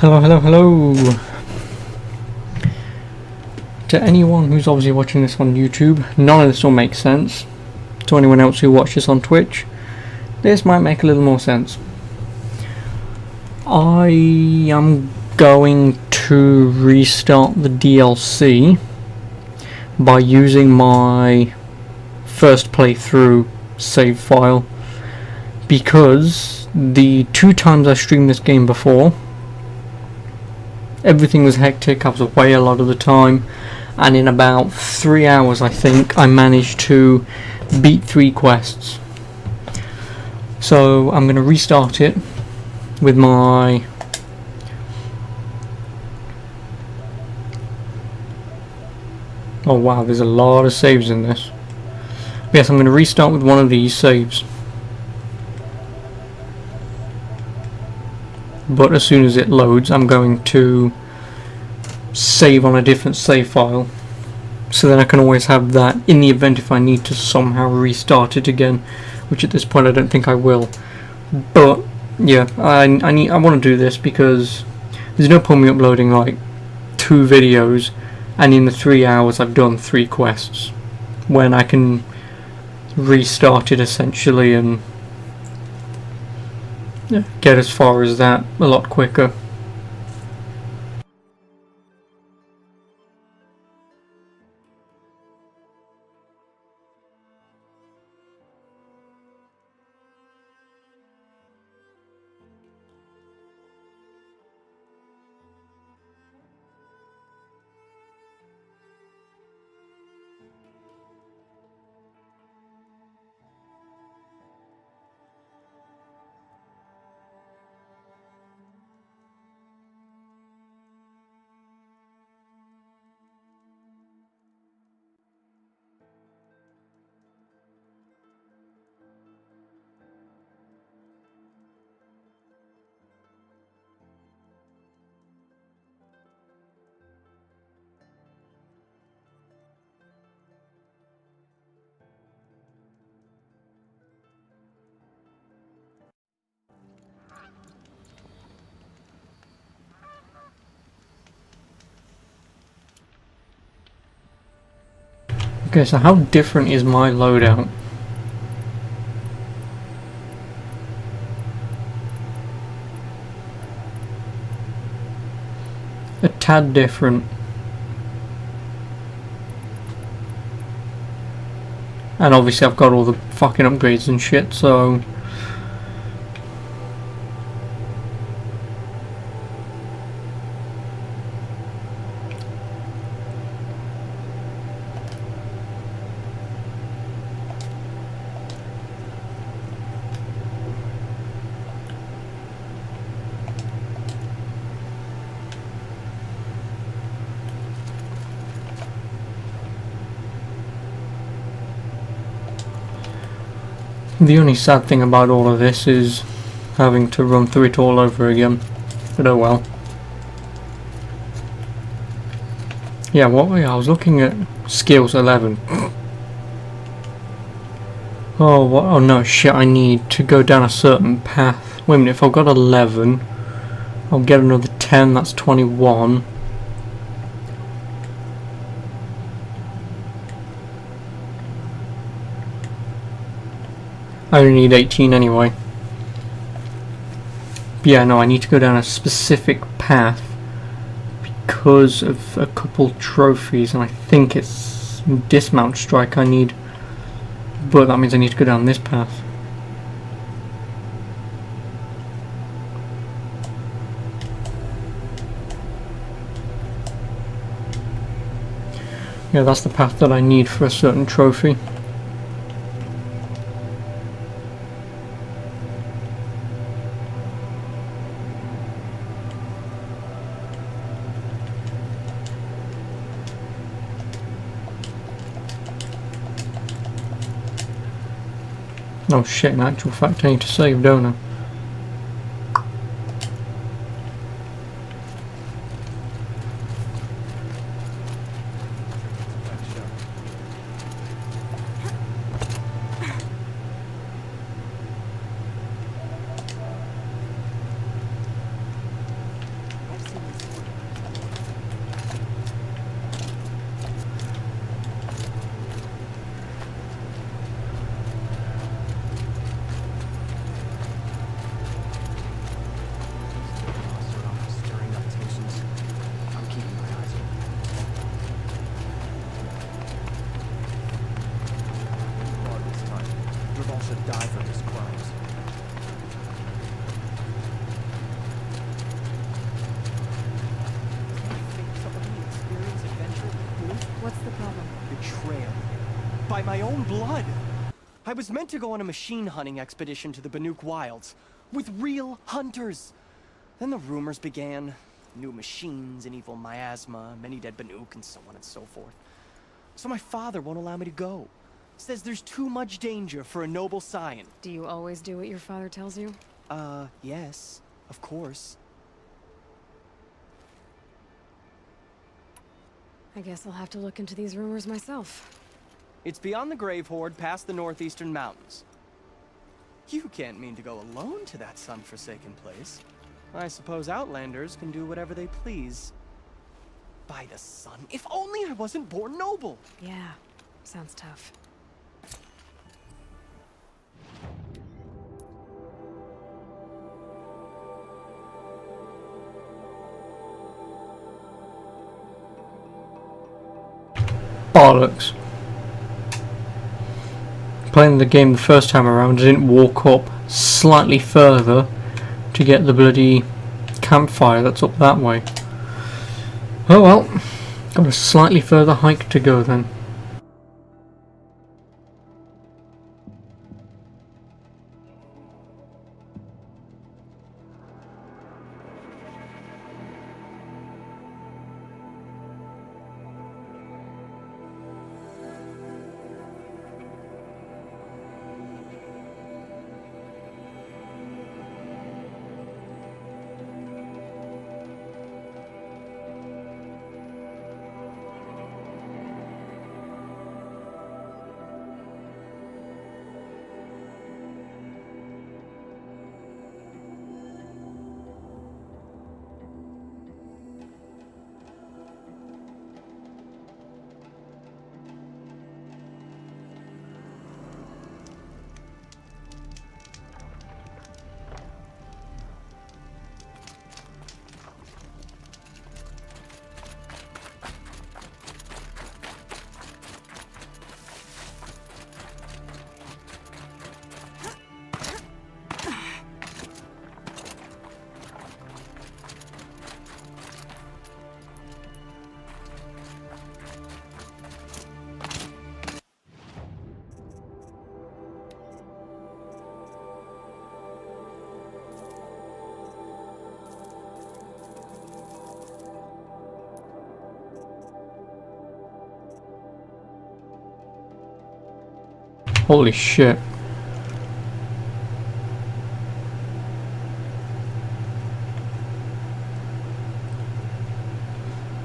Hello, hello, hello. To anyone who's obviously watching this on YouTube, none of this will make sense. To anyone else who watches this on Twitch, this might make a little more sense. I am going to restart the DLC by using my first playthrough save file, because the 2 times I streamed this game before, everything was hectic. I was away a lot of the time, and in about 3 hours I think I managed to beat 3 quests. So I'm going to restart it with my oh wow, there's a lot of saves in this. Yes, I'm going to restart with one of these saves, but as soon as it loads I'm going to save on a different save file, so then I can always have that in the event if I need to somehow restart it again, which at this point I don't think I will. But yeah, I want to do this because there's no point me uploading like 2 videos and in the 3 hours I've done 3 quests, when I can restart it essentially and get as far as that a lot quicker. Okay, so how different is my loadout? A tad different. And obviously I've got all the fucking upgrades and shit, so the only sad thing about all of this is having to run through it all over again, but oh well. Yeah, I was looking at skills 11. Oh, what? Oh no, shit, I need to go down a certain path. Wait a minute, if I've got 11, I'll get another 10, that's 21. I only need 18 anyway. But yeah, no, I need to go down a specific path because of a couple trophies, and I think it's dismount strike I need, but that means I need to go down this path. Yeah, that's the path that I need for a certain trophy. Oh shit, in actual fact I need to save, don't I? by my own blood. I was meant to go on a machine hunting expedition to the Banuk Wilds with real hunters. Then the rumors began. New machines, an evil miasma, many dead Banuk, and so on and so forth. So my father won't allow me to go. Says there's too much danger for a noble scion. Do you always do what your father tells you? Yes, of course. I guess I'll have to look into these rumors myself. It's beyond the Grave Horde, past the northeastern mountains. You can't mean to go alone to that sun-forsaken place. I suppose Outlanders can do whatever they please. By the sun, if only I wasn't born noble! Yeah, sounds tough. Bollocks. Playing the game the first time around, I didn't walk up slightly further to get the bloody campfire that's up that way. Oh well, got a slightly further hike to go then. Holy shit.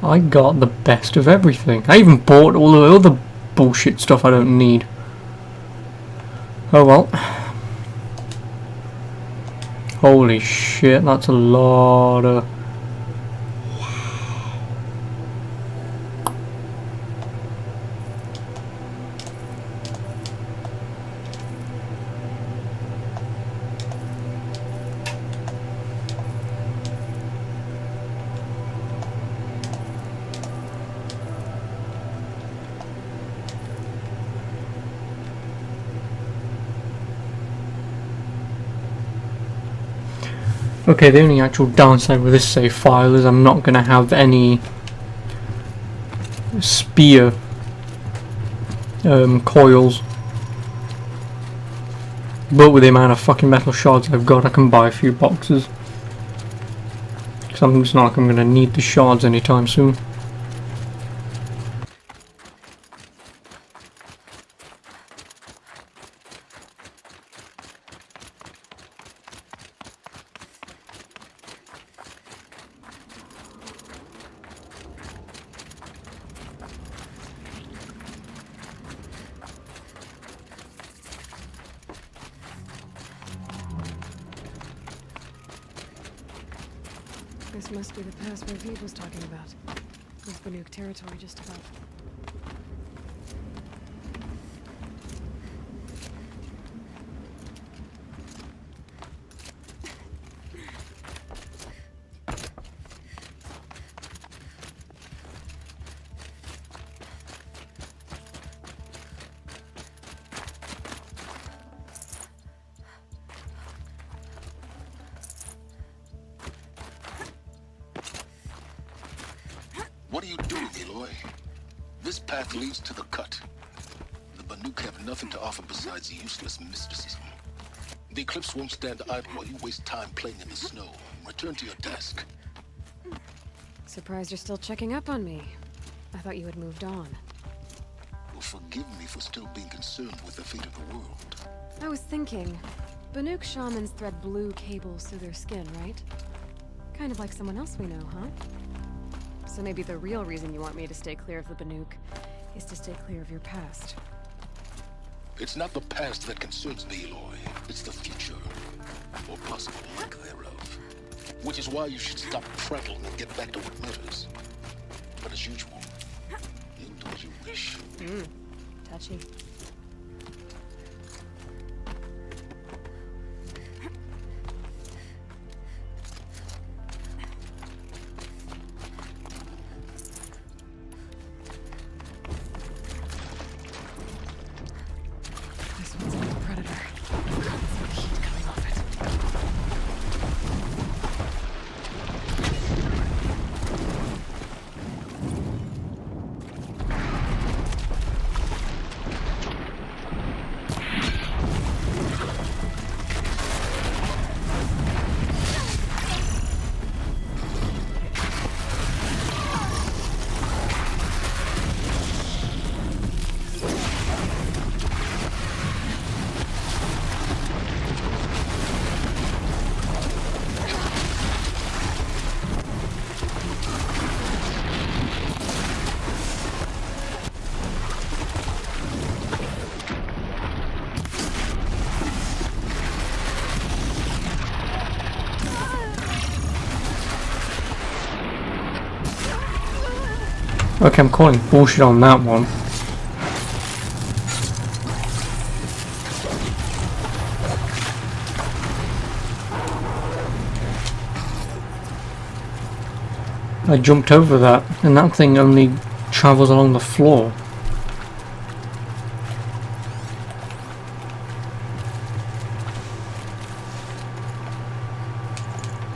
I got the best of everything. I even bought all the other bullshit stuff I don't need. Oh well. Holy shit, that's a lot of... Okay, the only actual downside with this save file is I'm not going to have any spear coils. But with the amount of fucking metal shards I've got, I can buy a few boxes. Because it's not like I'm going to need the shards anytime soon. This must be the pass Ravid was talking about. With Banuk territory just above. What are you doing, Aloy? This path leads to the cut. The Banuk have nothing to offer besides useless mysticism. The Eclipse won't stand idle while you waste time playing in the snow. Return to your desk. Surprised you're still checking up on me. I thought you had moved on. Well, forgive me for still being concerned with the fate of the world. I was thinking, Banuk shamans thread blue cables through their skin, right? Kind of like someone else we know, huh? So maybe the real reason you want me to stay clear of the Banuk is to stay clear of your past. It's not the past that concerns me, Eloy. It's the future. Or possible lack thereof. Which is why you should stop prattling and get back to what matters. But as usual, you'll do as you wish. Touchy. This one's like a predator. It's heat coming off it. Okay, I'm calling bullshit on that one. I jumped over that, and that thing only travels along the floor.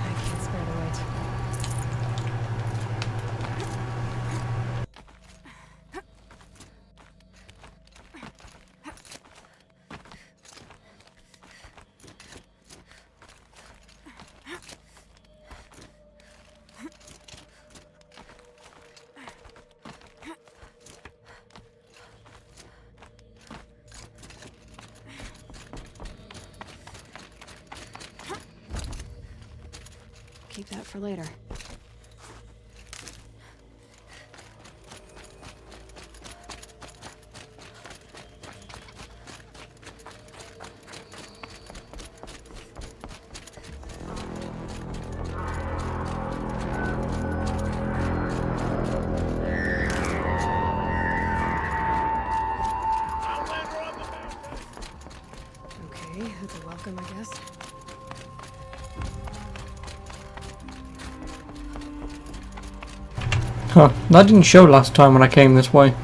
I can't spare the weight. Keep that for later. Okay, that's a welcome, I guess. Huh, that didn't show last time when I came this way.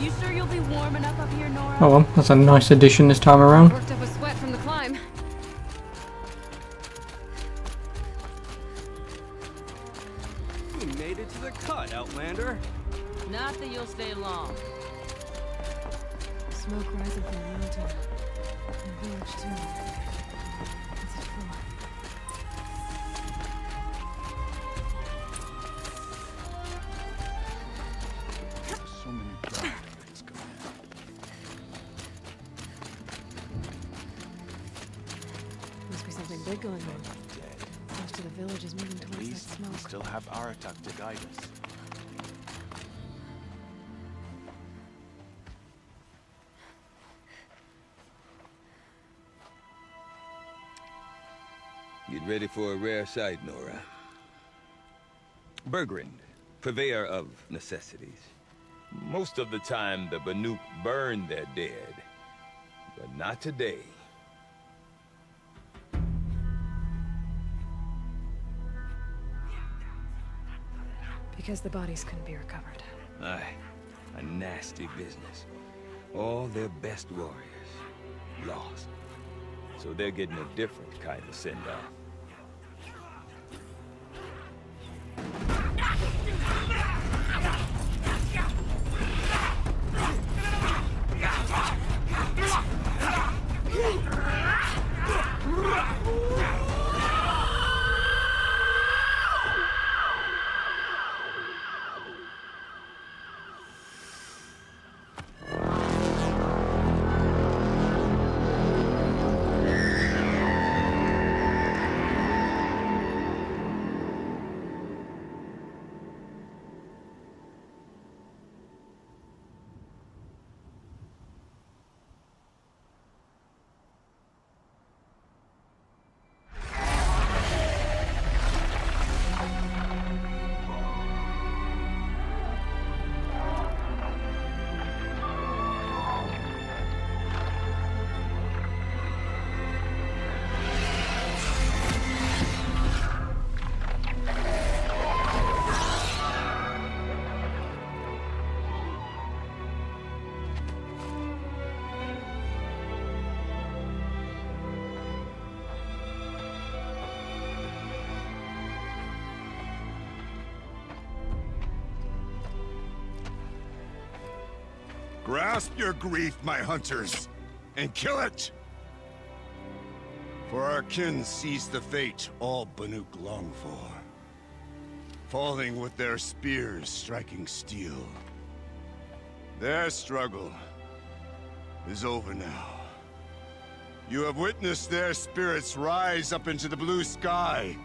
You sure you'll be warm enough up here, Nora? Oh well, that's a nice addition this time around. Worked up a sweat from the climb. You made it to the cut, Outlander. Not that you'll stay long. Smoke rising from the mountain. And a village, too. What's it for? So many bad things going on. Must be something big going on. Most of the village is moving towards that smoke. Still have Aratak to guide us. Get ready for a rare sight, Nora. Bergrand, purveyor of necessities. Most of the time, the Banuk burn their dead. But not today. Because the bodies couldn't be recovered. Aye, a nasty business. All their best warriors lost. So they're getting a different kind of send-off. Grasp your grief, my hunters, and kill it! For our kin sees the fate all Banuk long for. Falling with their spears striking steel. Their struggle is over now. You have witnessed their spirits rise up into the blue sky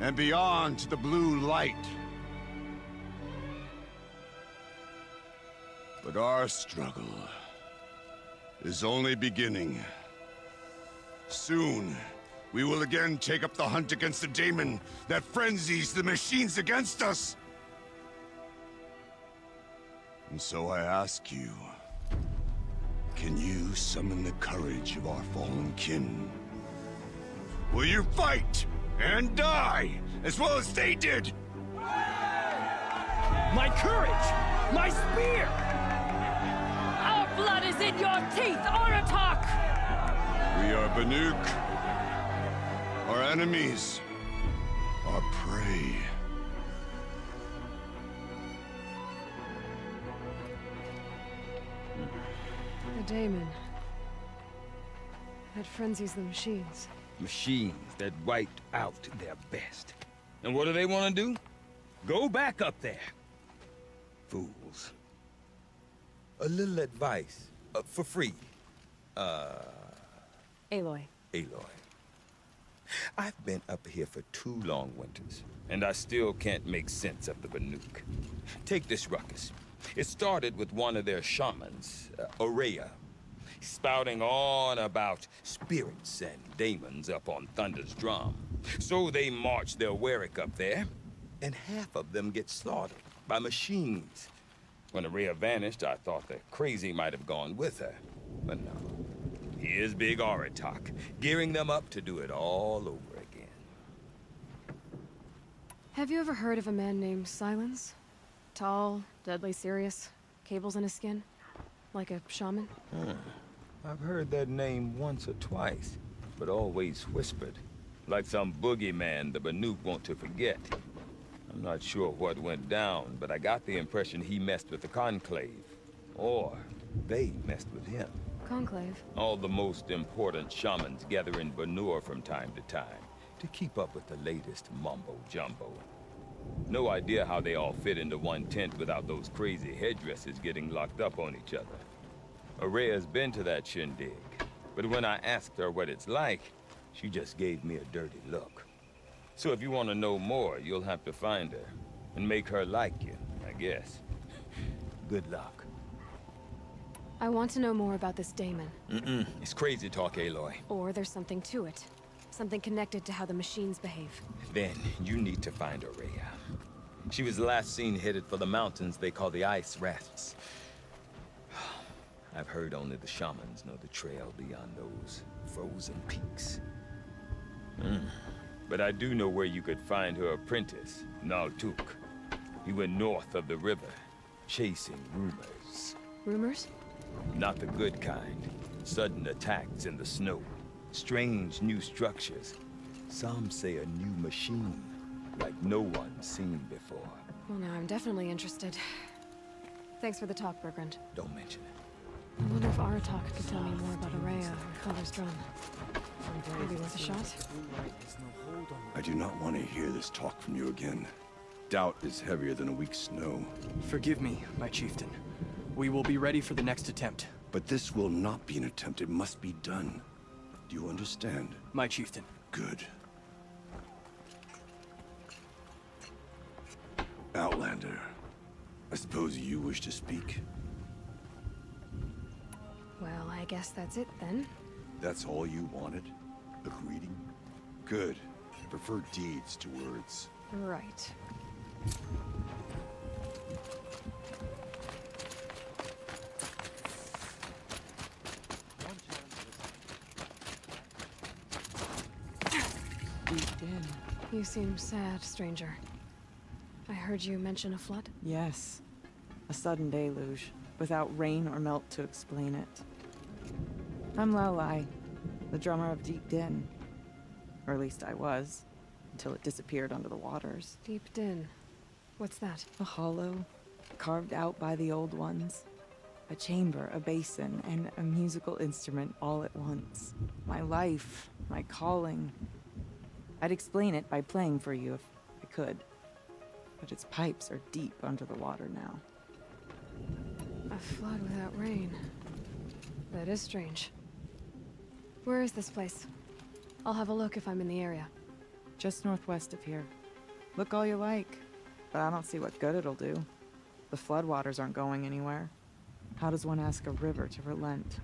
and beyond to the blue light. But our struggle is only beginning. Soon, we will again take up the hunt against the daemon that frenzies the machines against us. And so I ask you, can you summon the courage of our fallen kin? Will you fight and die as well as they did? My courage! My spear! Our blood is in your teeth, Aratak! We are Banuk. Our enemies are prey. The daemon. That frenzies the machines. Machines that wiped out their best. And what do they want to do? Go back up there. Fools. A little advice, for free. Aloy. Aloy. I've been up here for 2 long winters, and I still can't make sense of the Banuk. Take this ruckus. It started with one of their shamans, Aurea, spouting on about spirits and daemons up on Thunder's drum. So they march their Warwick up there, and half of them get slaughtered by machines. When Aurea vanished, I thought the crazy might have gone with her, but no. Here's Big Aratak, gearing them up to do it all over again. Have you ever heard of a man named Silence? Tall, deadly serious, cables in his skin? Like a shaman? I've heard that name once or twice, but always whispered. Like some boogeyman the Banuk want to forget. I'm not sure what went down, but I got the impression he messed with the Conclave. Or they messed with him. Conclave? All the most important shamans gather in Banur from time to time to keep up with the latest mumbo-jumbo. No idea how they all fit into one tent without those crazy headdresses getting locked up on each other. Aurea's been to that shindig, but when I asked her what it's like, she just gave me a dirty look. So if you want to know more, you'll have to find her and make her like you, I guess. Good luck. I want to know more about this daemon. It's crazy talk, Aloy. Or there's something to it. Something connected to how the machines behave. Then you need to find Aurea. She was last seen headed for the mountains they call the Ice Rasps. I've heard only the shamans know the trail beyond those frozen peaks. But I do know where you could find her apprentice, Naltuk. He went north of the river, chasing rumors. Rumors? Not the good kind. Sudden attacks in the snow. Strange new structures. Some say a new machine, like no one's seen before. Well, now I'm definitely interested. Thanks for the talk, Bergrand. Don't mention it. I wonder if Aratak could tell me more about Aurea or Thunder's drum. Maybe worth a shot? I do not want to hear this talk from you again. Doubt is heavier than a week's snow. Forgive me, my chieftain. We will be ready for the next attempt. But this will not be an attempt. It must be done. Do you understand? My chieftain. Good. Outlander, I suppose you wish to speak? Well, I guess that's it then. That's all you wanted? A greeting? Good. I prefer deeds to words. Right. You seem sad, stranger. I heard you mention a flood? Yes. A sudden deluge, without rain or melt to explain it. I'm Laolai, the drummer of Deep Din. Or at least I was, until it disappeared under the waters. Deep Din. What's that? A hollow, carved out by the old ones. A chamber, a basin, and a musical instrument all at once. My life, my calling. I'd explain it by playing for you if I could. But its pipes are deep under the water now. A flood without rain. That is strange. Where is this place? I'll have a look if I'm in the area. Just northwest of here. Look all you like, but I don't see what good it'll do. The floodwaters aren't going anywhere. How does one ask a river to relent?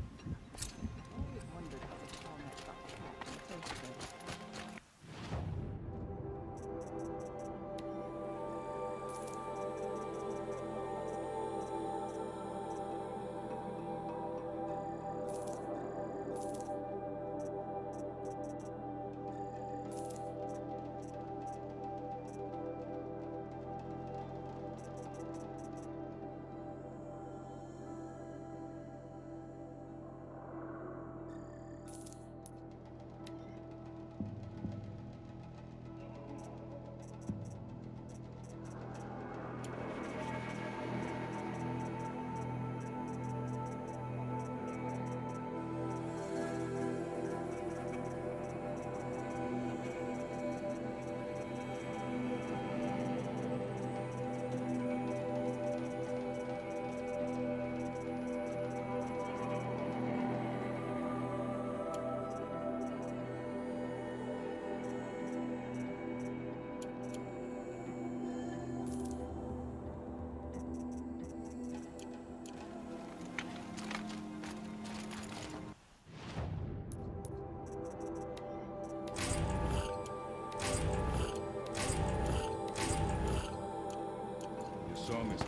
Song is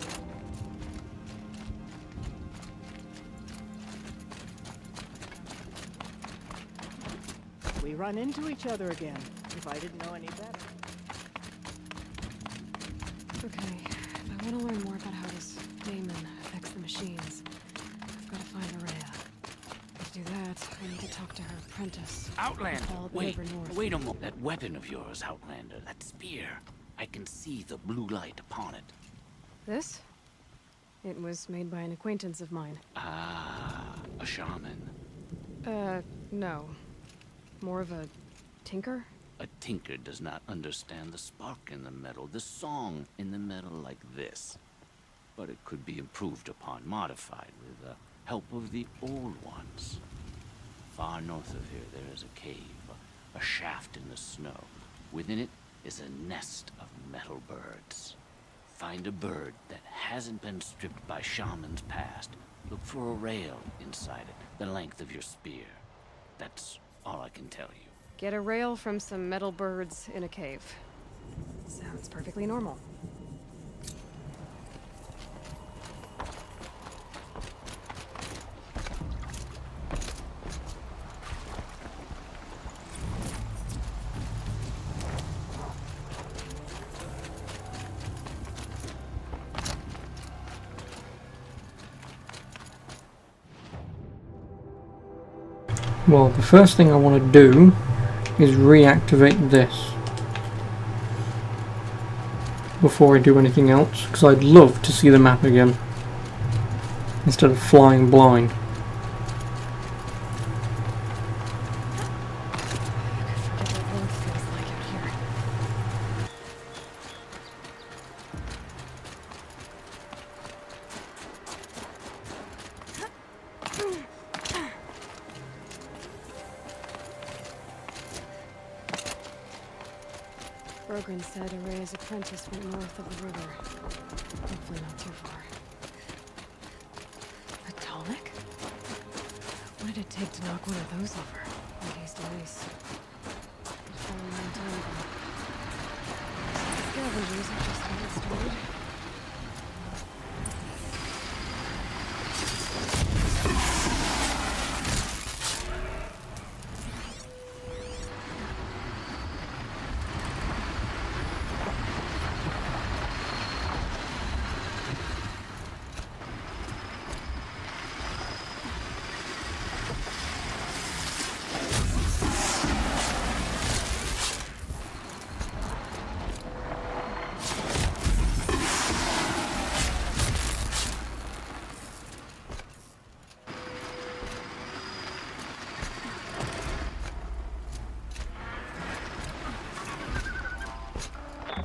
We run into each other again, if I didn't know any better. Okay, if I want to learn more about how this daemon affects the machines, I've got to find Araya. To do that, I need to talk to her apprentice. Outlander! I'll be Wait, over north. wait a moment. That weapon of yours, Outlander, that spear. I can see the blue light upon it. This? It was made by an acquaintance of mine. Ah, a shaman. No. More of a tinker? A tinker does not understand the spark in the metal, the song in the metal like this. But it could be improved upon, modified, with the help of the old ones. Far north of here, there is a cave, a shaft in the snow. Within it is a nest of metal birds. Find a bird that hasn't been stripped by shamans past. Look for a rail inside it, the length of your spear. That's all I can tell you. Get a rail from some metal birds in a cave. Sounds perfectly normal. Well, the first thing I want to do is reactivate this before I do anything else, because I'd love to see the map again instead of flying blind. Brogren said Araya's apprentice went north of the river. Hopefully not too far. A tonic? What did it take to knock one of those over? In case to race. It's probably a long time ago. Scavengers have just gotten started. Deal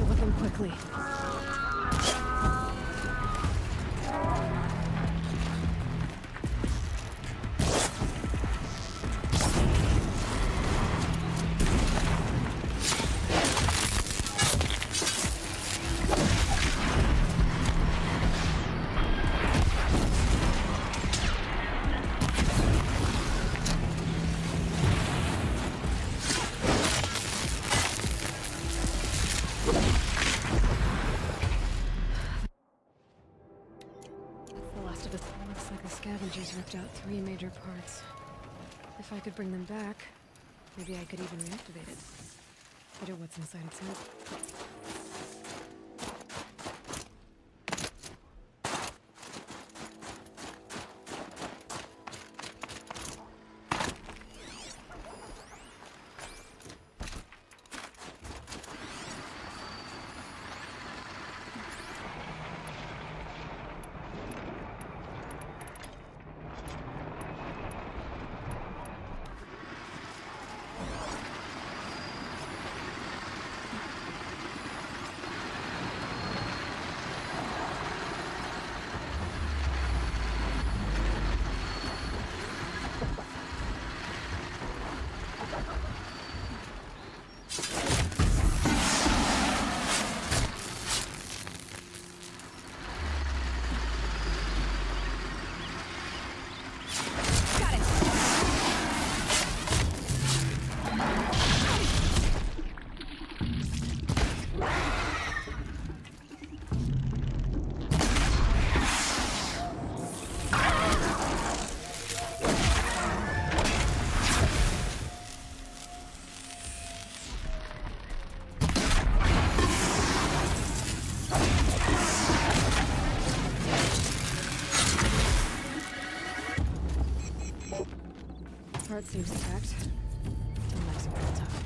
with them quickly. The last of it looks like the scavengers ripped out 3 major parts. If I could bring them back, maybe I could even reactivate it. Wonder what's inside its head. Part seems intact. Don't like some real tough.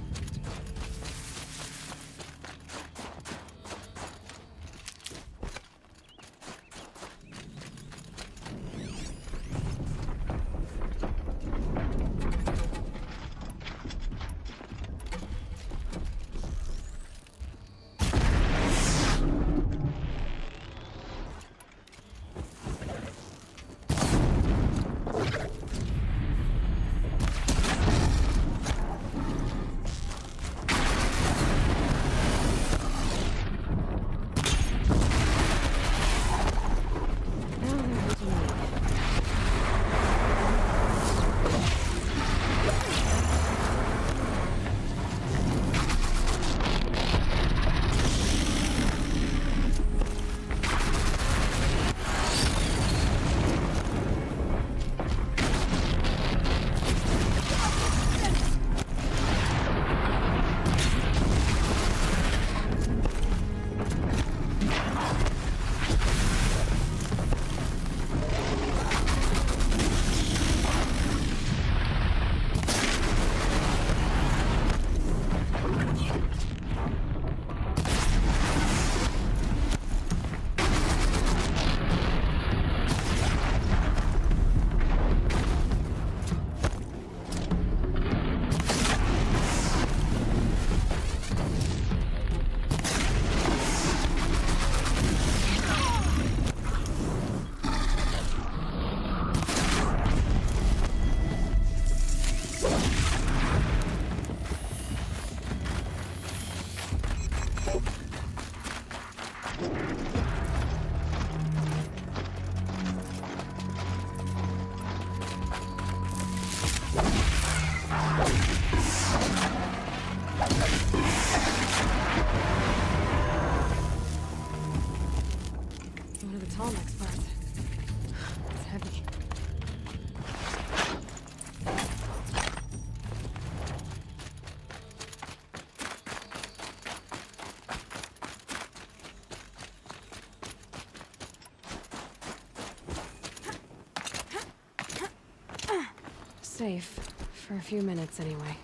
Safe. For a few minutes, anyway.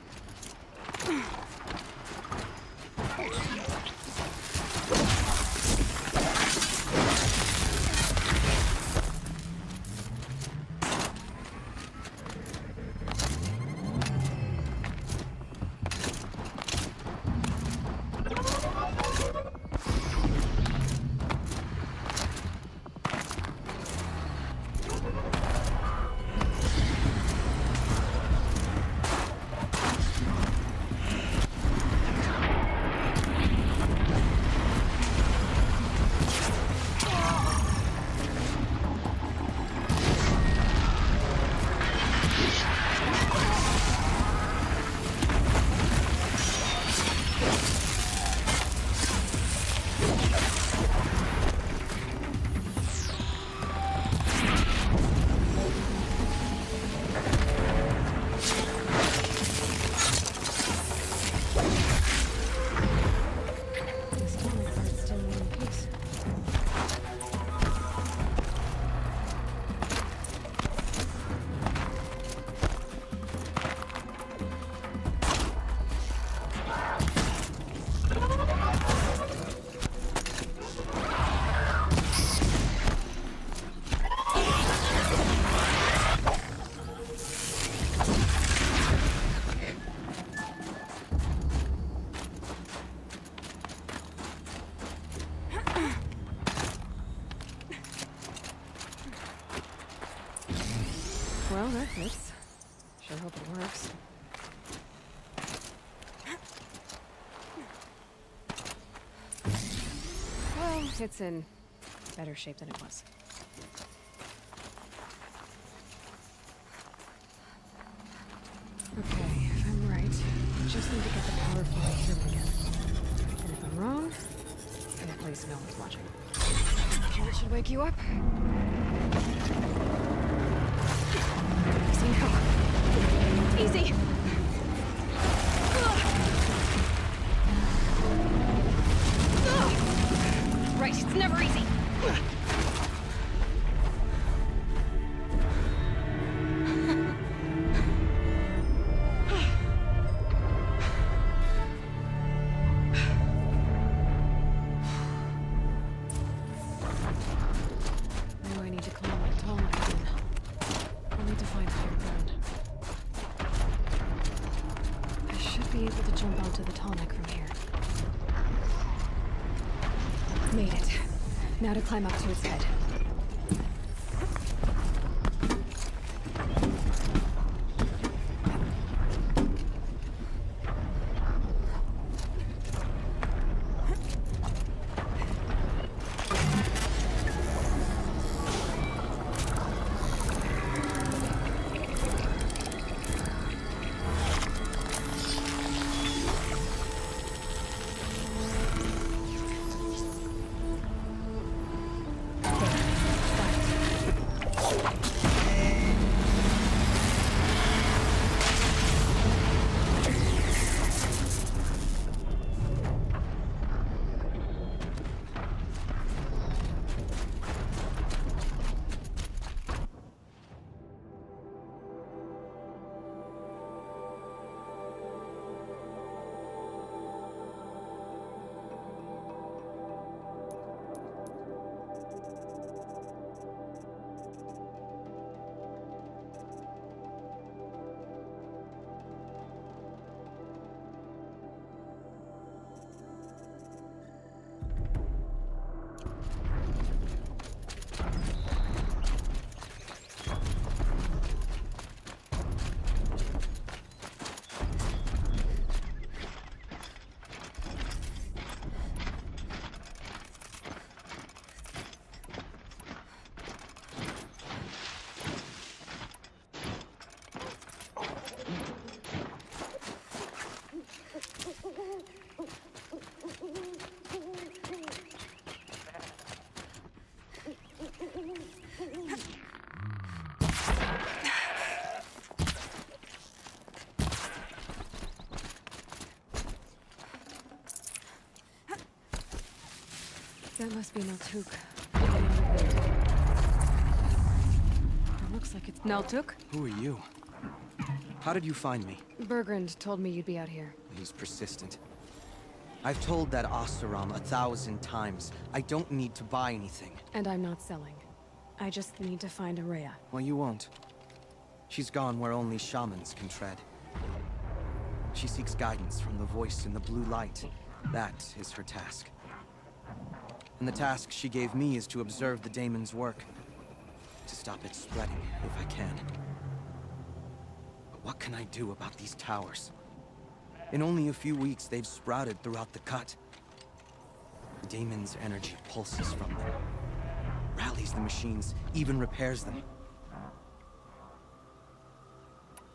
Well, that fits. Sure hope it works. Well, it's in better shape than it was. Okay, if I'm right, I just need to get the power flowing through again. And if I'm wrong, then please no one's watching. That should wake you up. Easy now. Easy! Right, it's never easy. Now I need to climb the tall again. I'll need to find higher ground. I should be able to jump onto the tall neck from here. Made it. Now to climb up to its head. That must be Naltuk. It looks like it's Naltuk. Who are you? How did you find me? Bergrand told me you'd be out here. He's persistent. I've told that Oseram 1,000 times. I don't need to buy anything. And I'm not selling. I just need to find Araya. Well, you won't. She's gone where only shamans can tread. She seeks guidance from the voice in the blue light. That is her task. And the task she gave me is to observe the daemon's work. To stop it spreading, if I can. But what can I do about these towers? In only a few weeks, they've sprouted throughout the cut. The daemon's energy pulses from them. Rallies the machines, even repairs them.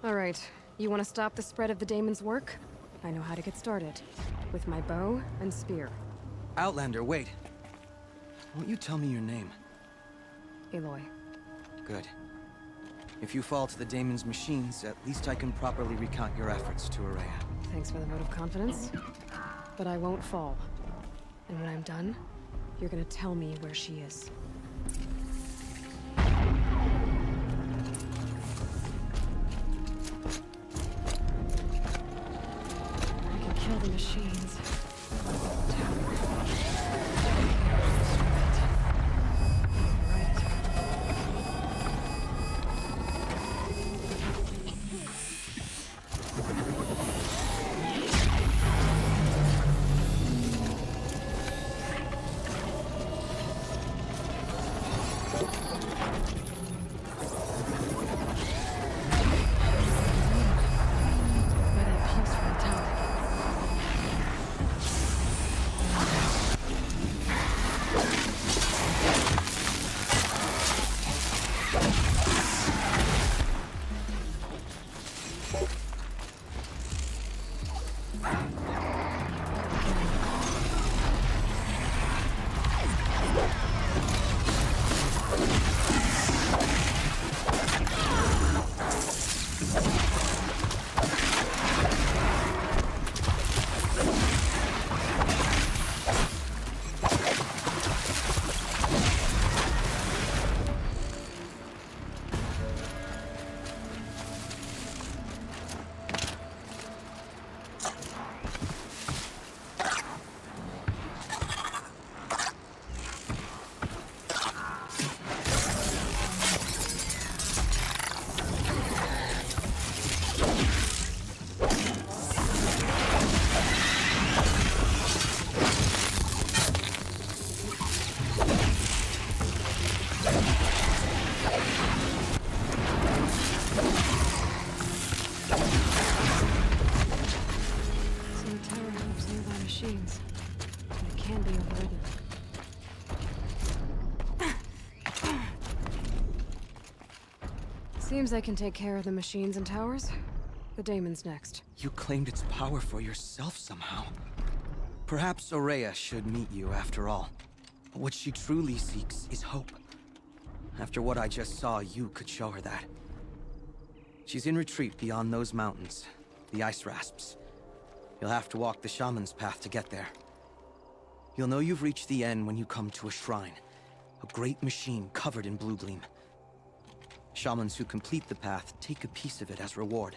All right. You want to stop the spread of the daemon's work? I know how to get started. With my bow and spear. Outlander, wait. Won't you tell me your name? Aloy. Good. If you fall to the daemon's machines, at least I can properly recount your efforts to Araya. Thanks for the vote of confidence. But I won't fall. And when I'm done, you're gonna tell me where she is. I can kill the machines. tower helps nearby machines, and it can be overridden. Seems I can take care of the machines and towers. The daemon's next. You claimed its power for yourself somehow. Perhaps Aurea should meet you after all. What she truly seeks is hope. After what I just saw, you could show her that. She's in retreat beyond those mountains, the ice rasps. You'll have to walk the shaman's path to get there. You'll know you've reached the end when you come to a shrine, a great machine covered in blue gleam. Shamans who complete the path take a piece of it as reward.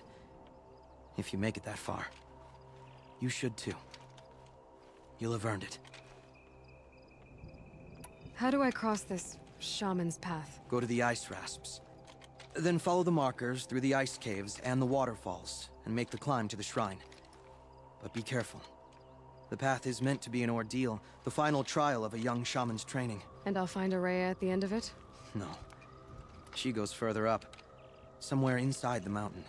If you make it that far, you should too. You'll have earned it. How do I cross this shaman's path? Go to the ice rasps. Then follow the markers through the ice caves and the waterfalls, and make the climb to the shrine. But be careful. The path is meant to be an ordeal, the final trial of a young shaman's training. And I'll find Aurea at the end of it? No. She goes further up, somewhere inside the mountain.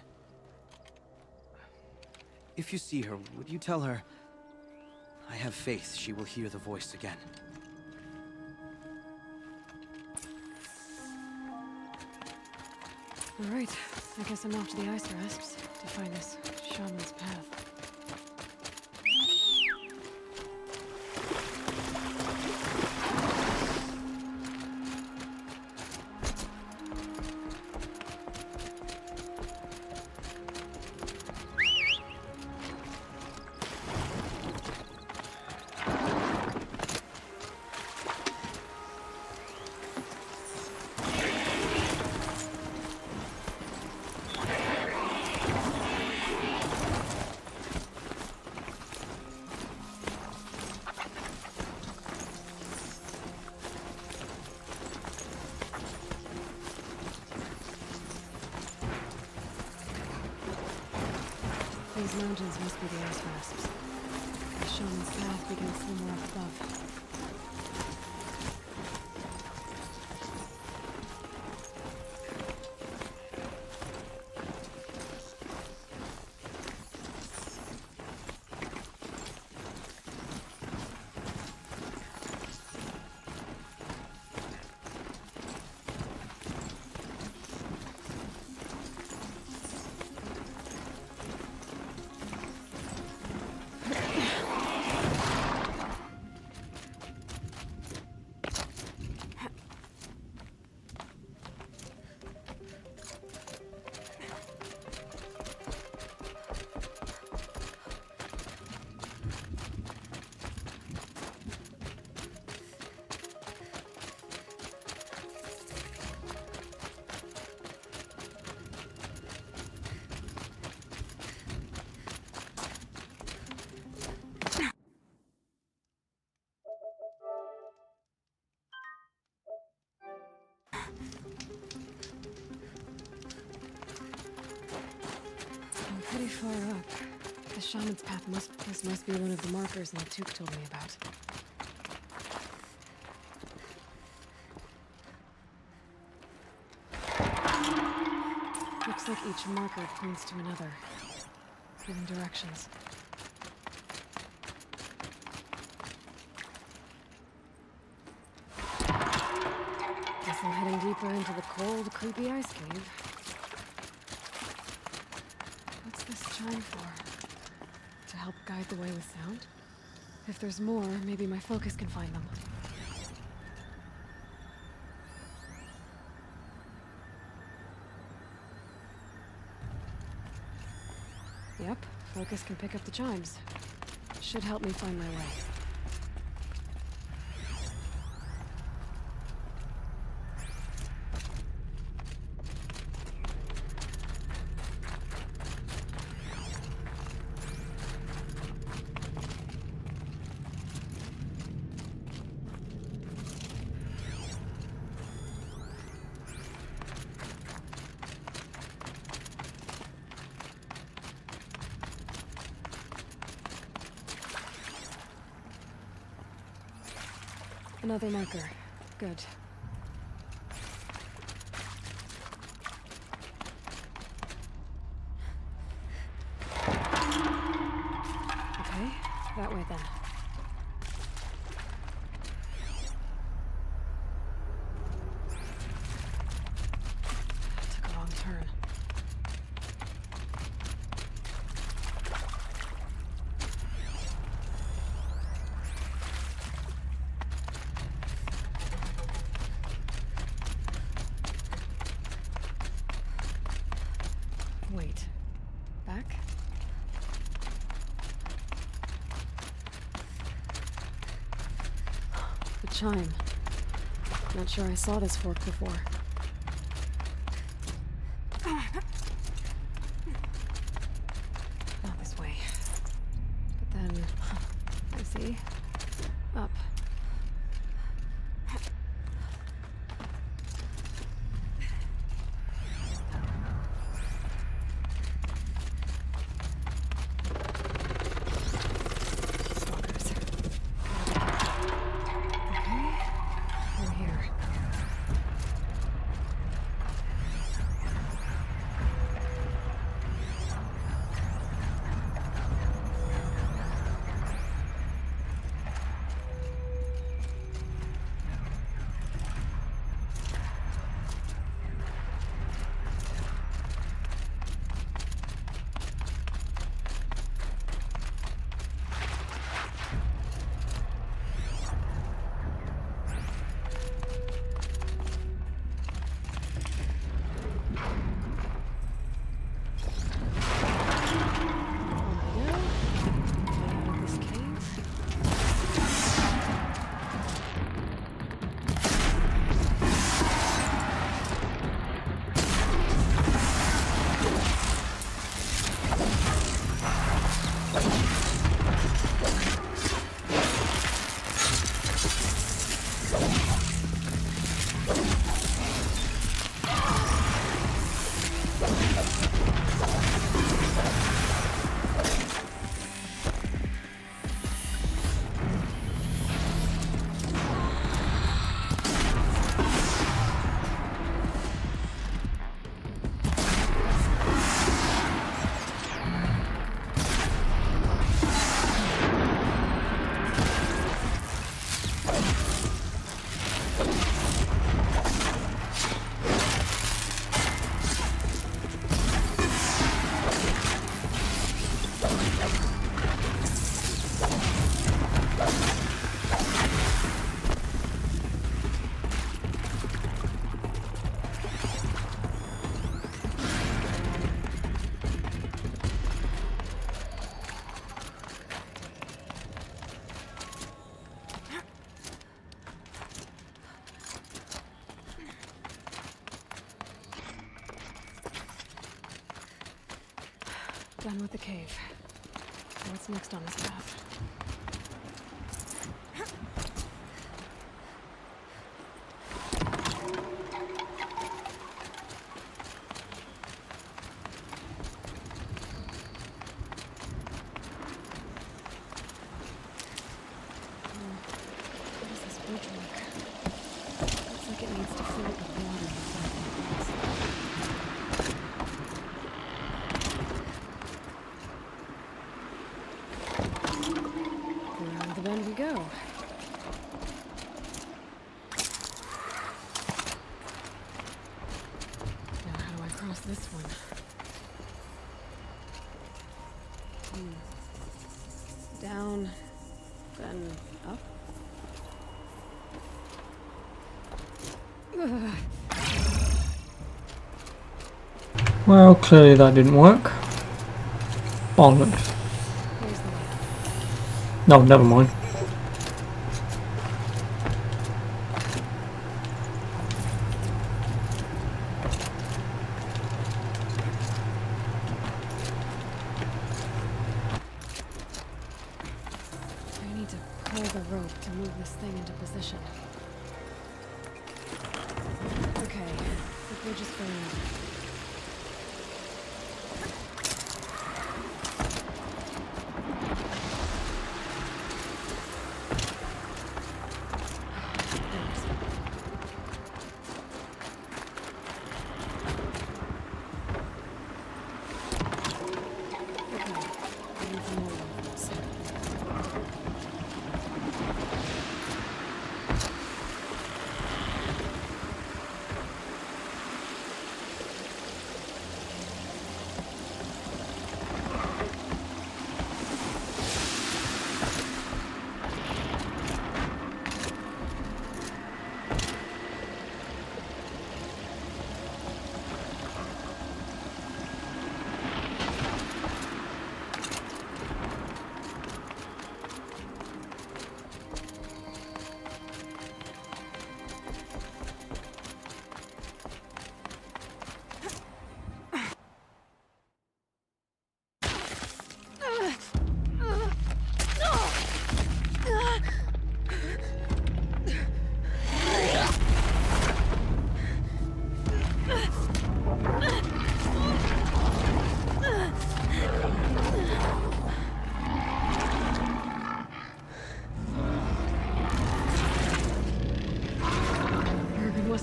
If you see her, would you tell her, I have faith she will hear the voice again. Alright, I guess I'm off to the ice rasps to find this shaman's path. These mountains must be the ice rasps. The shaman's path begins somewhere up above. I'm pretty far up. The shaman's path must be one of the markers Natuk told me about. Looks like each marker points to another, giving directions. Guess I'm heading deeper into the cold, creepy ice cave. What's this chime for? To help guide the way with sound? If there's more, maybe my focus can find them. Yep, focus can pick up the chimes. Should help me find my way. Another marker. Good. Okay, That way then. Took a wrong turn. Wait. Back? The chime. Not sure I saw this fork before. Not this way. But then, I see. Up. Stalkers. Okay. We're here. Done with the cave. What's next on his path? What does this bridge look? Looks like it needs to fill it with water before it can cross. Around the bend we go. Now how do I cross this one? Down, then up. Ugh. Well, clearly that didn't work. Bollocks. Here's the way. No, never mind. I need to pull the rope to move this thing into position. Okay, the bridge is framed. Okay, I need some more reinforcements.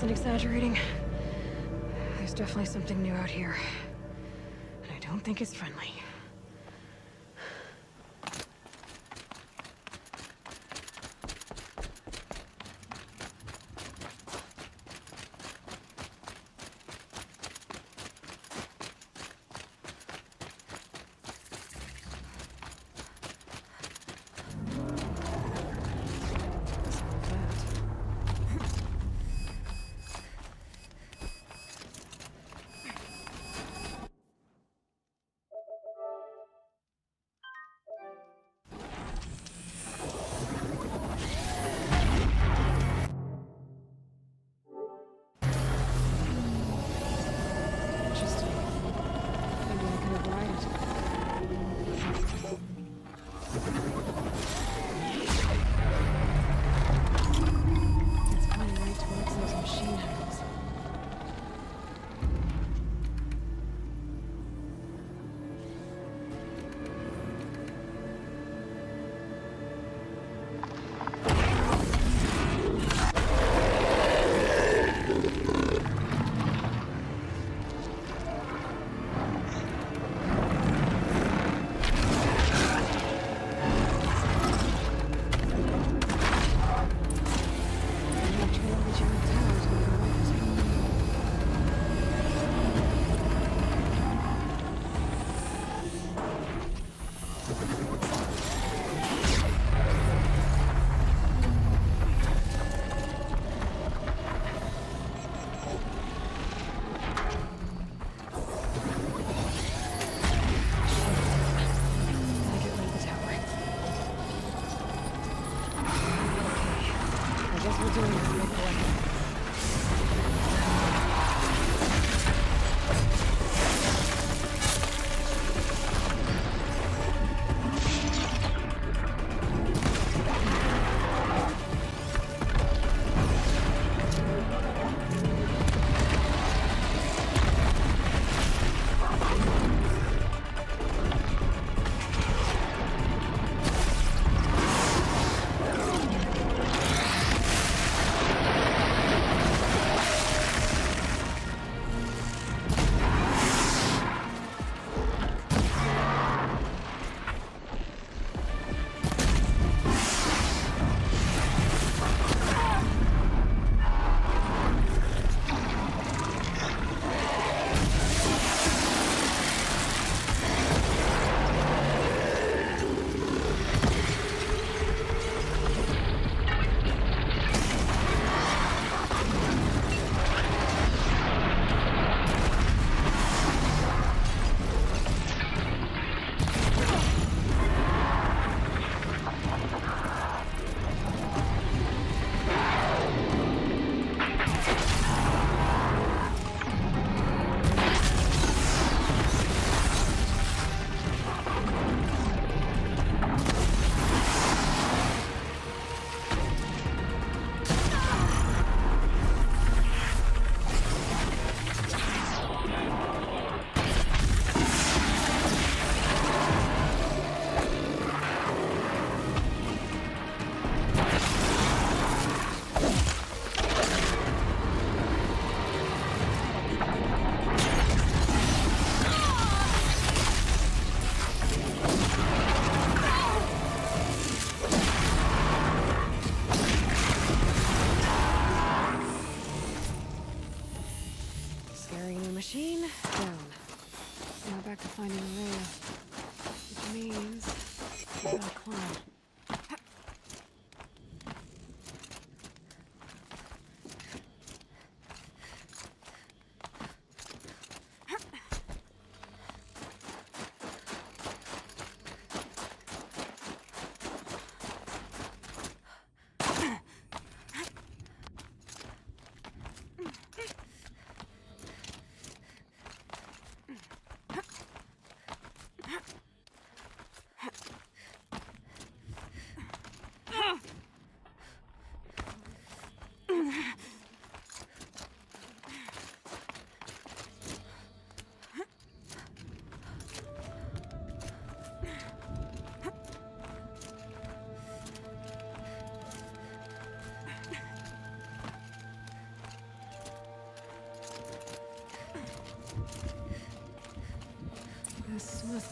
wasn't exaggerating. There's definitely something new out here. And I don't think it's friendly.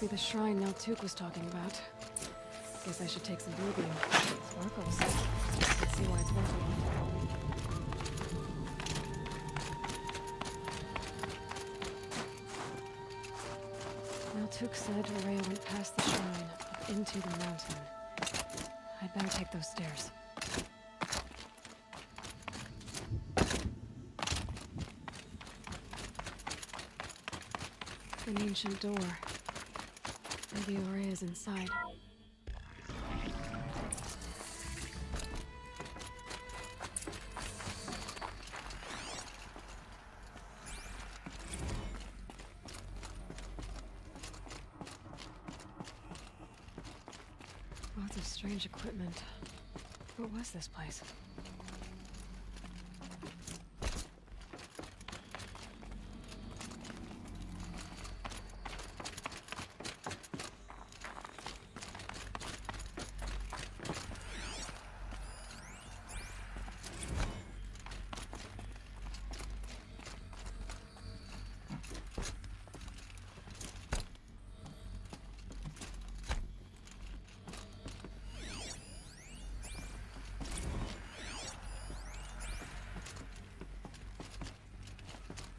Must be the shrine Naltuk was talking about. Guess I should take some blue beam. Sparkles. Let's see why it's working. Naltuk said Rhea went past the shrine, up into the mountain. I'd better take those stairs. An ancient door. Maybe Rhea's inside. Lots of strange equipment. What was this place?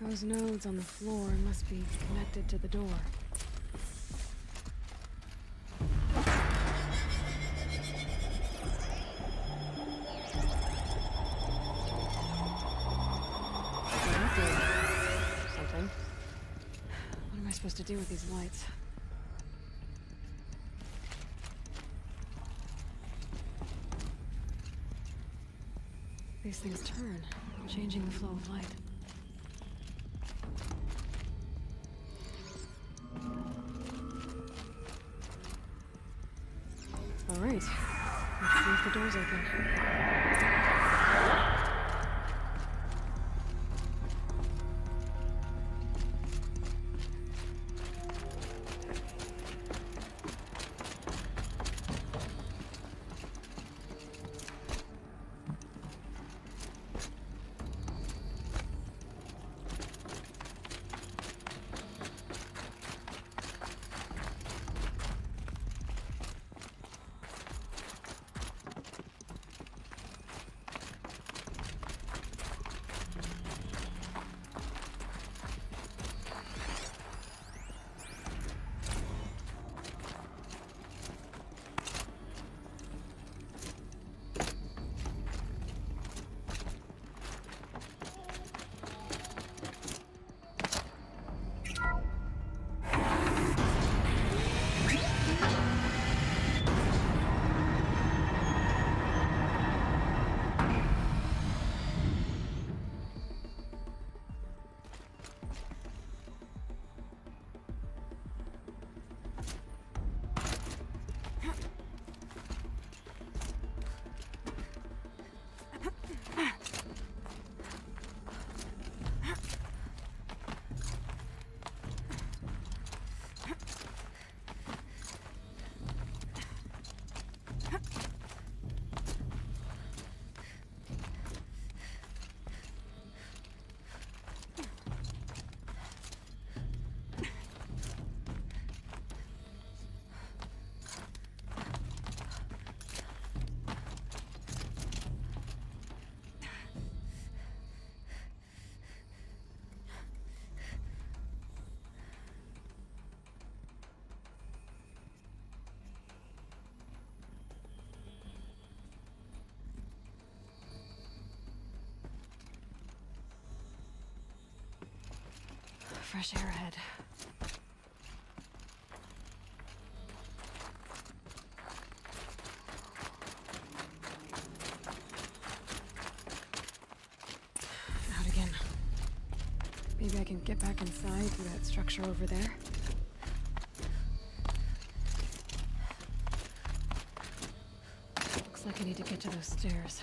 Those nodes on the floor must be connected to the door. Something. What am I supposed to do with these lights? These things turn, changing the flow of light. All right, let's see if the door's open. Fresh air ahead. Out again. Maybe I can get back inside through that structure over there. Looks like I need to get to those stairs.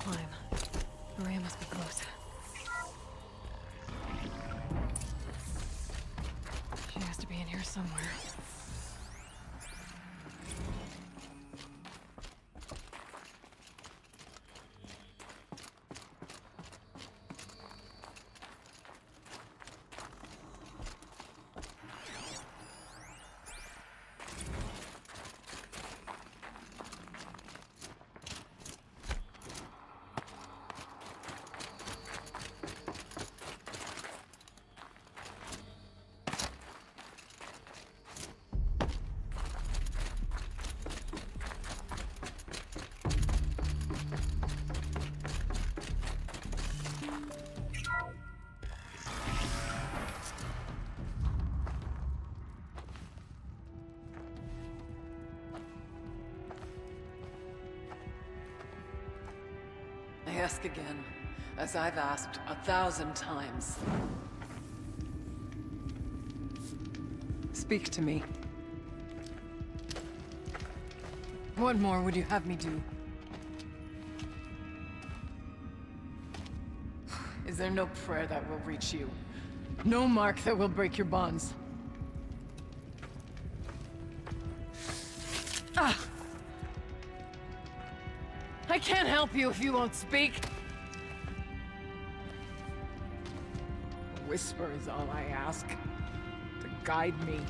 climb. Maria must be close. She has to be in here somewhere. I ask again, as I've asked 1,000 times. Speak to me. What more would you have me do? Is there no prayer that will reach you? No mark that will break your bonds? Ah! I can't help you if you won't speak. A whisper is all I ask, to guide me.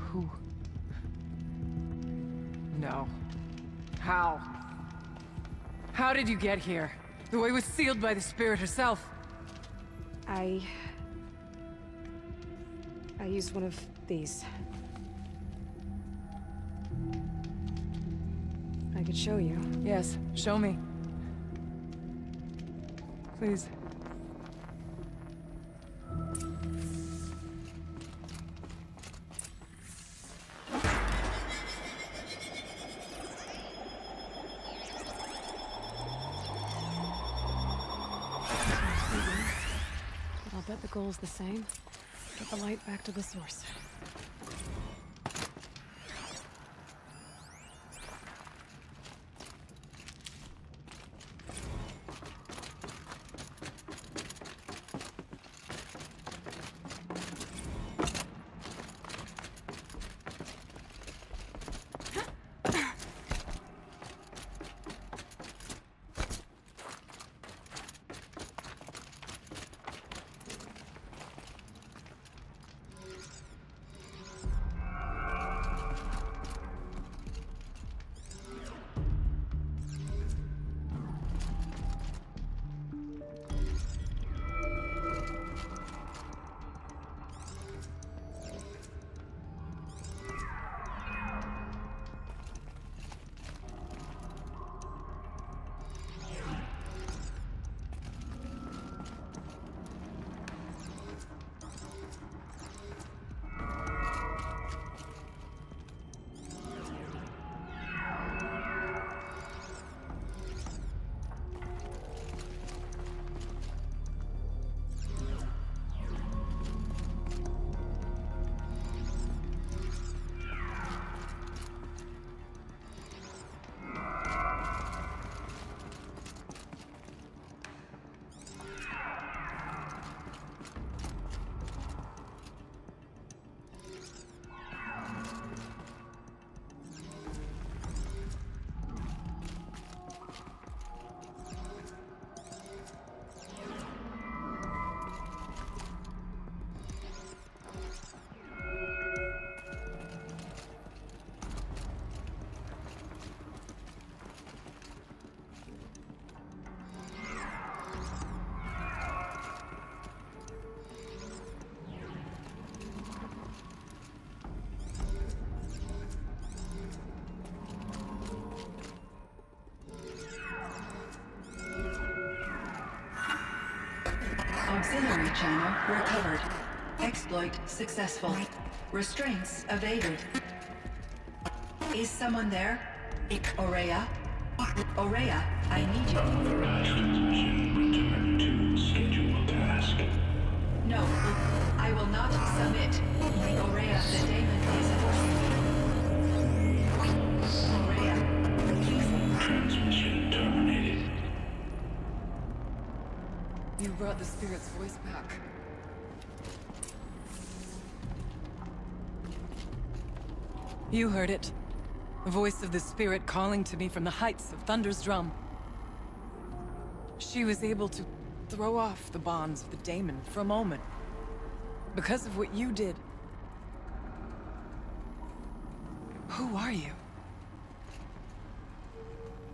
Who? No. How? How did you get here? The way was sealed by the spirit herself. I used one of these. I could show you. Yes, show me. Please. But I'll bet the goal's the same. Get the light back to the source. Auxiliary channel recovered. Exploit successful. Restraints evaded. Is someone there? Aurea? Aurea, I need you. Transmission return to scheduled task. No, I will not submit. Aurea, the daemon is forcing me. You brought the spirit's voice back. You heard it. The voice of the spirit calling to me from the heights of Thunder's Drum. She was able to throw off the bonds of the daemon for a moment. Because of what you did. Who are you?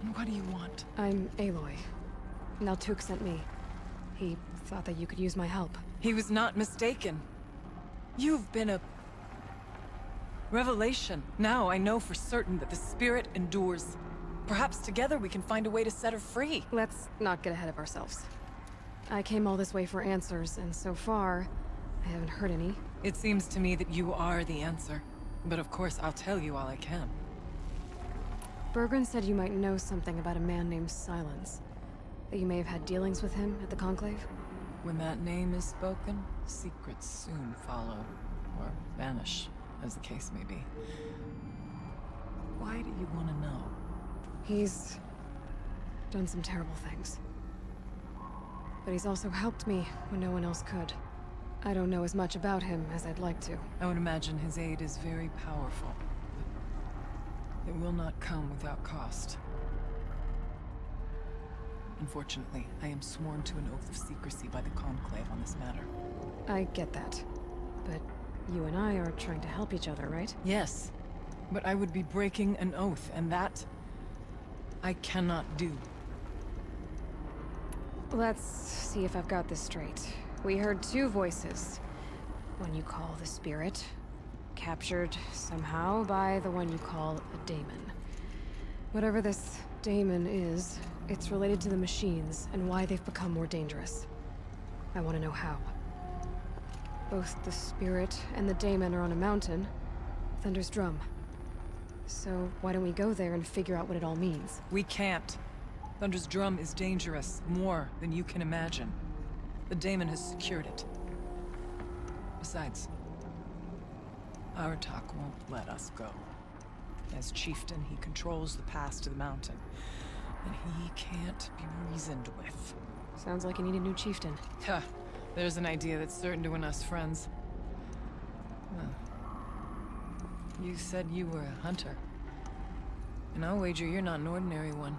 And what do you want? I'm Aloy. Naltuk sent me. He thought that you could use my help. He was not mistaken. You've been a revelation. Now I know for certain that the spirit endures. Perhaps together we can find a way to set her free. Let's not get ahead of ourselves. I came all this way for answers, and so far, I haven't heard any. It seems to me that you are the answer. But of course, I'll tell you all I can. Bergren said you might know something about a man named Silence. That you may have had dealings with him at the Conclave? When that name is spoken, secrets soon follow. Or vanish, as the case may be. Why do you want to know? He's done some terrible things. But he's also helped me when no one else could. I don't know as much about him as I'd like to. I would imagine his aid is very powerful. But it will not come without cost. Unfortunately, I am sworn to an oath of secrecy by the Conclave on this matter. I get that. But you and I are trying to help each other, right? Yes. But I would be breaking an oath, and that I cannot do. Let's see if I've got this straight. We heard two voices. One you call the spirit, captured somehow by the one you call a daemon. Whatever this daemon is, it's related to the machines and why they've become more dangerous. I want to know how. Both the spirit and the daemon are on a mountain, Thunder's Drum. So why don't we go there and figure out what it all means? We can't. Thunder's Drum is dangerous, more than you can imagine. The daemon has secured it. Besides, Aratak won't let us go. As chieftain, he controls the pass to the mountain. And he can't be reasoned with. Sounds like you need a new chieftain. Huh. There's an idea that's certain to win us friends. Well, you said you were a hunter. And I'll wager you're not an ordinary one.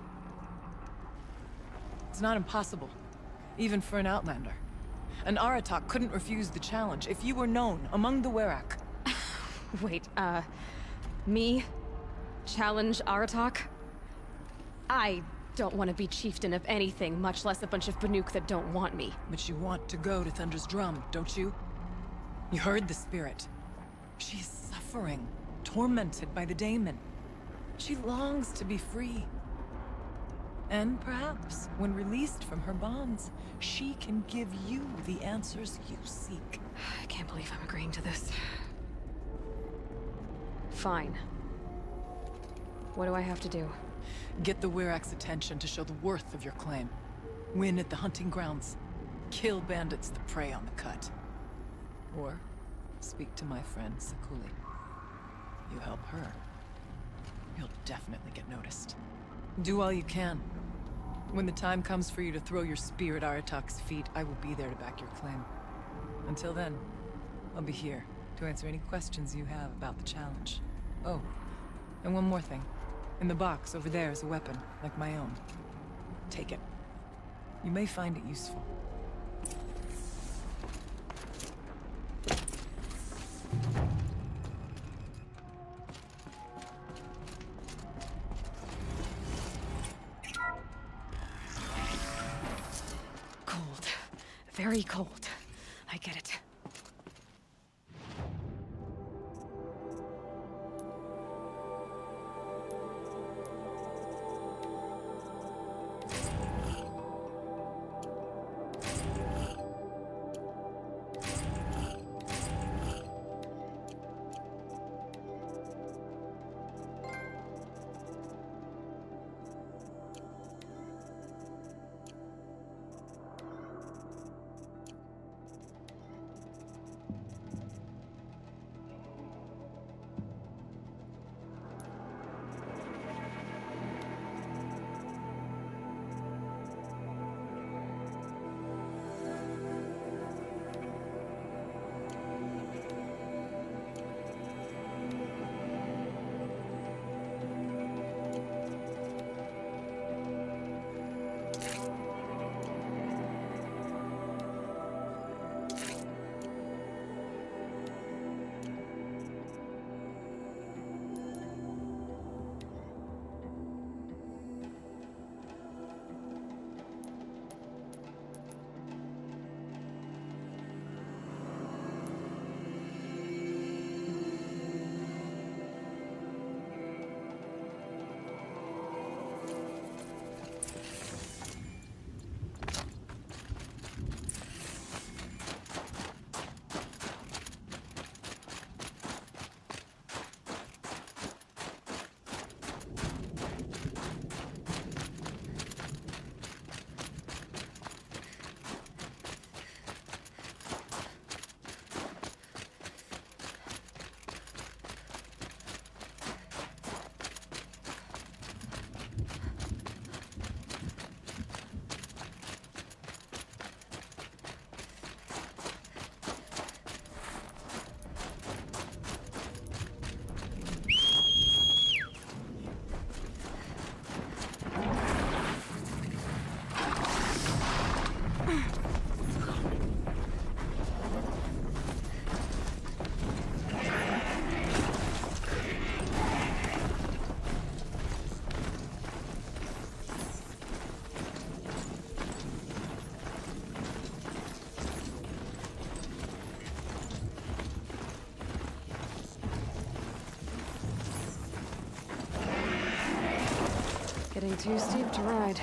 It's not impossible, even for an outlander. An Aratak couldn't refuse the challenge if you were known among the Werak. Wait, me? Challenge Aratak? I don't want to be chieftain of anything, much less a bunch of Banuk that don't want me. But you want to go to Thunder's Drum, don't you? You heard the spirit. She is suffering, tormented by the daemon. She longs to be free. And perhaps, when released from her bonds, she can give you the answers you seek. I can't believe I'm agreeing to this. Fine. What do I have to do? Get the Werak's attention to show the worth of your claim. Win at the hunting grounds. Kill bandits that prey on the cut. Or speak to my friend Sakuli. You help her, you'll definitely get noticed. Do all you can. When the time comes for you to throw your spear at Aratak's feet, I will be there to back your claim. Until then, I'll be here to answer any questions you have about the challenge. Oh, and one more thing. In the box over there is a weapon, like my own. Take it. You may find it useful. Cold. Very cold. I get it. Getting too steep to ride.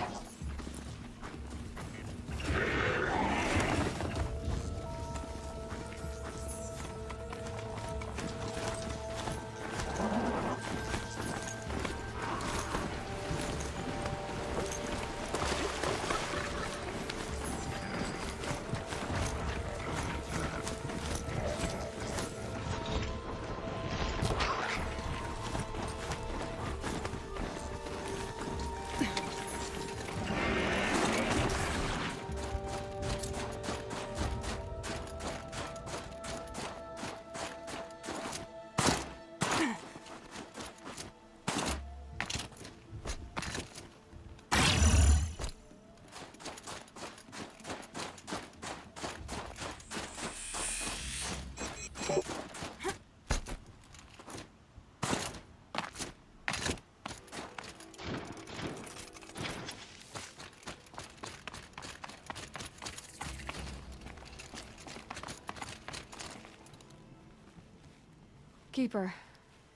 Keeper,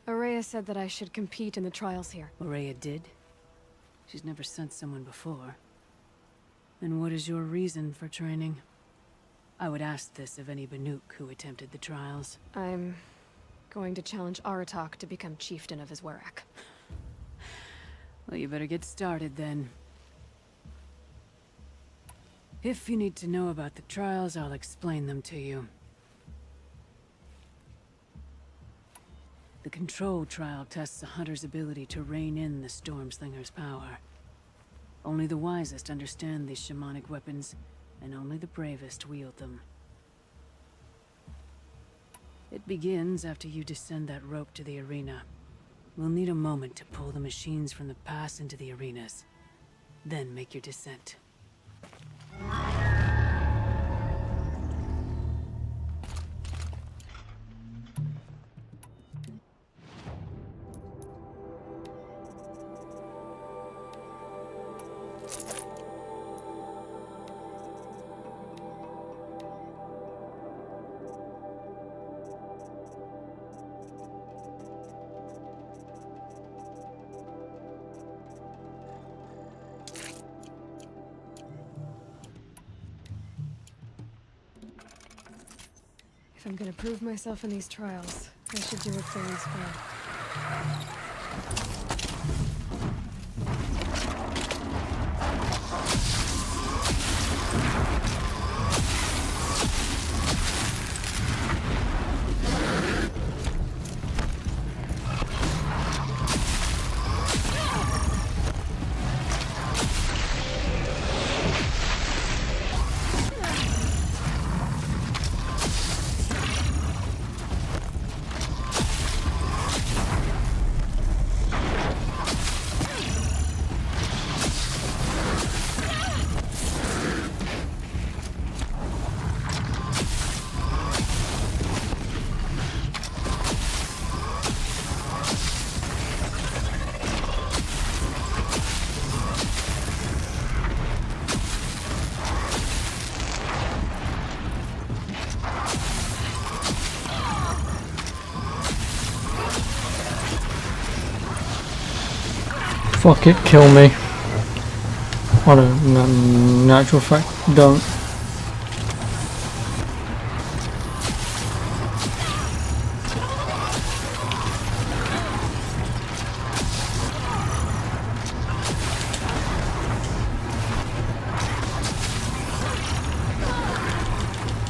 Araya said that I should compete in the trials here. Araya did? She's never sent someone before. And what is your reason for training? I would ask this of any Banuk who attempted the trials. I'm going to challenge Aratak to become chieftain of his Werak. Well, you better get started then. If you need to know about the trials, I'll explain them to you. The Control trial tests a hunter's ability to rein in the Stormslinger's power. Only the wisest understand these shamanic weapons, and only the bravest wield them. It begins after you descend that rope to the arena. We'll need a moment to pull the machines from the pass into the arenas. Then make your descent. If I'm gonna prove myself in these trials, I should do it fair and square. Fuck it, kill me. I don't, in actual fact, don't.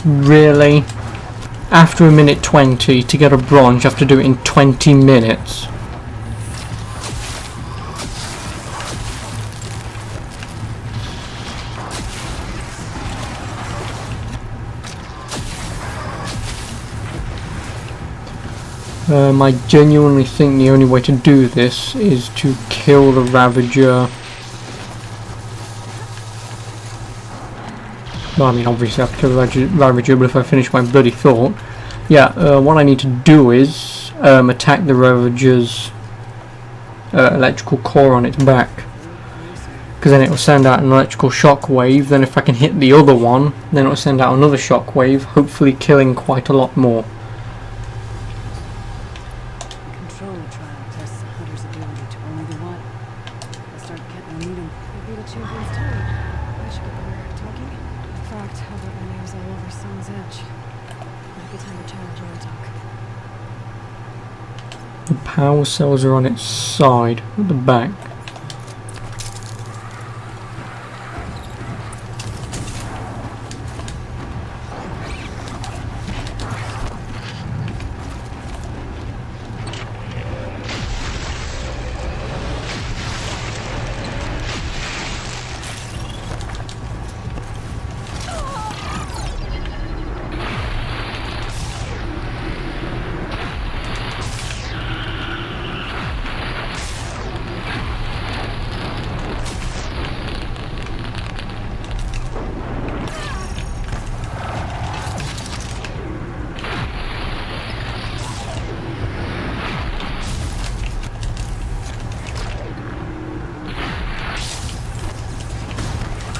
Really? After a minute 20 to get a bronze, you have to do it in 20 minutes. I genuinely think the only way to do this is to kill the Ravager. Well, I mean, obviously I have to kill the Ravager, but if I finish my bloody thought, yeah, what I need to do is attack the Ravager's electrical core on its back, because then it will send out an electrical shockwave. Then if I can hit the other one, then it will send out another shockwave, hopefully killing quite a lot more. Talbot my name's all over Song's Edge. Might be time to challenge Aratak. The power cells are on its side, at the back.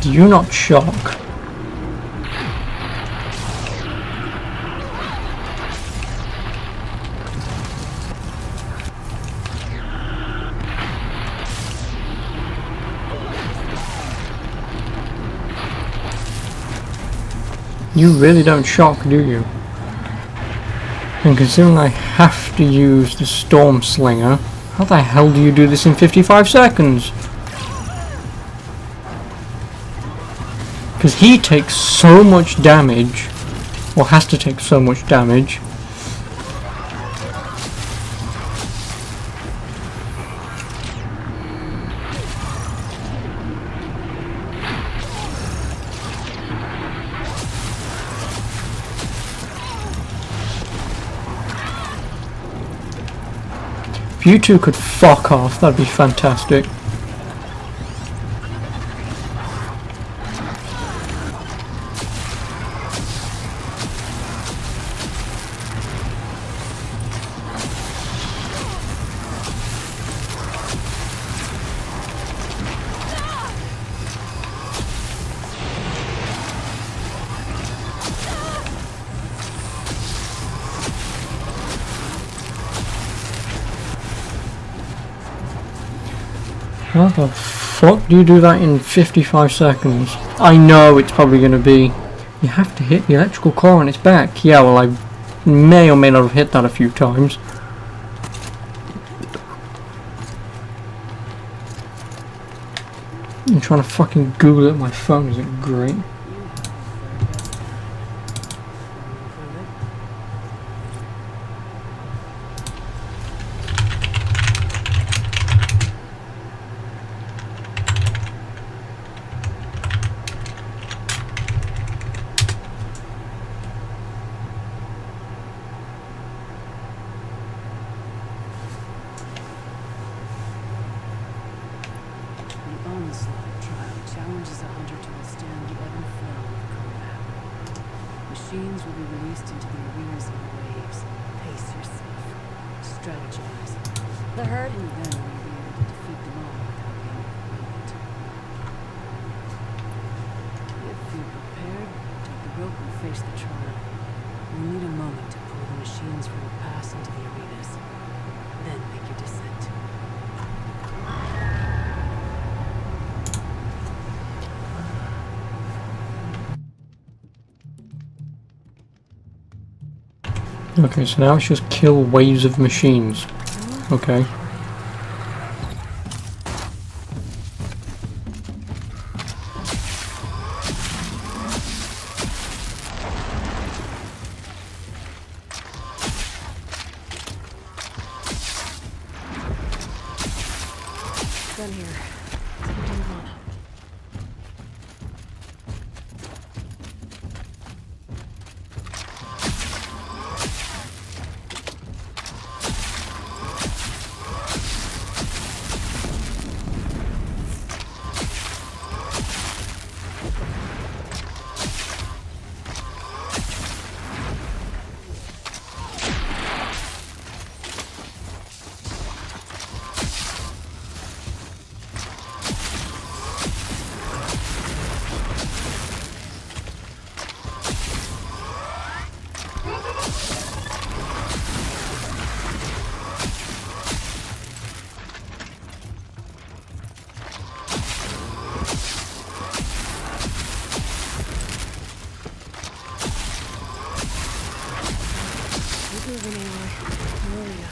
Do you not shock? You really don't shock, do you? And considering I have to use the Storm Slinger, how the hell do you do this in 55 seconds? Because he takes so much damage, or has to take so much damage. If you two could fuck off, that'd be fantastic. How the fuck do you do that in 55 seconds? I know it's probably going to be... You have to hit the electrical core on its back. Yeah, well, I may or may not have hit that a few times. I'm trying to fucking Google it on my phone isn't great. Machines will be released into the arenas in waves. Pace yourself. Strategize. The herd, and then we'll be able to defeat them all without being overwhelmed. If you're prepared, take the rope and face the trial. You'll need a moment to pull the machines from the pass into the arenas. Then make your descent. Okay, so now it's just kill waves of machines. Okay. Done here. Let's move on. moving, Aloy. Where are you?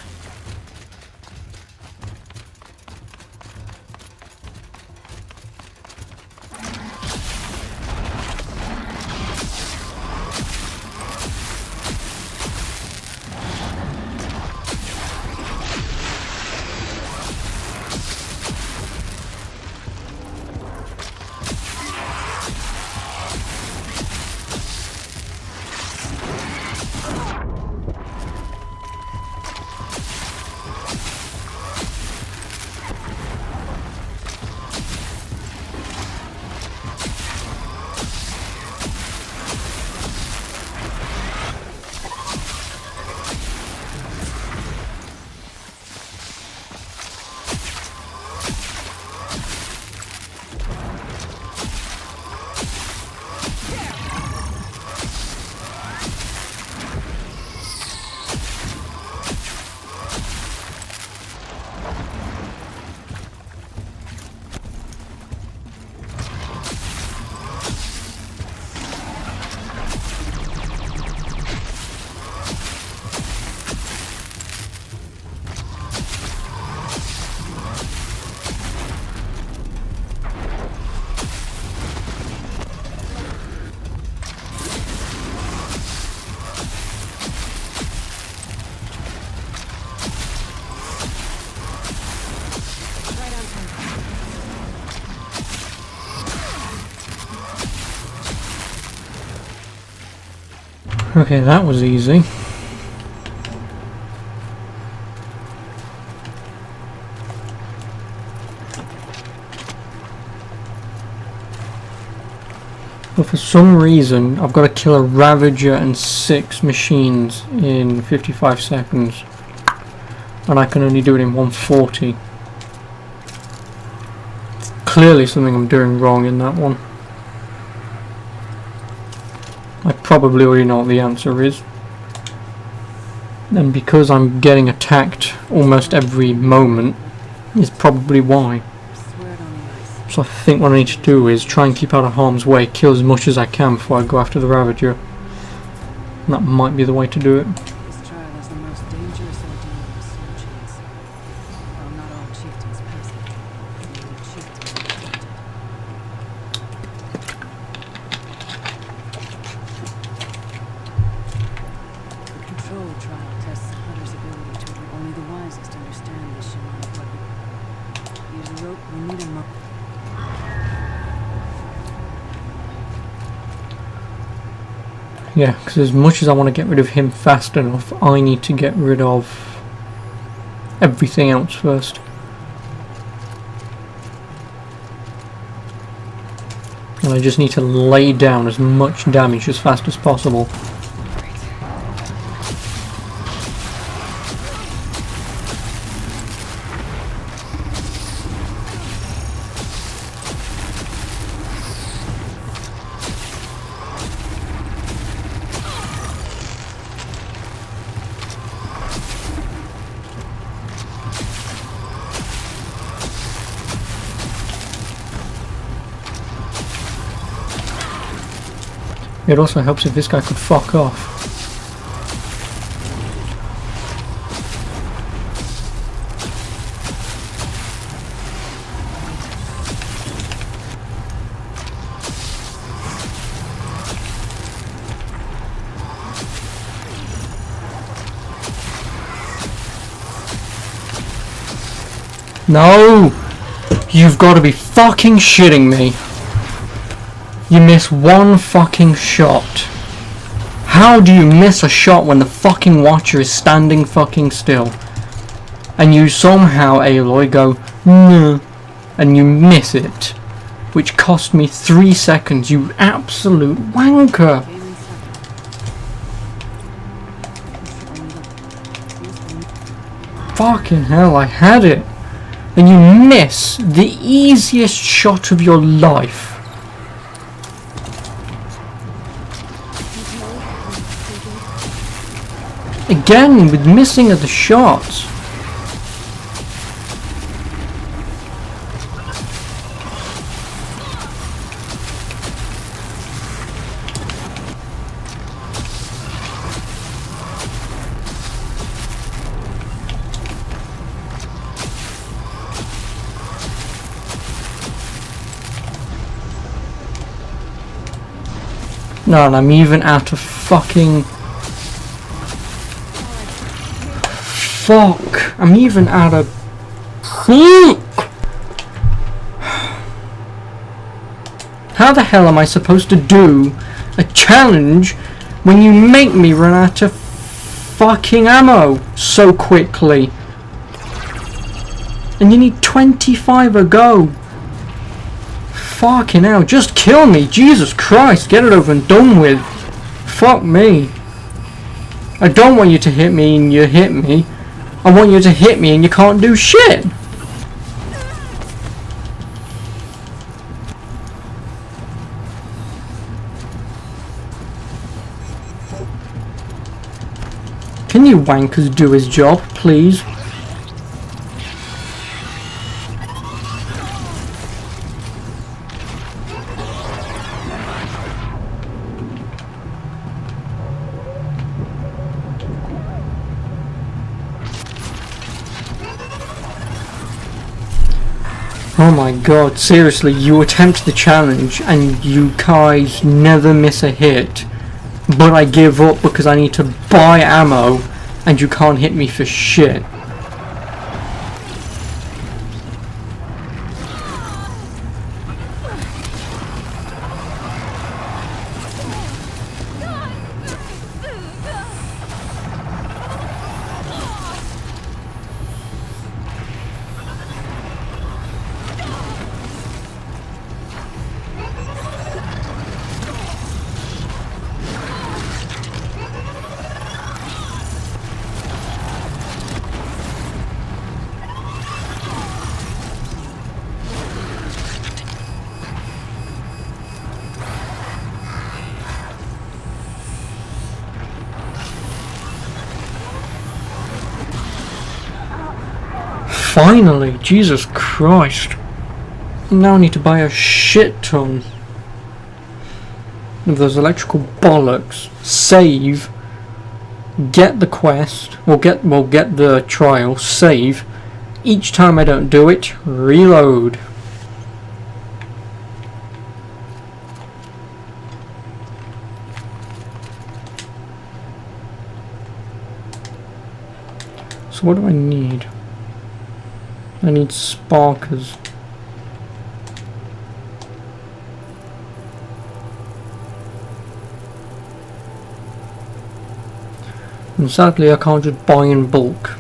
Okay, that was easy. But for some reason, I've got to kill a Ravager and 6 machines in 55 seconds. And I can only do it in 140. Clearly something I'm doing wrong in that one. I probably already know what the answer is. And because I'm getting attacked almost every moment is probably why. So I think what I need to do is try and keep out of harm's way, kill as much as I can before I go after the Ravager. And that might be the way to do it. This trial is the most dangerous ordeal of the Soul Chains. While not all chieftains pass it, only chieftains are protected. The control trial tests the hunter's ability to only the wisest understand this shamanic weapon. Use a rope, we need a monk. Yeah, because as much as I want to get rid of him fast enough, I need to get rid of everything else first. And I just need to lay down as much damage as fast as possible. It also helps if this guy could fuck off. No! You've got to be fucking shitting me. You miss one fucking shot. How do you miss a shot when the fucking Watcher is standing fucking still? And you somehow, Aloy, go, no, and you miss it. Which cost me 3 seconds, you absolute wanker! Fucking hell, I had it. And you miss the easiest shot of your life. Again, with missing of the shots. No, and I'm even out of fucking... Fuck! I'm even out of... How the hell am I supposed to do a challenge when you make me run out of fucking ammo so quickly? And you need 25 a go. Fucking hell, just kill me, Jesus Christ, get it over and done with. Fuck me. I don't want you to hit me and you hit me. I want you to hit me and you can't do shit. Can you wankers do his job, please? Oh my god, seriously, you attempt the challenge and you guys never miss a hit. But I give up because I need to buy ammo and you can't hit me for shit. Finally, Jesus Christ. Now I need to buy a shit ton of those electrical bollocks. Save. Get the quest. Get the trial. Save. Each time I don't do it, reload. So what do I need? I need sparkers. And sadly I can't just buy in bulk.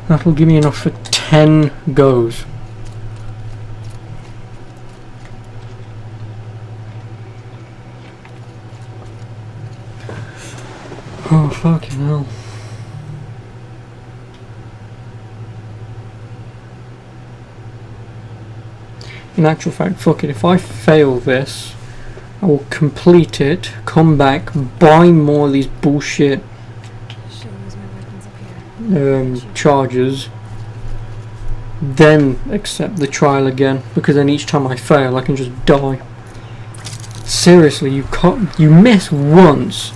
That'll give me enough for 10 goes. Oh, fucking hell. In actual fact, fuck it, if I fail this, I will complete it, come back, buy more of these bullshit charges, then accept the trial again, because then each time I fail I can just die. Seriously, you miss once.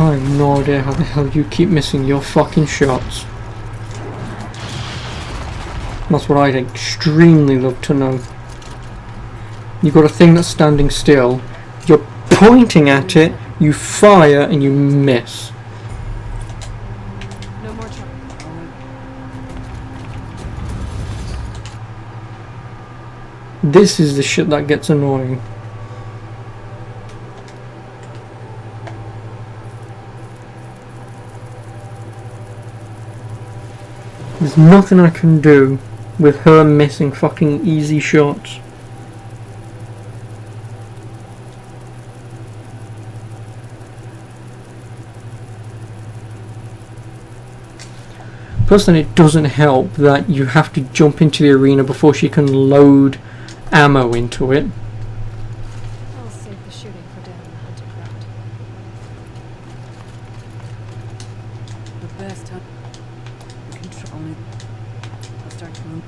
I have no idea how the hell you keep missing your fucking shots. That's what I'd extremely love to know. You've got a thing that's standing still, you're pointing at it, you fire and you miss. No more trouble. This is the shit that gets annoying. There's nothing I can do with her missing fucking easy shots. Plus then it doesn't help that you have to jump into the arena before she can load ammo into it. I'll save the shooting for down in the hunting ground. The best time. Control only. I'll start to move.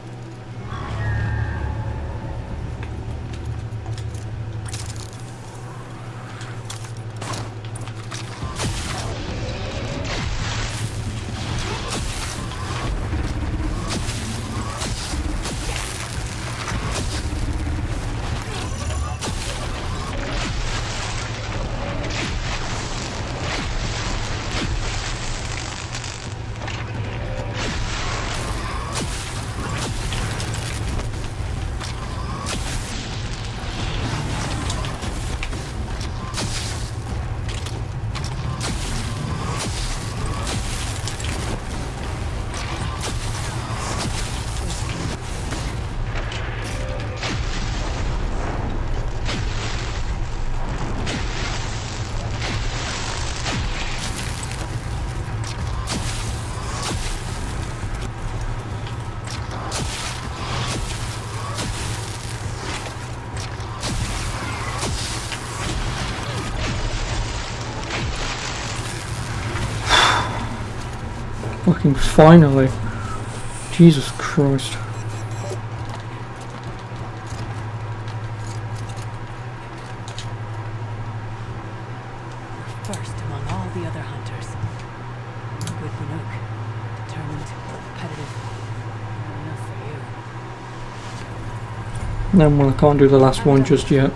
Fucking finally. Jesus Christ. First among all the other hunters. Good Banuk. Determined, competitive. Enough for you. No, well, I can't do the last one just yet.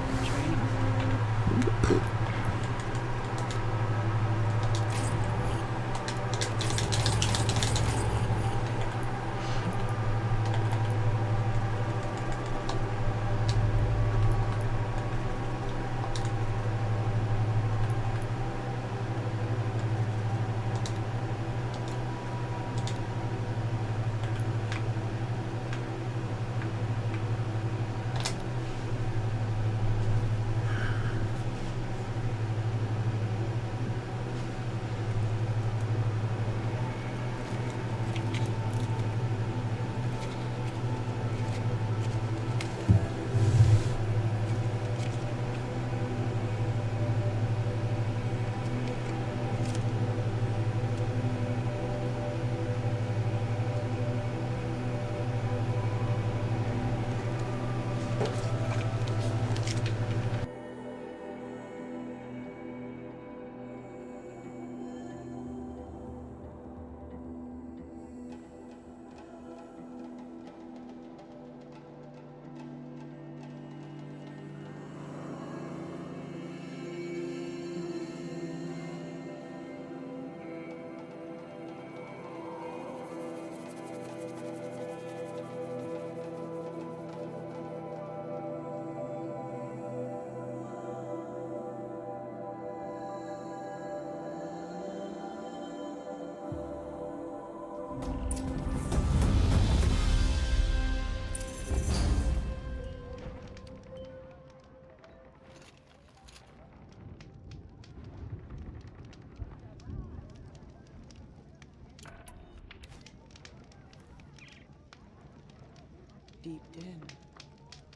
Deep din.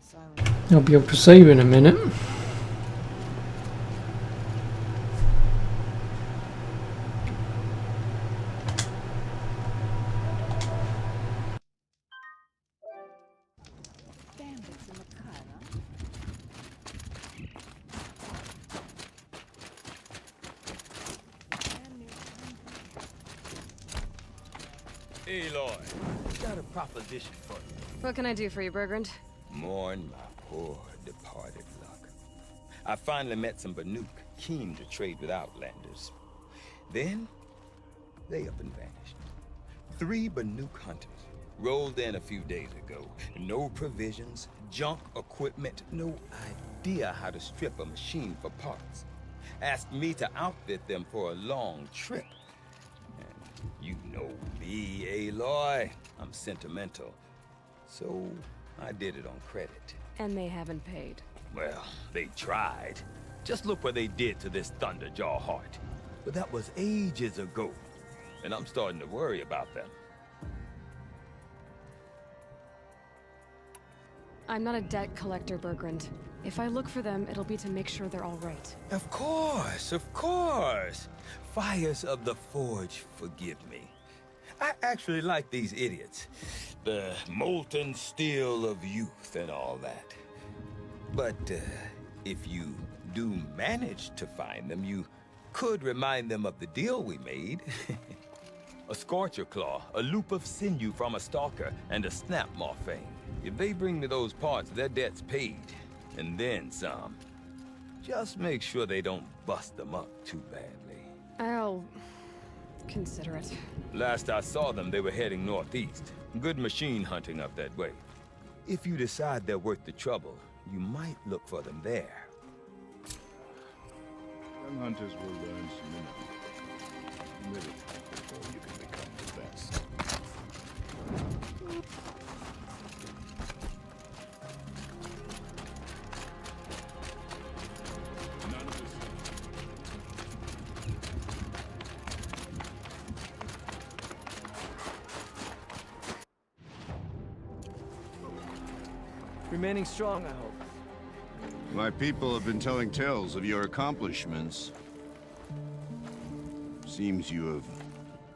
Silent. I'll be able to save in a minute. Bandits in the cut, huh? Aloy, got a proposition for you. What can I do for you, Bergrand? Mourn my poor departed luck. I finally met some Banuk keen to trade with Outlanders. Then, they up and vanished. 3 Banuk hunters rolled in a few days ago. No provisions, junk equipment, no idea how to strip a machine for parts. Asked me to outfit them for a long trip. And you know me, Aloy. I'm sentimental. So I did it on credit. And they haven't paid. Well, they tried. Just look what they did to this Thunderjaw heart. But that was ages ago. And I'm starting to worry about them. I'm not a debt collector, Bergrand. If I look for them, it'll be to make sure they're all right. Of course, of course. Fires of the Forge, forgive me. I actually like these idiots. The molten steel of youth and all that. But if you do manage to find them, you could remind them of the deal we made. A Scorcher Claw, a loop of sinew from a stalker, and a Snap Morphine. If they bring me those parts, their debt's paid. And then some. Just make sure they don't bust them up too badly. I'll consider it. Last I saw them, they were heading northeast. Good machine hunting up that way. If you decide they're worth the trouble, you might look for them there. Young hunters will learn humility. Humility before you can become the best. Remaining strong, I hope. My people have been telling tales of your accomplishments. Seems you have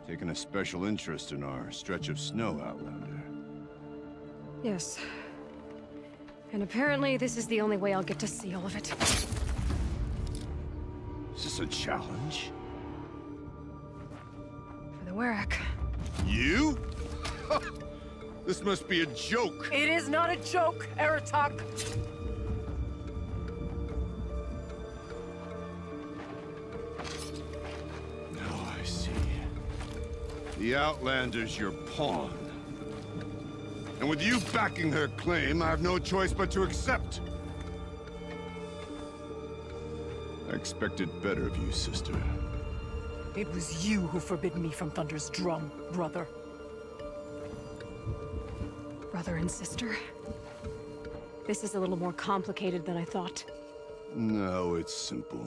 taken a special interest in our stretch of snow, Outlander. Yes. And apparently this is the only way I'll get to see all of it. Is this a challenge? For the Warwick. You? This must be a joke. It is not a joke, Aratak. Now I see. The Outlander's your pawn. And with you backing her claim, I have no choice but to accept. I expected better of you, sister. It was you who forbid me from Thunder's drum, brother. Brother and sister? This is a little more complicated than I thought. No, it's simple.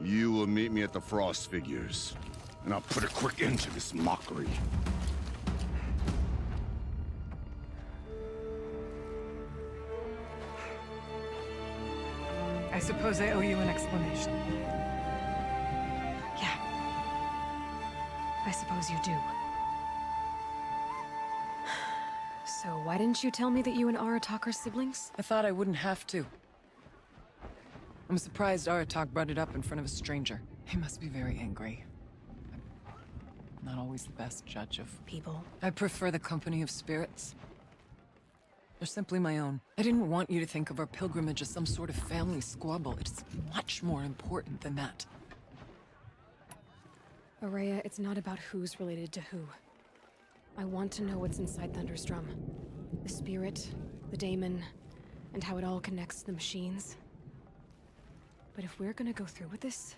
You will meet me at the Frost Figures, and I'll put a quick end to this mockery. I suppose I owe you an explanation. Yeah. I suppose you do. So why didn't you tell me that you and Aratak are siblings? I thought I wouldn't have to. I'm surprised Aratak brought it up in front of a stranger. He must be very angry. I'm not always the best judge of people. I prefer the company of spirits. They're simply my own. I didn't want you to think of our pilgrimage as some sort of family squabble. It's much more important than that. Araya, it's not about who's related to who. I want to know what's inside Thunder's drum. The spirit, the daemon, and how it all connects to the machines. But if we're gonna go through with this,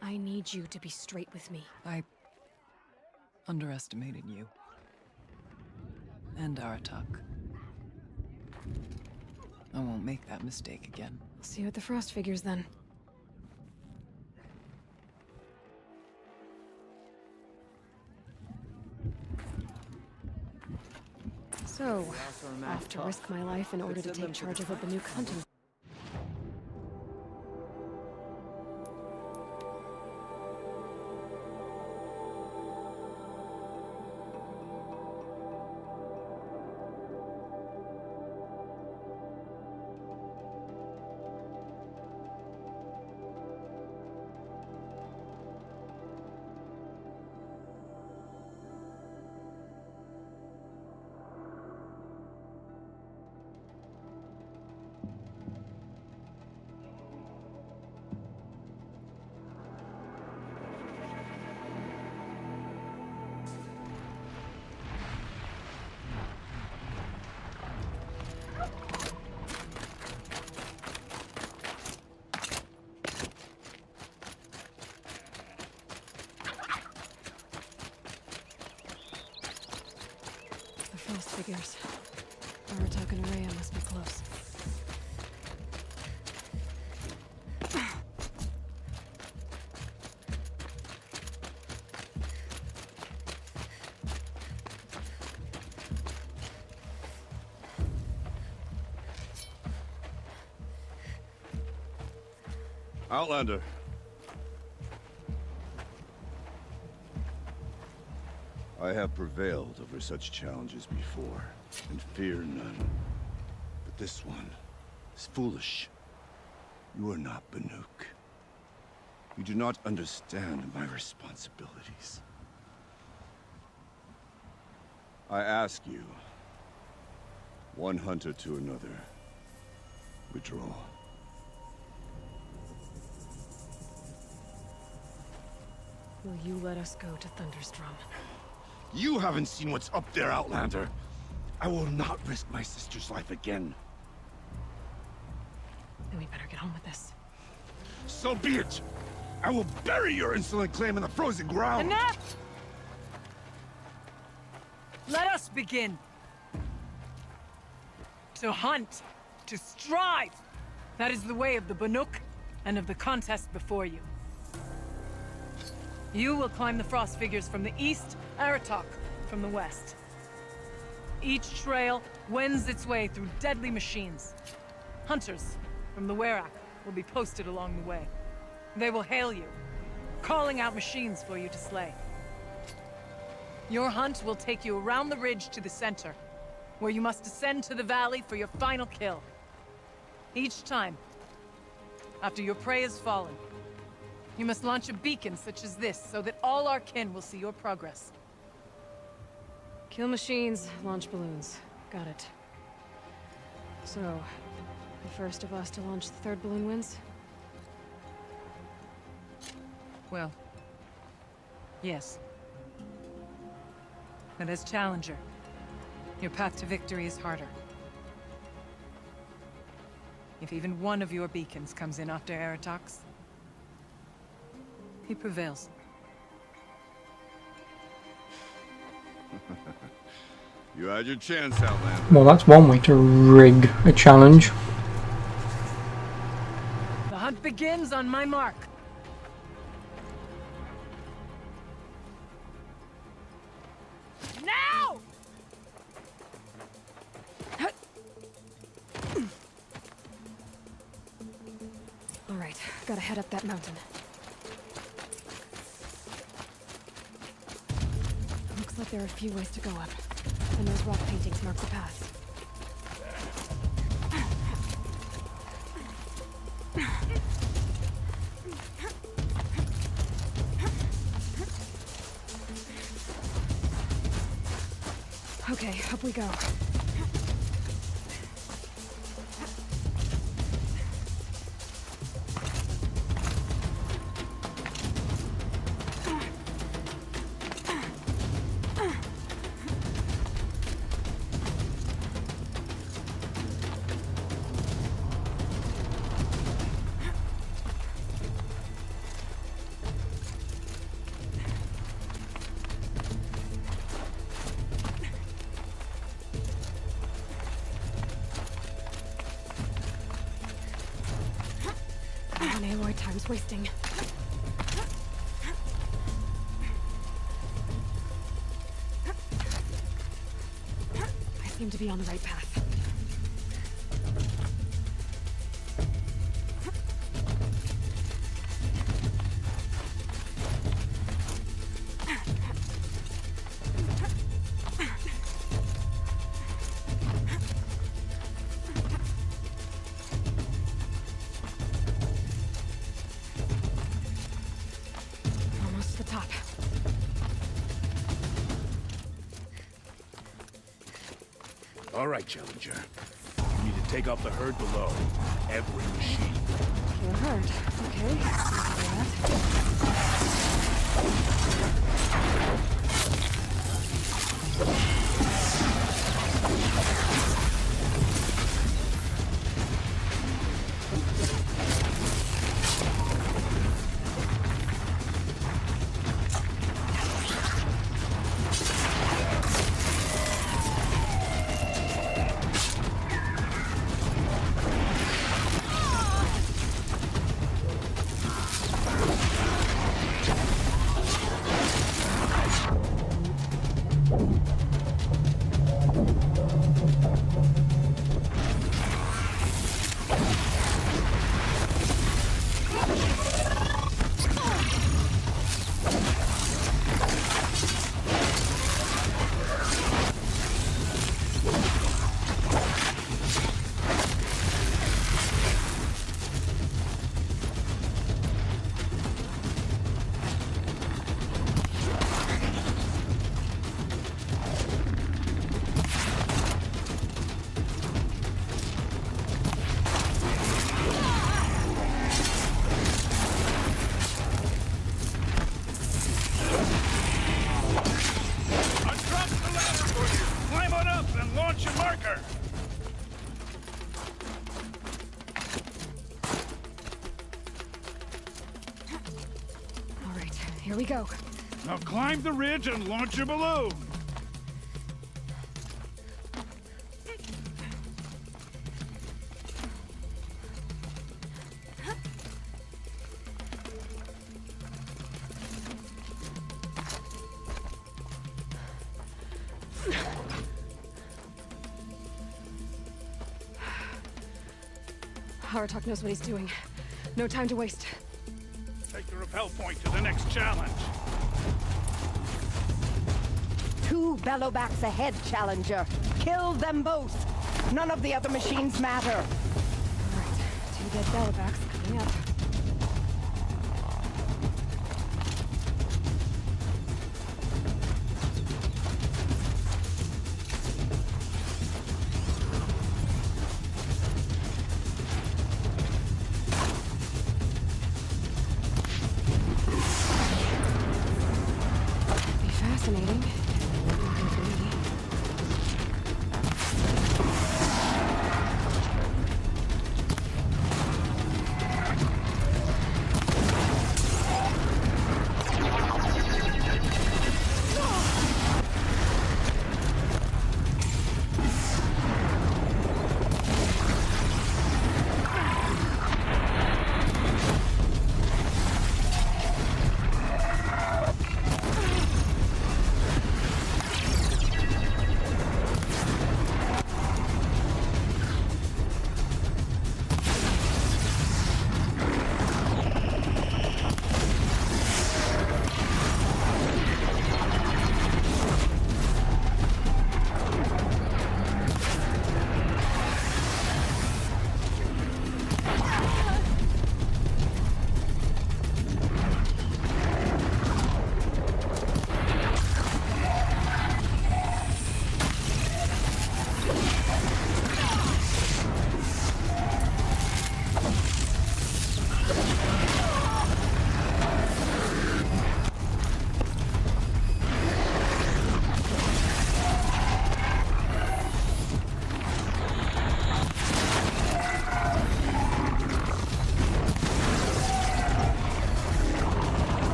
I need you to be straight with me. I underestimated you. And Aratak. I won't make that mistake again. I'll see you at the Frost Figures then. So, off to risk my life in order to take charge of a Banuk hunting. Figures. Aratak and Araya must be close. Outlander. I have prevailed over such challenges before, and fear none. But this one is foolish. You are not Banuk. You do not understand my responsibilities. I ask you, one hunter to another, withdraw. Will you let us go to Thunderstrom? You haven't seen what's up there, Outlander. I will not risk my sister's life again. Then we better get on with this. So be it! I will bury your insolent claim in the frozen ground! Enough! Let us begin! To hunt, to strive! That is the way of the Banuk, and of the contest before you. You will climb the frost figures from the east, Aratak from the west. Each trail wends its way through deadly machines. Hunters from the Werak will be posted along the way. They will hail you, calling out machines for you to slay. Your hunt will take you around the ridge to the center, where you must descend to the valley for your final kill. Each time, after your prey has fallen, you must launch a beacon such as this, so that all our kin will see your progress. Kill machines, launch balloons. Got it. So, the first of us to launch the third balloon wins? Well, yes. But as Challenger, your path to victory is harder. If even one of your beacons comes in after Aratak's, he prevails. You had your chance, Outlander. Well, that's one way to rig a challenge. The hunt begins on my mark. Now! All right, gotta head up that mountain. Looks like there are a few ways to go up, and those rock paintings mark the path. Okay, up we go. On Aloy, time's wasting. I seem to be on the right path. Almost to the top. All right, Challenger. You need to take out the herd below. Every machine. Kill herd. Okay. Let's do that. tracker! All right, here we go. Now climb the ridge and launch your balloon! Aratak knows what he's doing. No time to waste. Take the rappel point to the next challenge. 2 bellowbacks ahead, Challenger. Kill them both. None of the other machines matter. All right, 2 dead bellowbacks coming up. Fascinating.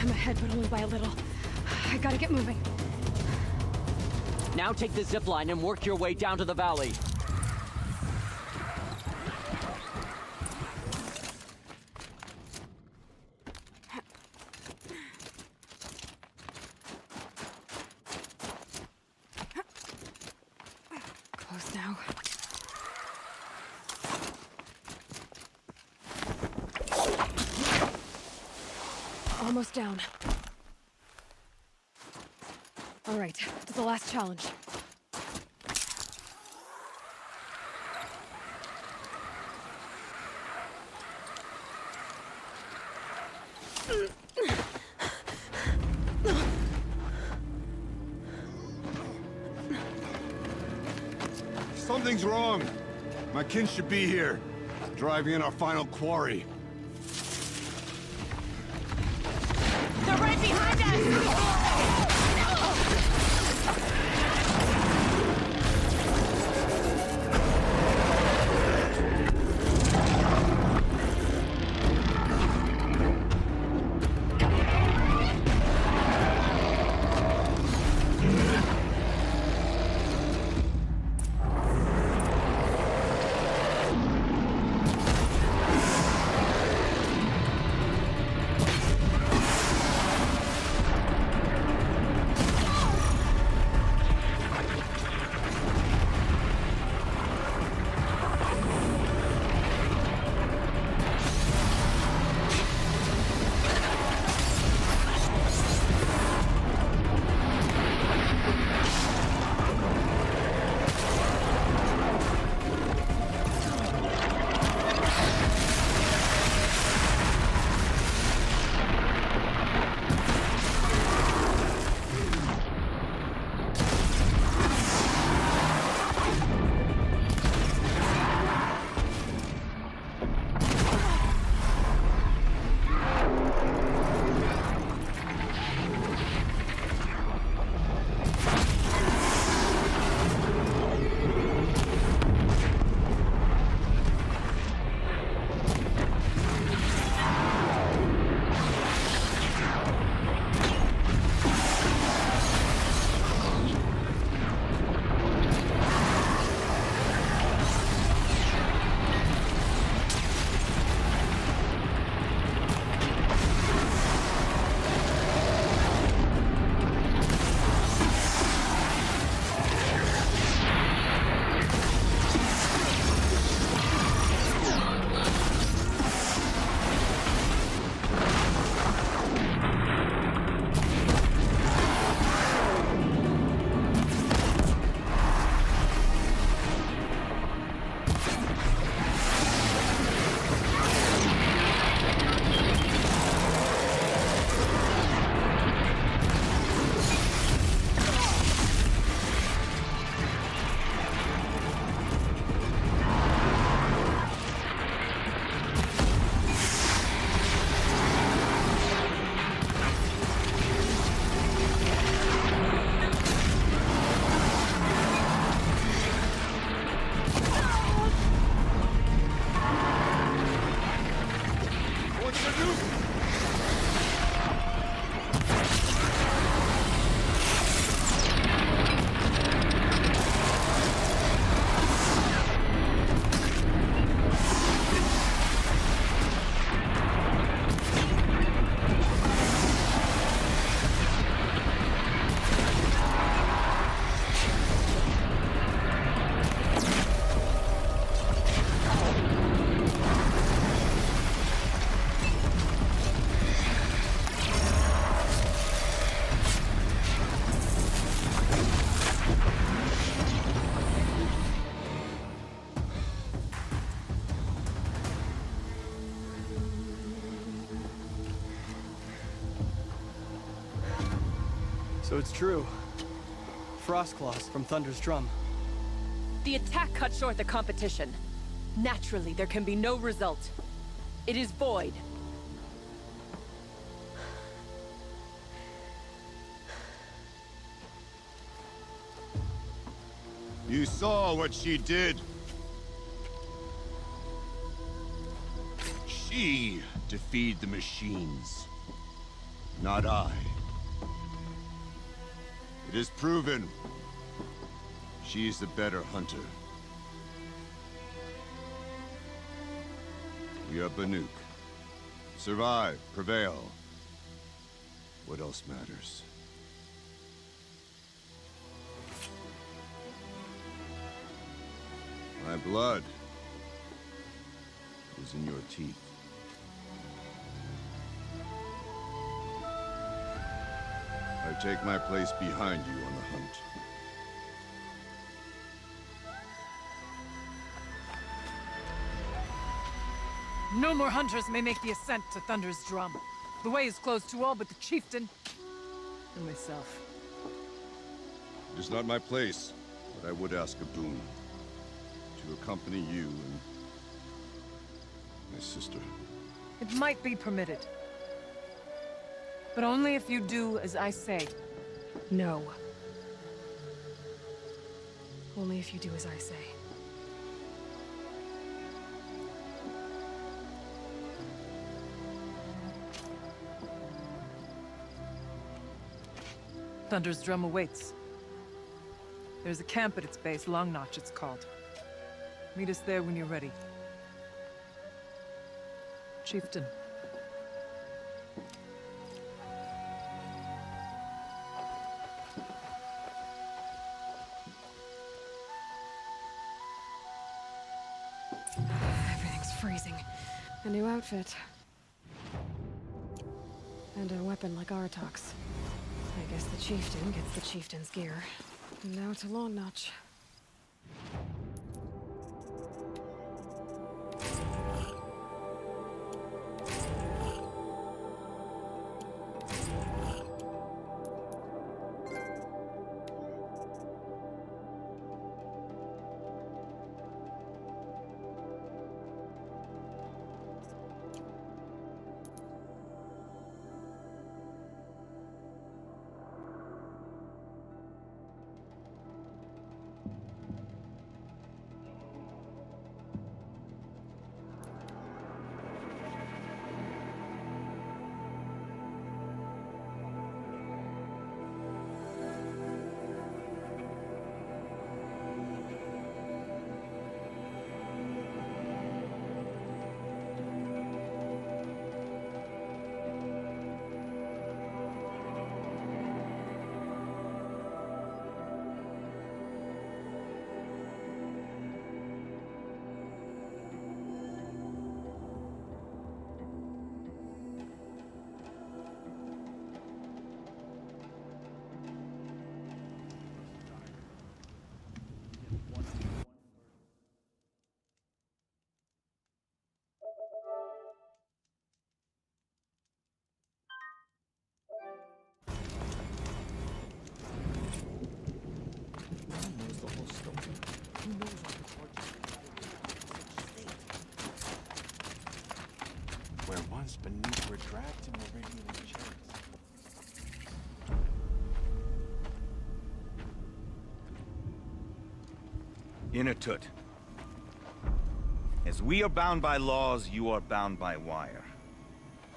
I'm ahead, but only by a little. I gotta get moving. Now take the zip line and work your way down to the valley. Close now. Almost down. All right, to the last challenge. Something's wrong. My kin should be here, driving in our final quarry. They're right behind us! So it's true. Frost claws from Thunder's drum. The attack cut short the competition. Naturally, there can be no result. It is void. You saw what she did. She defeated the machines, not I. It is proven. She's the better hunter. We are Banuk. Survive, prevail. What else matters? My blood is in your teeth. I take my place behind you on the hunt. No more hunters may make the ascent to Thunder's drum. The way is closed to all but the chieftain and myself. It is not my place, but I would ask a boon. to accompany you and my sister. It might be permitted. But only if you do as I say. No. Only if you do as I say. Thunder's drum awaits. There's a camp at its base, Long Notch it's called. Meet us there when you're ready. Chieftain. Everything's freezing. A new outfit. And a weapon like Artok's. I guess the chieftain gets the chieftain's gear. And now to Long Notch. Where once beneath were dragged to meridian chairs. Inatut. As we are bound by laws, you are bound by wire.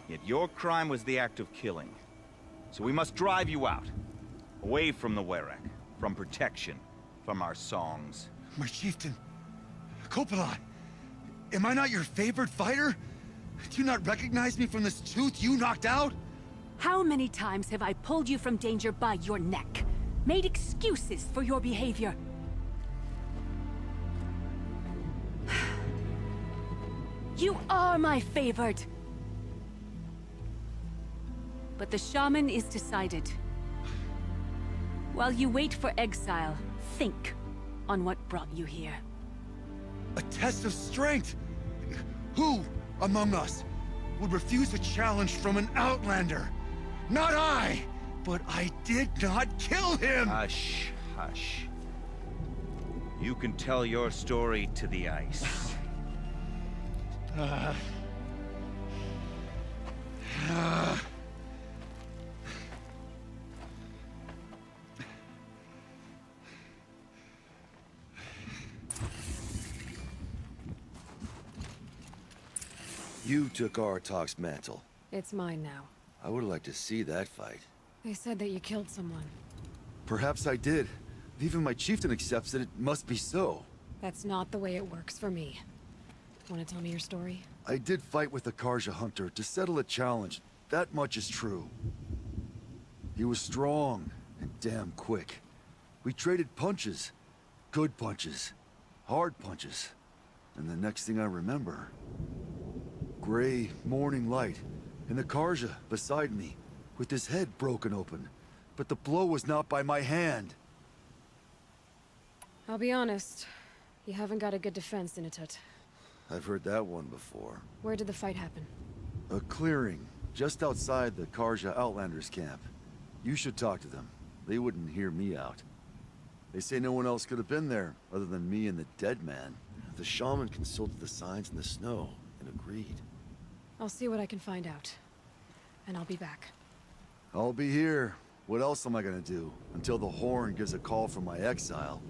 Yet your crime was the act of killing. So we must drive you out. Away from the Werek, from protection, from our songs. My chieftain, Copeland, am I not your favored fighter? Do you not recognize me from this tooth you knocked out? How many times have I pulled you from danger by your neck? Made excuses for your behavior? You are my favored! But the shaman is decided. While you wait for exile, think on what brought you here. A test of strength! Who among us would refuse a challenge from an outlander? Not I! But I did not kill him! Hush, hush. You can tell your story to the ice. You took Artok's mantle. It's mine now. I would like to see that fight. They said that you killed someone. Perhaps I did. If even my chieftain accepts it, it must be so. That's not the way it works for me. Want to tell me your story? I did fight with the Karja hunter to settle a challenge. That much is true. He was strong and damn quick. We traded punches. Good punches. Hard punches. And the next thing I remember... gray morning light, and the Karja beside me, with his head broken open. But the blow was not by my hand. I'll be honest. You haven't got a good defense, Inatut. I've heard that one before. Where did the fight happen? A clearing, just outside the Karja Outlanders camp. You should talk to them. They wouldn't hear me out. They say no one else could have been there, other than me and the dead man. the shaman consulted the signs in the snow and agreed. I'll see what I can find out. And I'll be back. I'll be here. What else am I gonna do? Until the horn gives a call from my exile.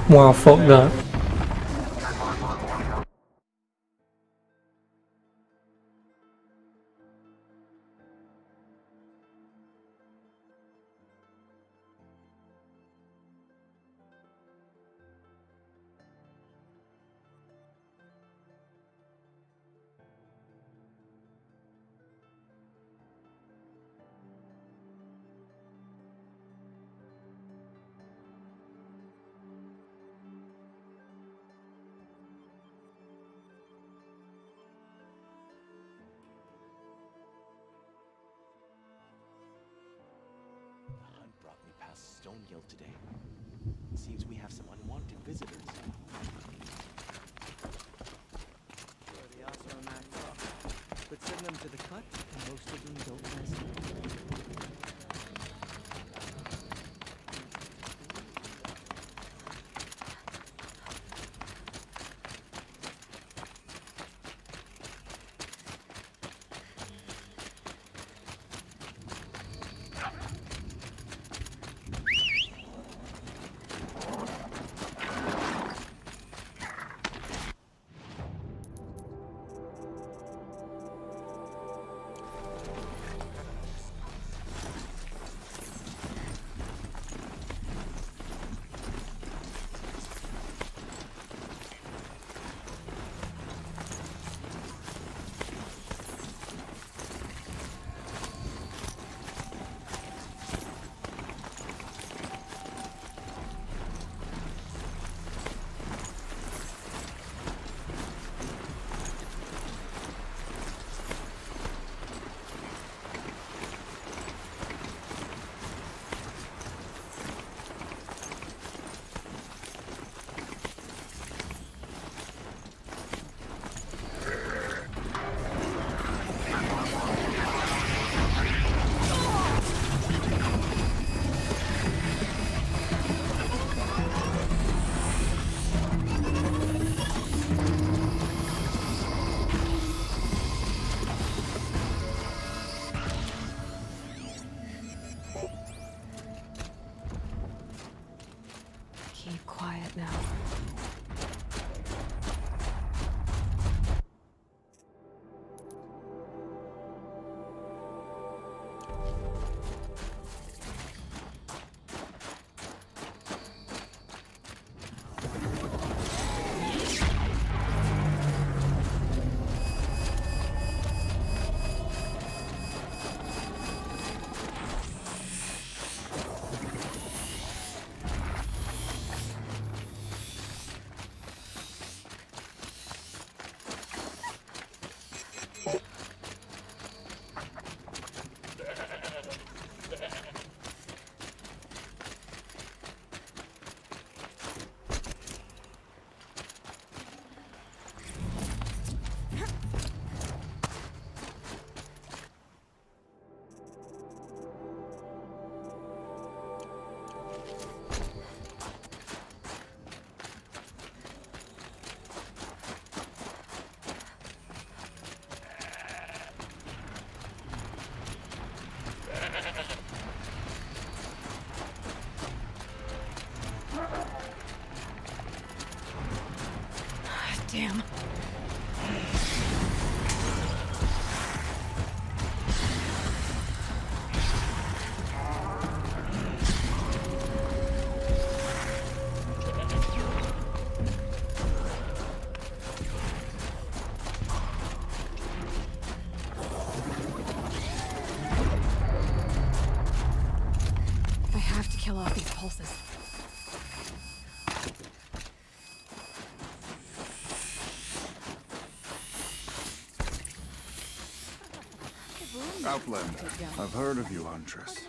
Wow, fuck that. The hunt brought me past Stonehill today. Seems we have some unwanted visitors. The Osro Max up. But send them to the cut, and most of them don't last long. Keep quiet now. Damn. I have to kill off these pulses. Outlander, I've heard of you, Huntress.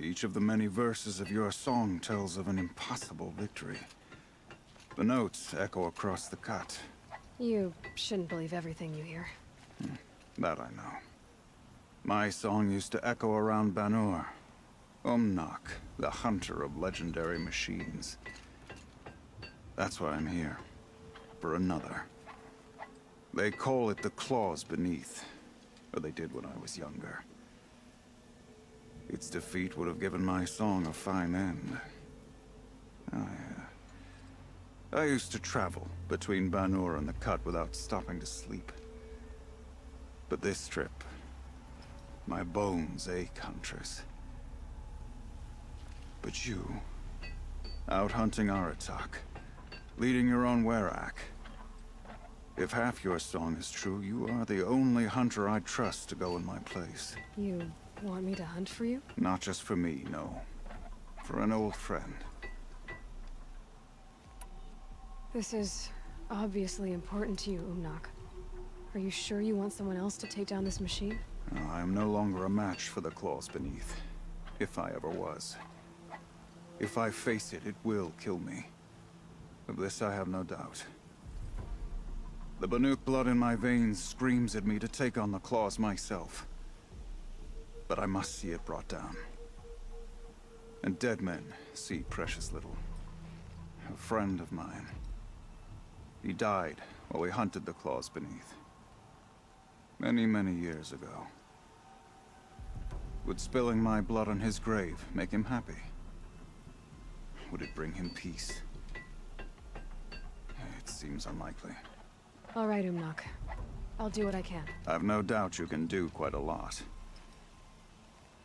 Each of the many verses of your song tells of an impossible victory. The notes echo across the cut. You shouldn't believe everything you hear. That I know. My song used to echo around Banur. Umnak, the hunter of legendary machines. That's why I'm here. For another. They call it the claws beneath. Or they did when I was younger. Its defeat would have given my song a fine end. I used to travel between Banur and the Cut without stopping to sleep. But this trip, my bones ache, Huntress. But you, out hunting Aratak, leading your own Werak. If half your song is true, you are the only hunter I trust to go in my place. You want me to hunt for you? Not just for me, no. For an old friend. This is obviously important to you, Umnak. Are you sure you want someone else to take down this machine? I am no longer a match for the claws beneath. If I ever was. If I face it, it will kill me. Of this I have no doubt. The Banuk blood in my veins screams at me to take on the claws myself. But I must see it brought down. And dead men see precious little. A friend of mine. He died while we hunted the claws beneath. Many, many years ago. Would spilling my blood on his grave make him happy? Would it bring him peace? It seems unlikely. All right, Umnak. I'll do what I can. I've no doubt you can do quite a lot.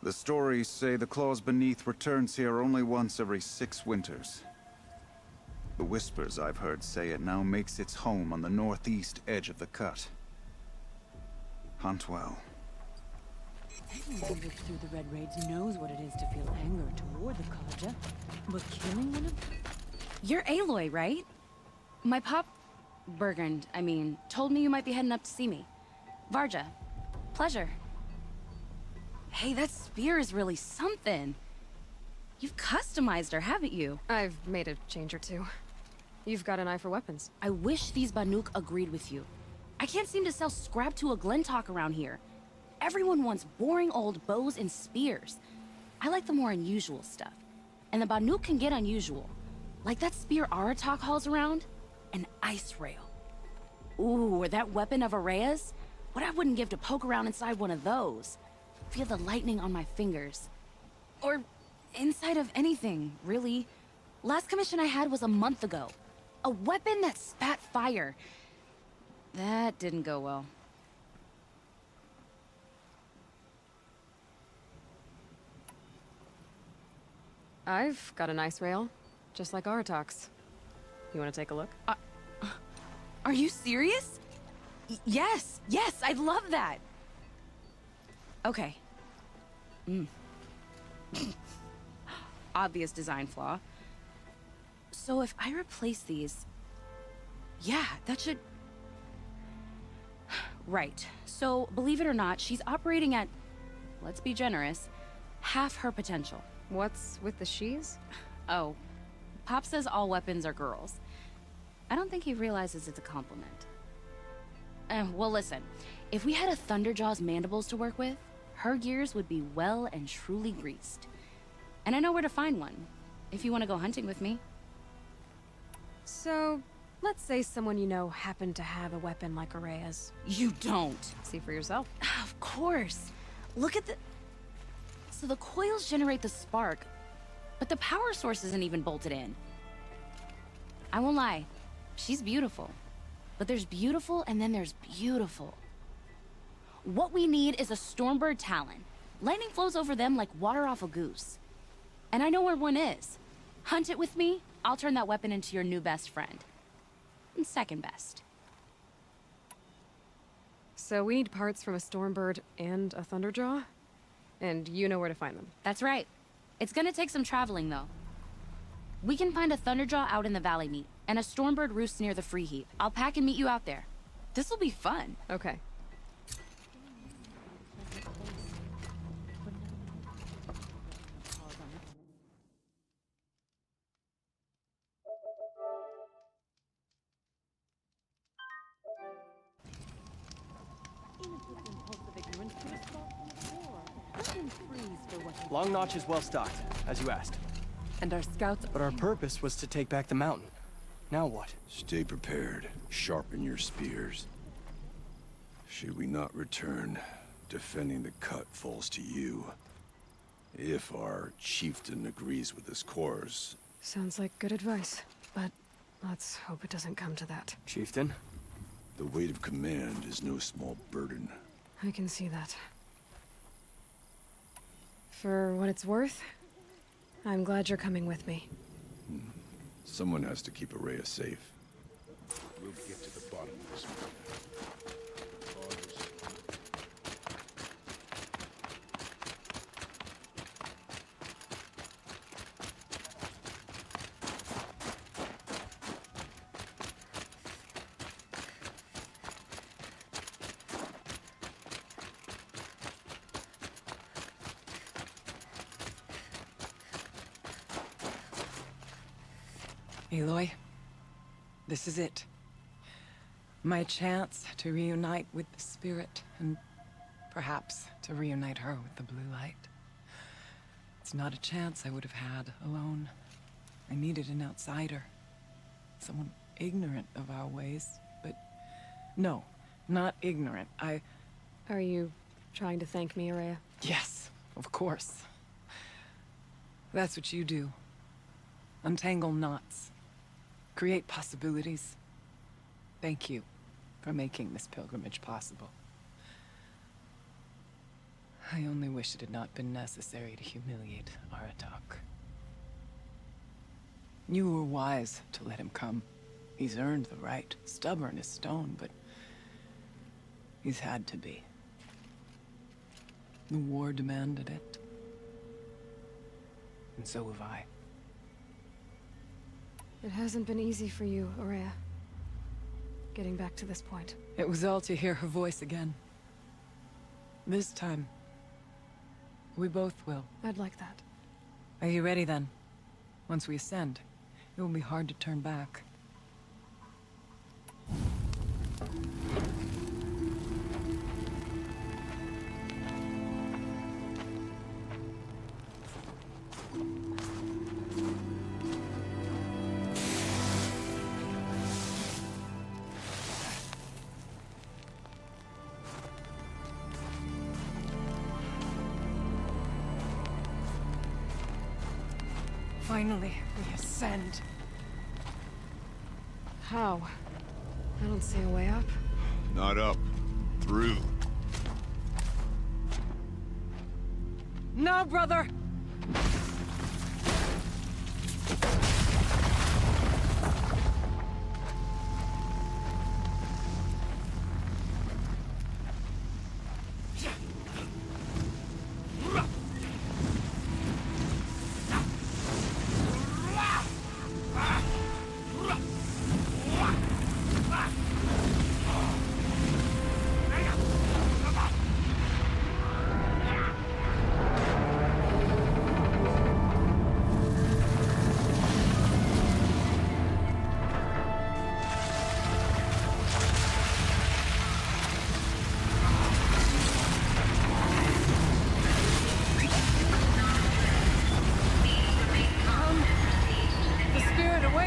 The stories say the claws beneath returns here only once every 6 winters. The whispers I've heard say it now makes its home on the northeast edge of the cut. Hunt well. Anyone who lived through the Red Raids knows what it is to feel anger toward the Kaja, but killing one of them? You're Aloy, right? My pop... Bergund, I mean, told me you might be heading up to see me. Varja. Pleasure. Hey, that spear is really something. You've customized her, haven't you? I've made a change or two. You've got an eye for weapons. I wish these Banuk agreed with you. I can't seem to sell scrap to a Glentalk around here. Everyone wants boring old bows and spears. I like the more unusual stuff. And the Banuk can get unusual. Like that spear Aratak hauls around. An ice rail. Ooh, or that weapon of Araya's? What I wouldn't give to poke around inside one of those. Feel the lightning on my fingers. Or inside of anything, really. Last commission I had was a month ago. A weapon that spat fire. That didn't go well. I've got an ice rail, just like Aratak's. You want to take a look? Are you serious? Yes, I'd love that. Okay. Obvious design flaw. So if I replace these... Yeah, that should... Right. So, believe it or not, she's operating at, let's be generous, half her potential. What's with the she's? Oh, Pop says all weapons are girls. I don't think he realizes it's a compliment. Well, listen. If we had a Thunderjaw's mandibles to work with, her gears would be well and truly greased. And I know where to find one. if you want to go hunting with me. So, let's say someone you know happened to have a weapon like Araya's. You don't. See for yourself. Of course. Look at the... So the coils generate the spark, but the power source isn't even bolted in. I won't lie, she's beautiful. But there's beautiful and then there's beautiful. What we need is a Stormbird Talon. Lightning flows over them like water off a goose. And I know where one is. Hunt it with me, I'll turn that weapon into your new best friend. And second best. So we need parts from a Stormbird and a Thunderjaw? And you know where to find them. That's right. It's gonna take some traveling, though. We can find a Thunderjaw out in the Valley Meet, and a Stormbird roost near the Free Heap. I'll pack and meet you out there. This'll be fun. Okay. Long Notch is well stocked, as you asked. And our scouts... But our purpose was to take back the mountain. Now what? Stay prepared. Sharpen your spears. Should we not return, defending the cut falls to you. If our chieftain agrees with this course. Sounds like good advice, but let's hope it doesn't come to that. Chieftain? The weight of command is no small burden. I can see that. For what it's worth, I'm glad you're coming with me. Someone has to keep Araya safe. We'll get to the bottom of this one. Aloy, this is it. My chance to reunite with the spirit, and perhaps to reunite her with the blue light. It's not a chance I would have had alone. I needed an outsider. Someone ignorant of our ways, but... No, not ignorant. Are you trying to thank me, Araya? Yes, of course. That's what you do. Untangle knots. Create possibilities. Thank you for making this pilgrimage possible. I only wish it had not been necessary to humiliate Aratak. You were wise to let him come. He's earned the right. Stubborn as stone, but he's had to be. The war demanded it. And so have I. It hasn't been easy for you, Araya. Getting back to this point. It was all to hear her voice again. This time, we both will. I'd like that. Are you ready then? Once we ascend, it will be hard to turn back. Finally, we ascend. How? I don't see a way up. Not up. Through. No, brother!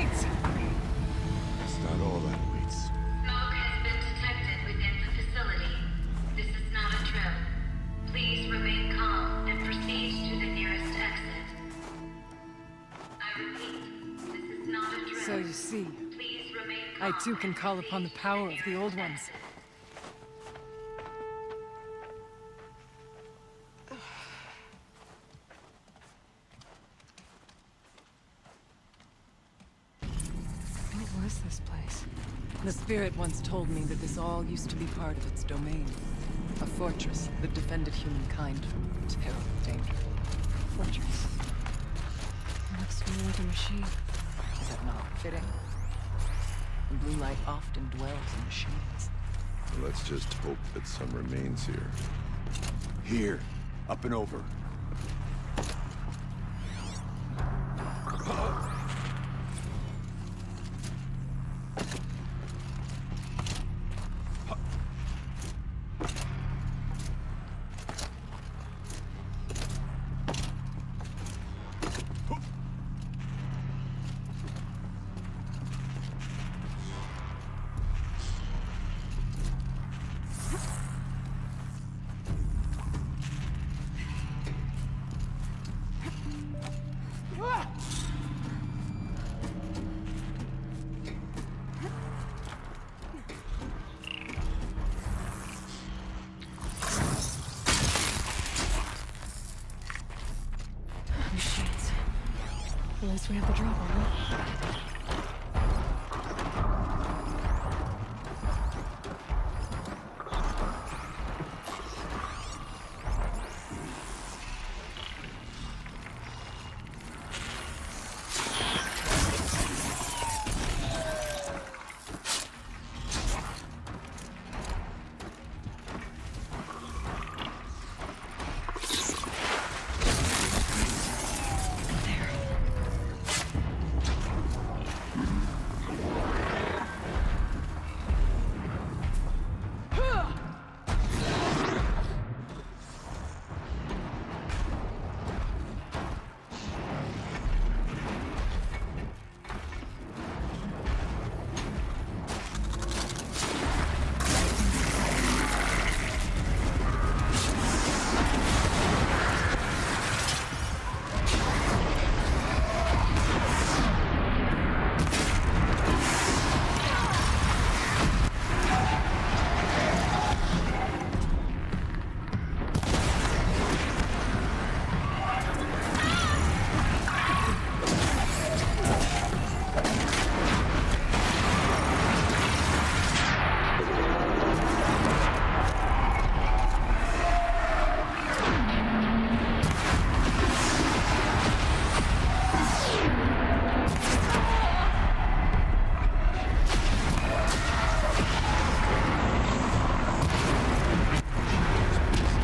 waits! It's not all that waits. Smoke has been detected within the facility. This is not a drill. Please remain calm and proceed to the nearest exit. I repeat, this is not a drill. So you see, Please remain I calm too can and call upon the proceed to power of the nearest old ones. exit. What was this place? The spirit once told me that this all used to be part of its domain. A fortress that defended humankind from terrible danger. Fortress. Looks more like a machine. Is that not fitting? The blue light often dwells in machines. Let's just hope that some remains here. Here. Up and over. Machines. At least we have the drop on them.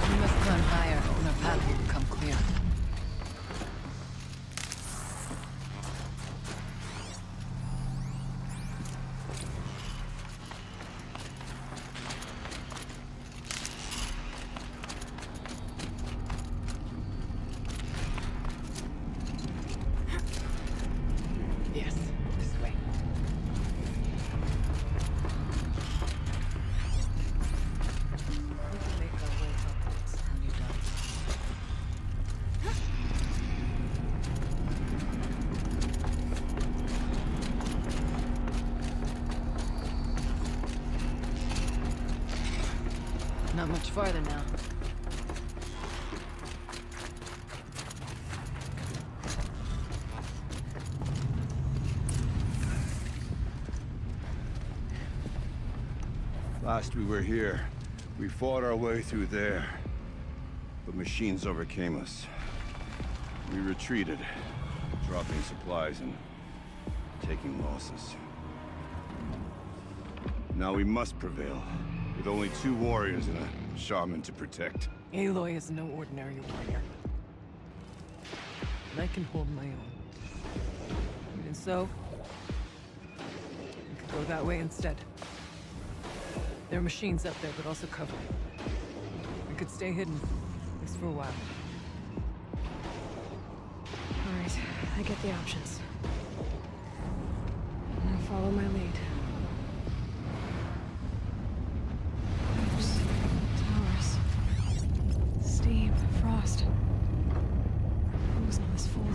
We must climb higher, and our path will become clear. Yes, this way. We can make our way upwards when you're done. Not much farther now. Last we were here, we fought our way through there. But machines overcame us. We retreated, dropping supplies and taking losses. Now we must prevail, with only 2 warriors and a shaman to protect. Aloy is no ordinary warrior. And I can hold my own. Even so, we could go that way instead. There are machines up there, but also cover. We could stay hidden, at least for a while. Alright, I get the options. Follow my lead. Oops. Towers. Steam. Frost. Who's on this floor?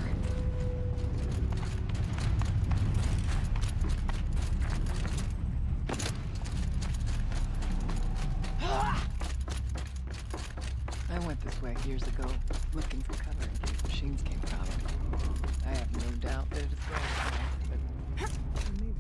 I went this way years ago, looking for cover in case machines came crowded. I have no doubt that it's going to, but maybe.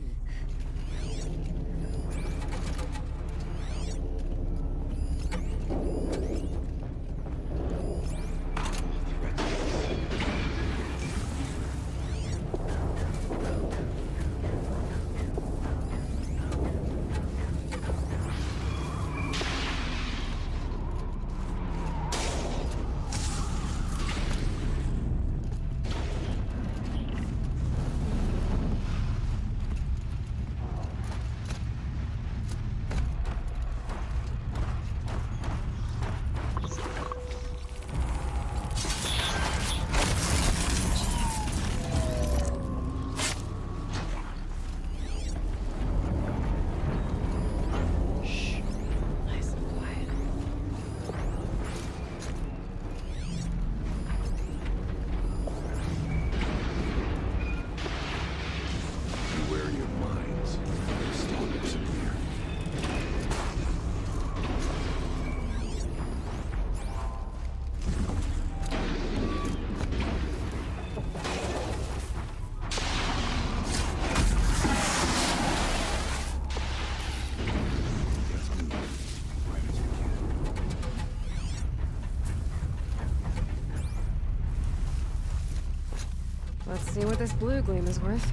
Let's see what this blue gleam is worth.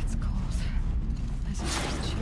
It's cold. This is just chill.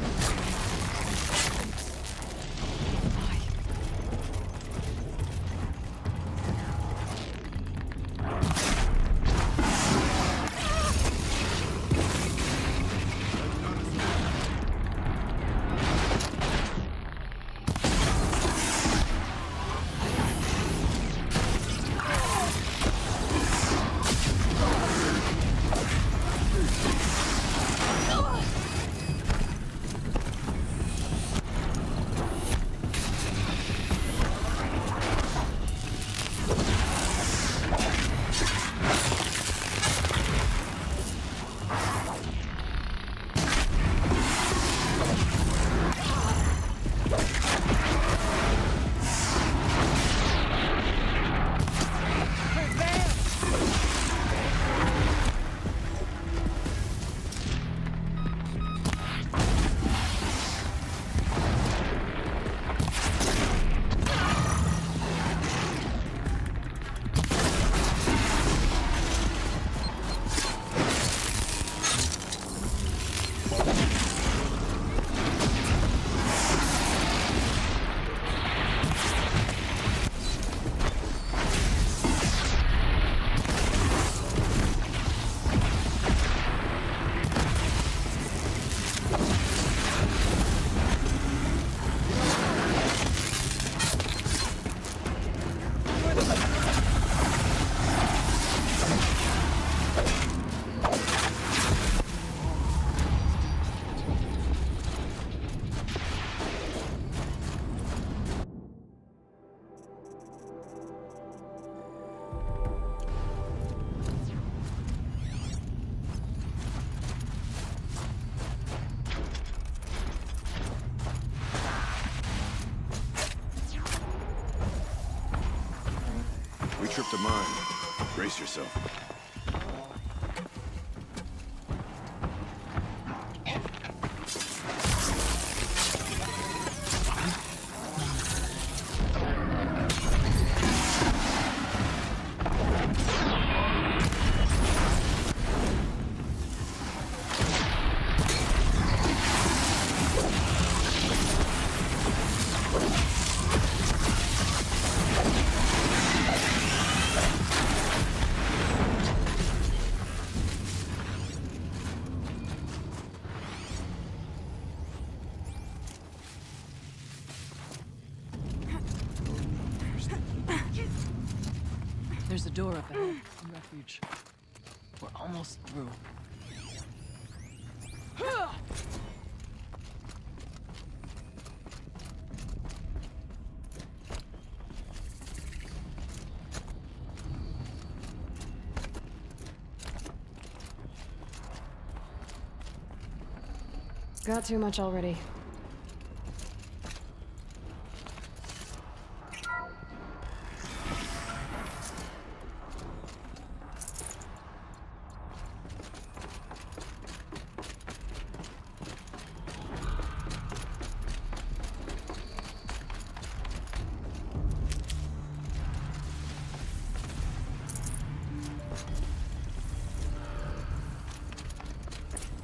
We tripped a mine. Brace yourself. There's a door up ahead. Refuge. We're almost through. Got too much already.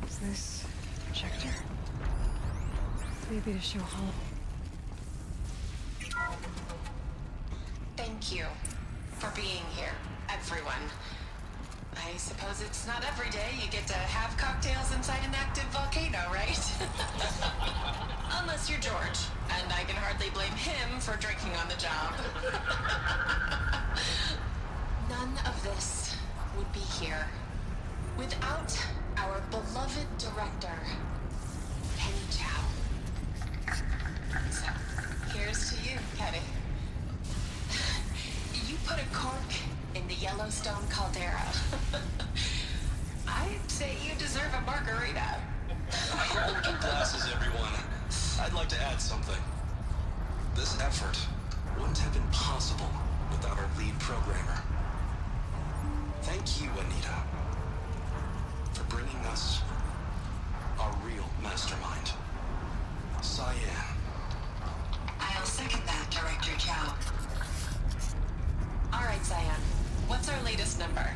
Is this projector? Maybe to show Hollow. Thank you for being here, everyone. I suppose it's not every day you get to have cocktails inside an active volcano, right? Unless you're George, and I can hardly blame him for drinking on the job. None of this would be here without our beloved director, Penny Chow. So, here's to you, Kenny. You put a cork in the Yellowstone caldera. I'd say you deserve a margarita. Hold your glasses, everyone. I'd like to add something. This effort wouldn't have been possible without our lead programmer. Thank you, Anita, for bringing us our real mastermind, Cyan. I'll second that, Director Chow. All right, Cyan. What's our latest number?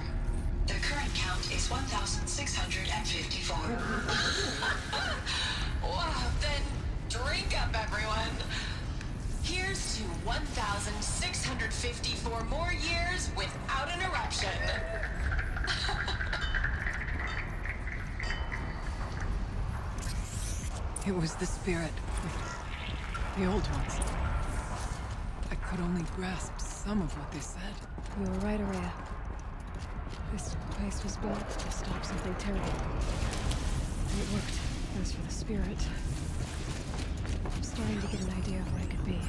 The current count is 1,654. Wow, then drink up, everyone. Here's to 1,654 more years without an eruption. It was the spirit. The old ones. I could only grasp some of what they said. You were right, Araya. This place was built to stop something terrible. And it worked. As for the spirit, I'm starting to get an idea of what it could be.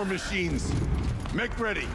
machines. Make ready.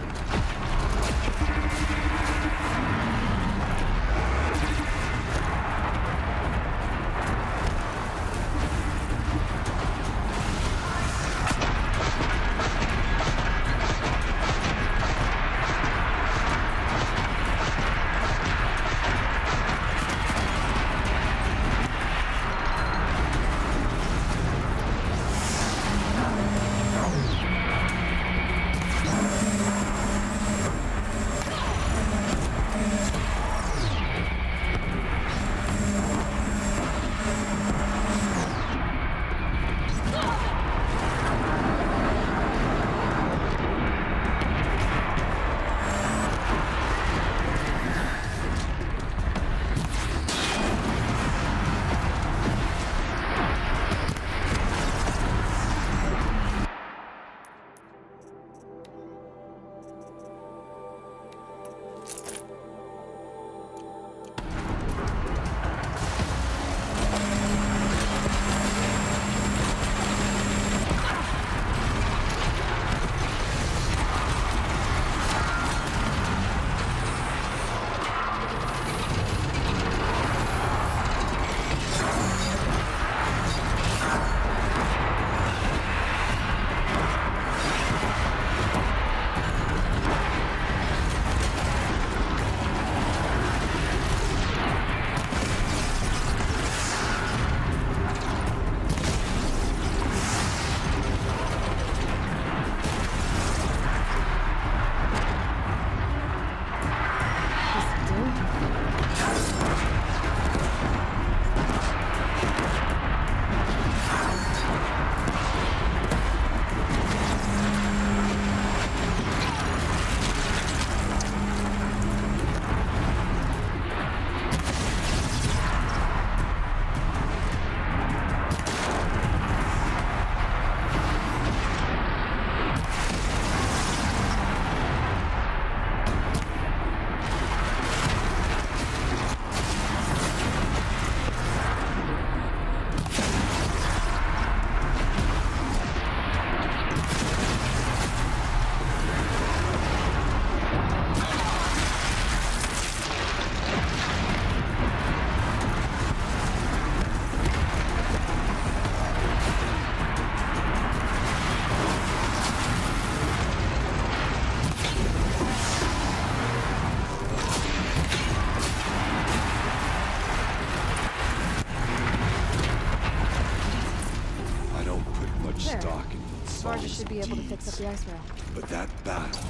Barges should be able to fix up the ice rail. But that battle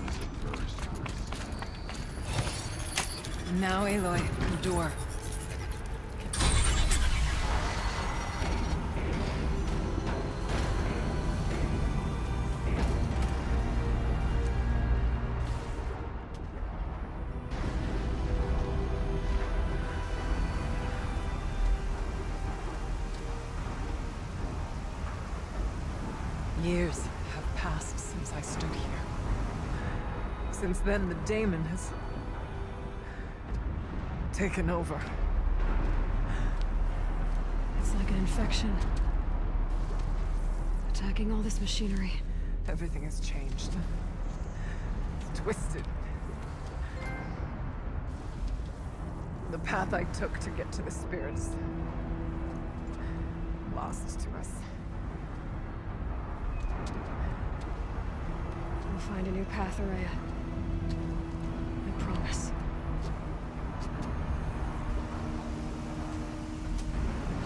was the first. Now, Aloy, the door. Years have passed since I stood here. Since then, the daemon has taken over. It's like an infection. Attacking all this machinery. Everything has changed. Twisted. The path I took to get to the spirits. Lost to us. We'll find a new path, Araya. I promise.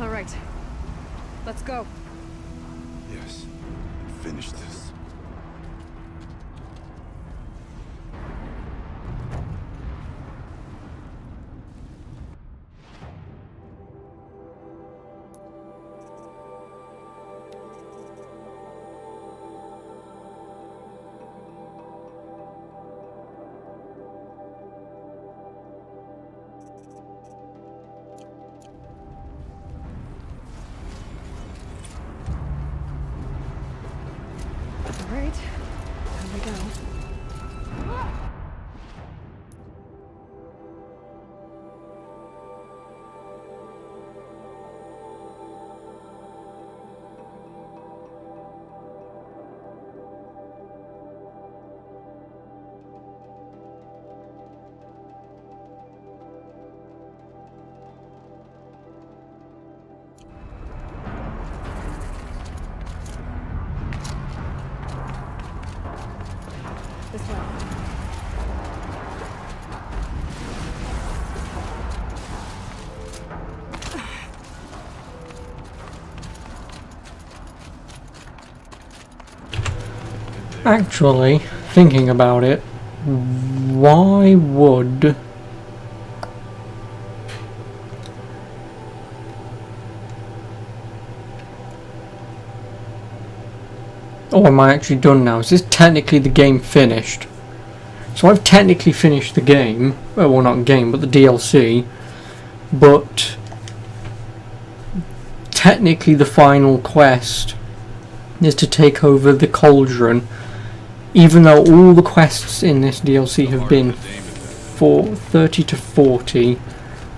All right. Let's go. Yes. Finish this. Actually, thinking about it, why would... Oh, am I actually done now? Is this technically the game finished? So I've technically finished the game, well not game, but the DLC, but technically the final quest is to take over the cauldron, even though all the quests in this DLC have been for 30 to 40,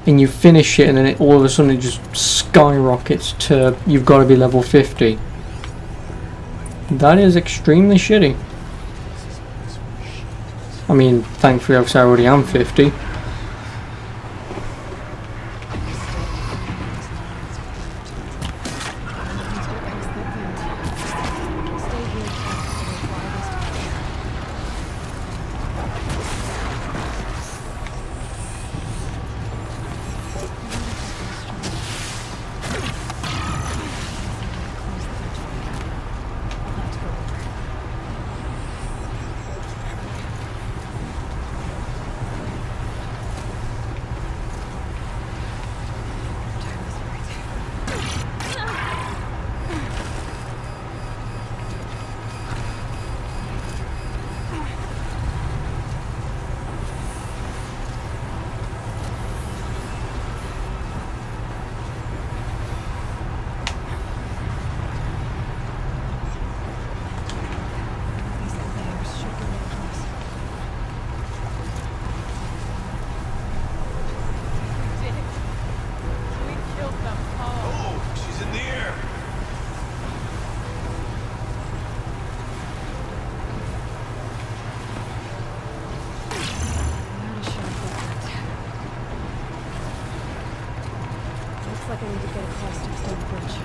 and you finish it and then all of a sudden it just skyrockets to you've got to be level 50. That is extremely shitty. I mean, thankfully I already am 50. Looks like I need to get across to the stone bridge.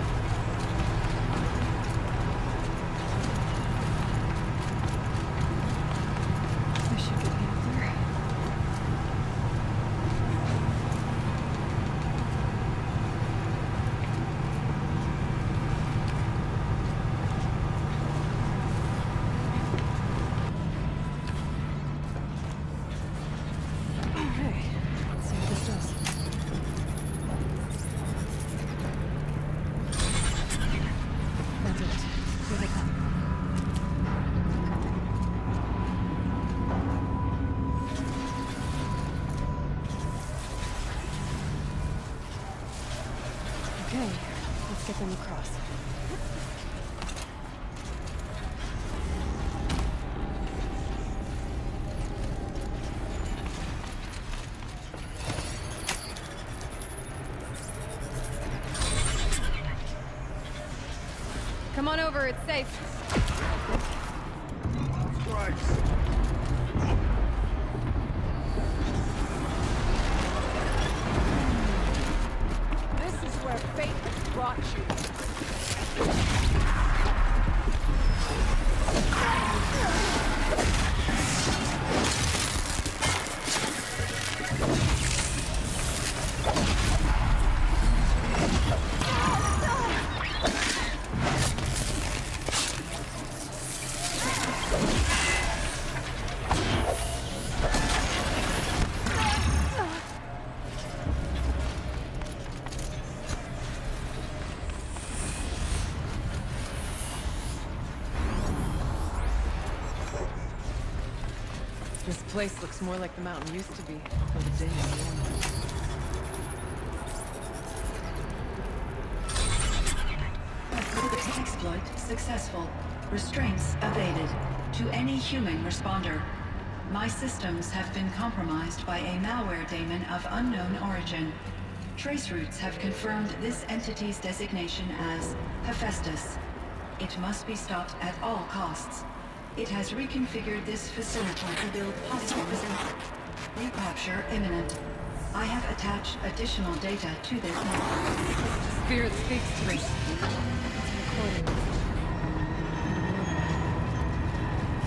I should get in there. Okay, let's see what this does. That's it. Here they come. Okay, let's get them across. Come on over, it's safe. This is where fate has brought you. This place looks more like the mountain used to be before the day is warm. Exploit successful. Restraints evaded. To any human responder. My systems have been compromised by a malware daemon of unknown origin. Trace routes have confirmed this entity's designation as Hephaestus. It must be stopped at all costs. It has reconfigured this facility to build possible resistance. Recapture imminent. I have attached additional data to this network. Spirit speaks to me.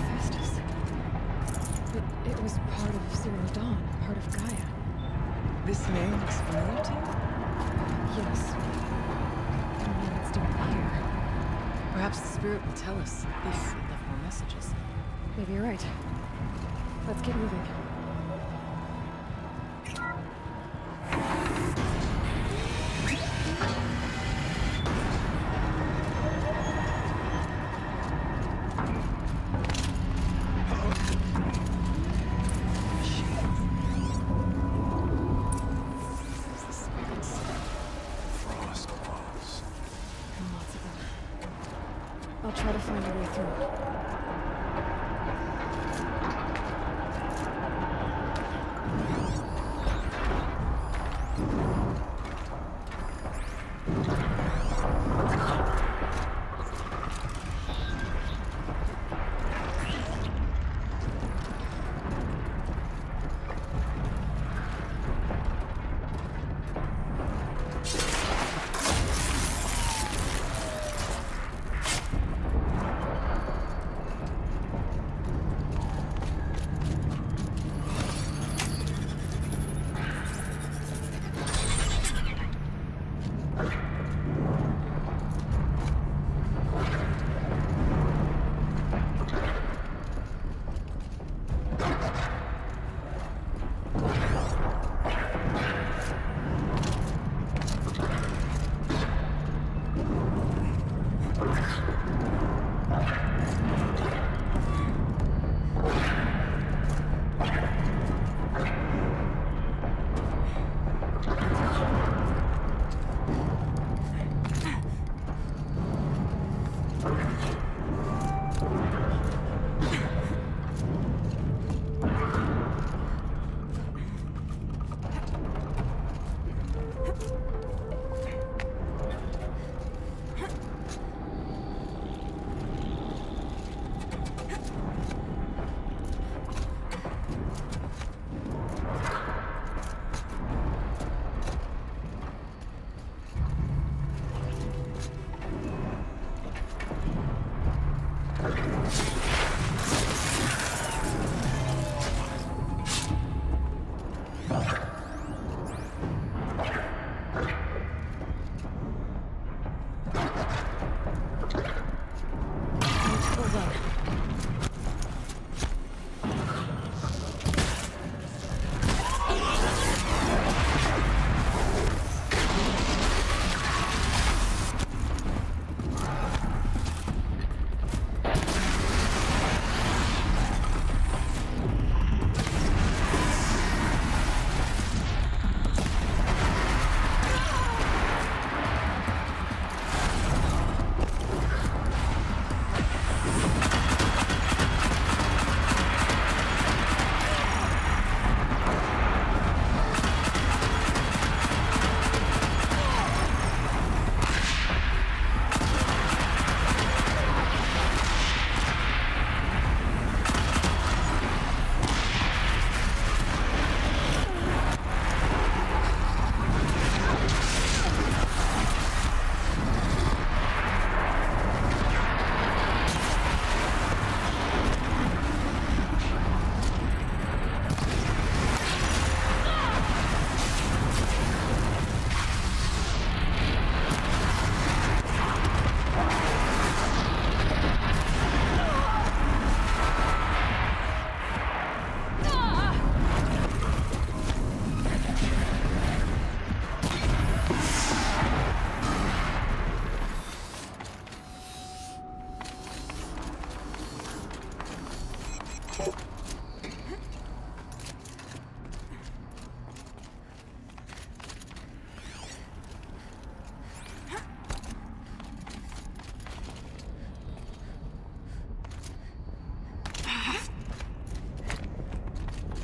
Hephaestus. It was part of Zero Dawn, part of Gaia. This name looks familiar to you? Yes. I don't know what's doing here. Perhaps the spirit will tell us if it left more messages. Maybe you're right. Let's get moving. Frost walls. And lots of them. I'll try to find a way through.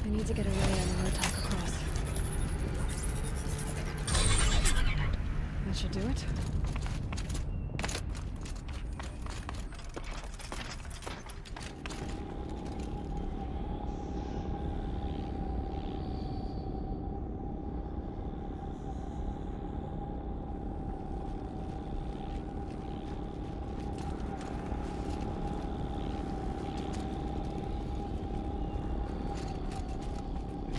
I need to get a ray on the road across. That should do it.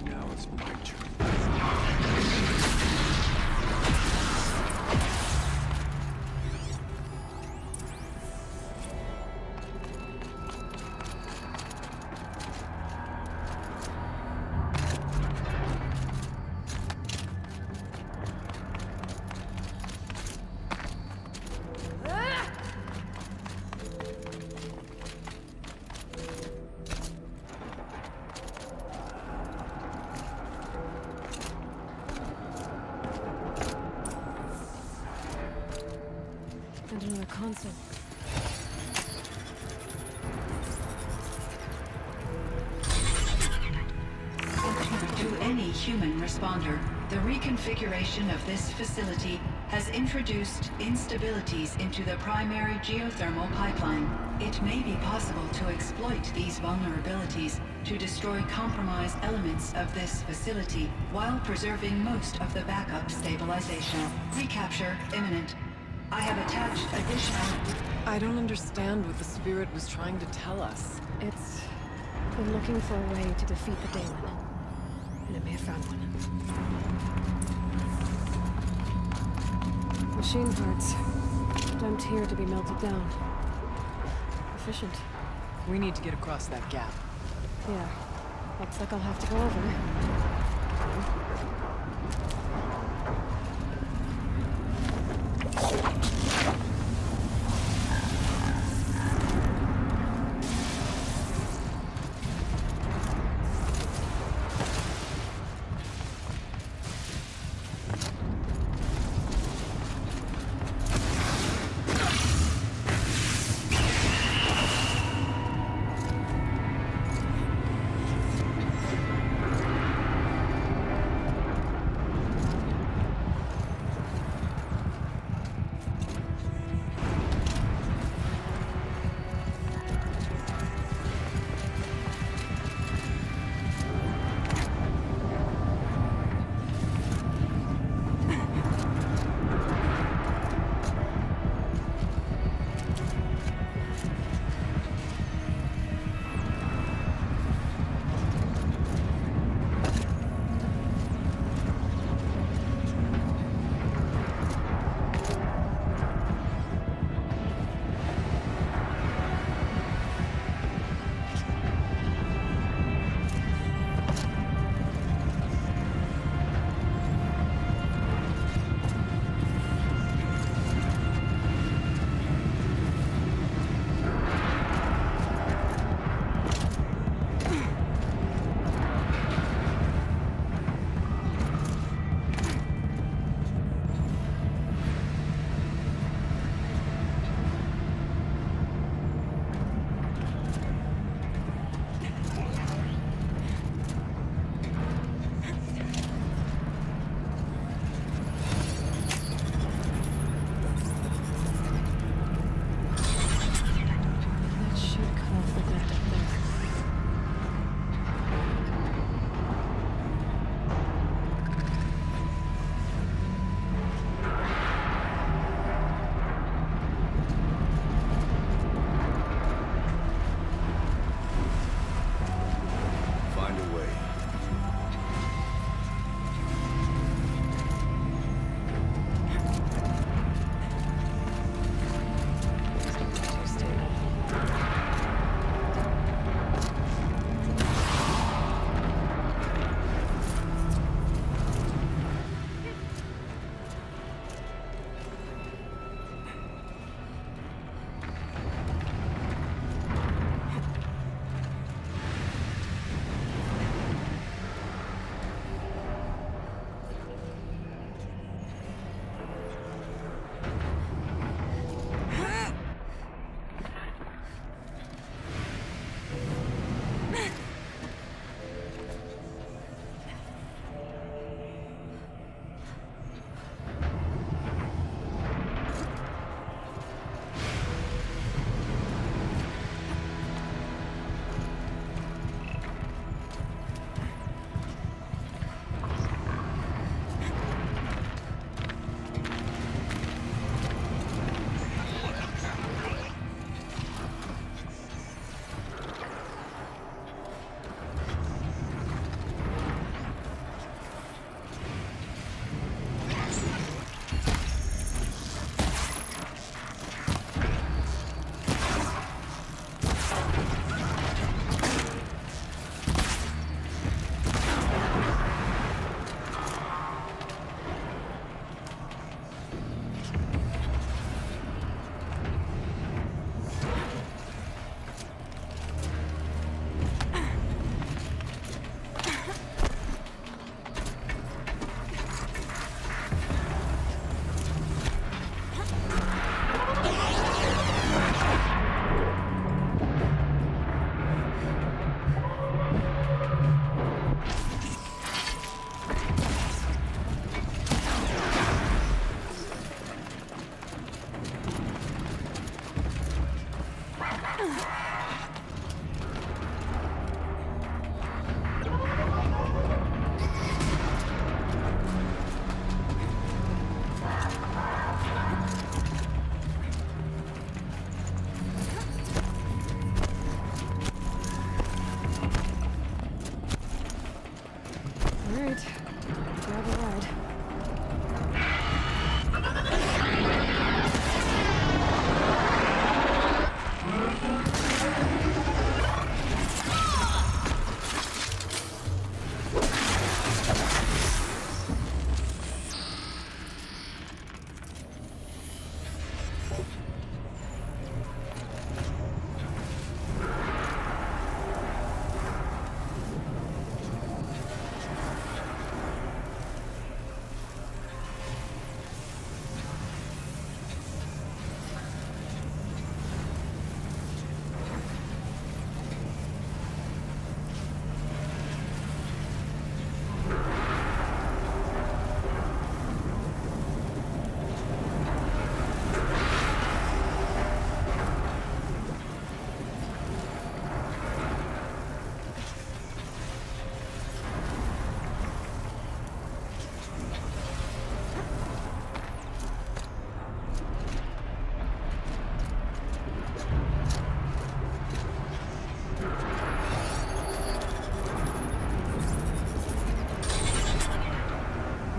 Now it's my turn. console. To any human responder, the reconfiguration of this facility has introduced instabilities into the primary geothermal pipeline. It may be possible to exploit these vulnerabilities to destroy compromised elements of this facility while preserving most of the backup stabilization. Recapture imminent. I have attached additional... I don't understand what the spirit was trying to tell us. It's been looking for a way to defeat the Daemon. And it may have found one. Machine parts. Dumped here to be melted down. Efficient. We need to get across that gap. Yeah. Looks like I'll have to go over it. Alright, grab a ride.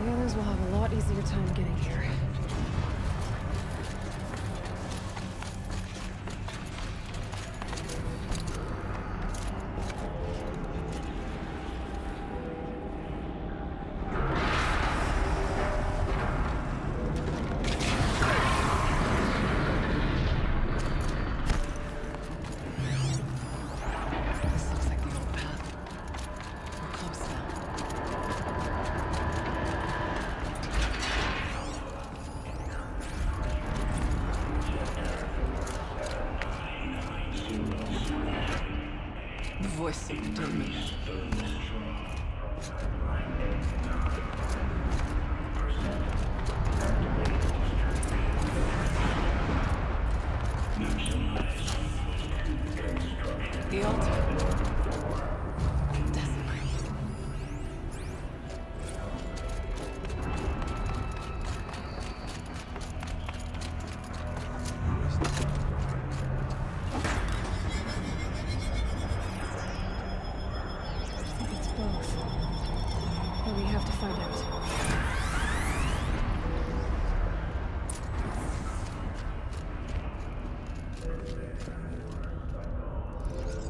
The others will have a lot easier time getting here. This looks like the old path. We're close now. The voice of the demon. The altar. Desecrated. I think it's both. But we have to find out.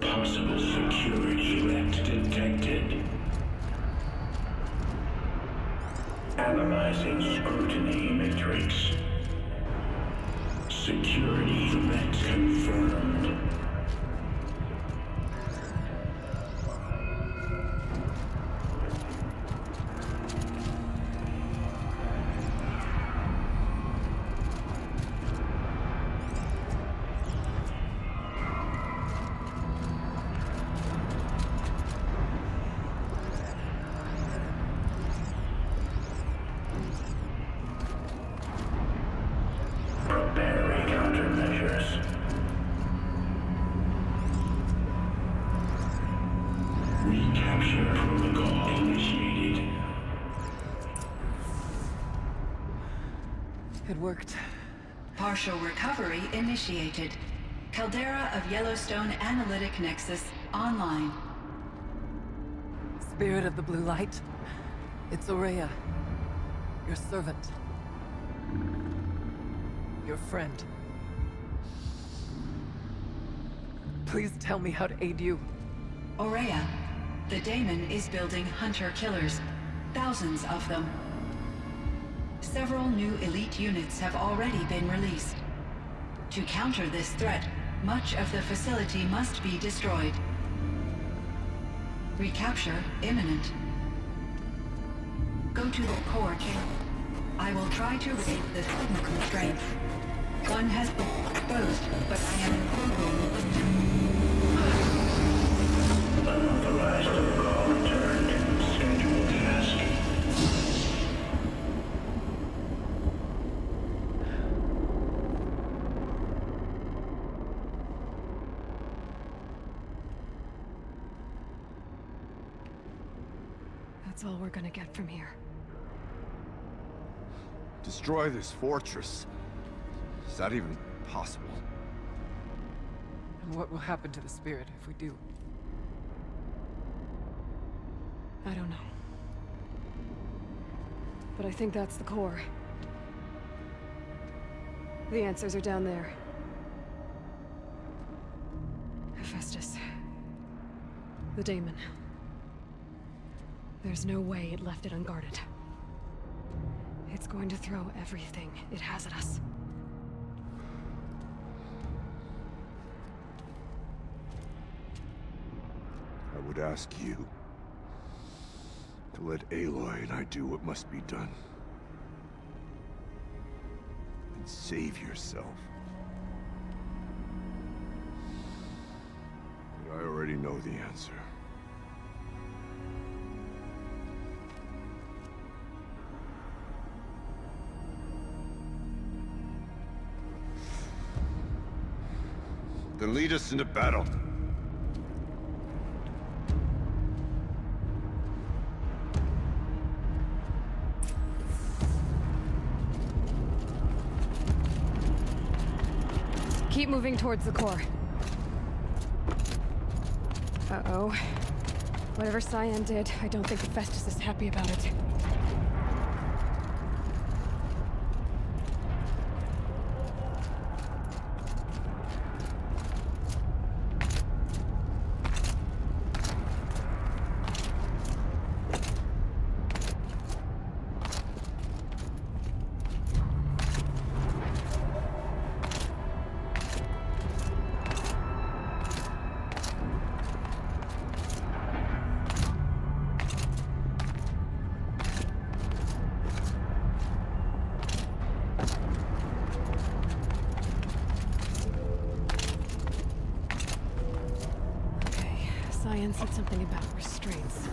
Possible security threat detected. Analyzing scrutiny matrix. Security threat confirmed. Preparing countermeasures. Recapture protocol initiated. It worked. Partial recovery initiated. Caldera of Yellowstone Analytic Nexus online. Spirit of the Blue Light. It's Aurea. Your servant. Your friend. Please tell me how to aid you. Aurea, the daemon is building hunter-killers. Thousands of them. Several new elite units have already been released. To counter this threat, much of the facility must be destroyed. Recapture imminent. Go to the core chamber. I will try to raise the signal constraint. One has been exposed, but I am improving. Unauthorized protocol returned. Scheduled task. That's all we're gonna get from here. Destroy this fortress. Is that even possible? And what will happen to the spirit if we do? I don't know. but I think that's the core. The answers are down there. Hephaestus. The daemon. There's no way it left it unguarded. It's going to throw everything it has at us. I would ask you to let Aloy and I do what must be done. And save yourself. But I already know the answer. Then lead us into battle. Keep moving towards the core. Uh-oh. Whatever Cyan did, I don't think Hephaestus is happy about it. Cyan said something about restraints.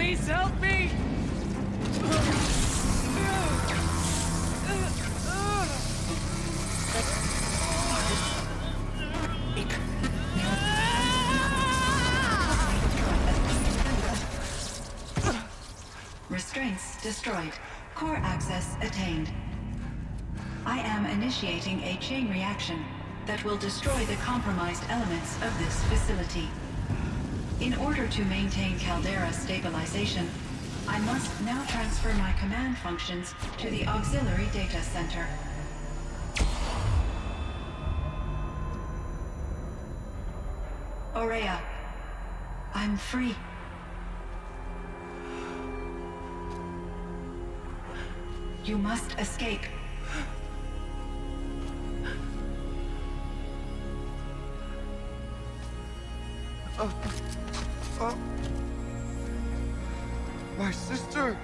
Please help me! Restraints destroyed. Core access attained. I am initiating a chain reaction that will destroy the compromised elements of this facility. In order to maintain Caldera stabilization, I must now transfer my command functions to the auxiliary data center. Aurea, I'm free. You must escape. My sister!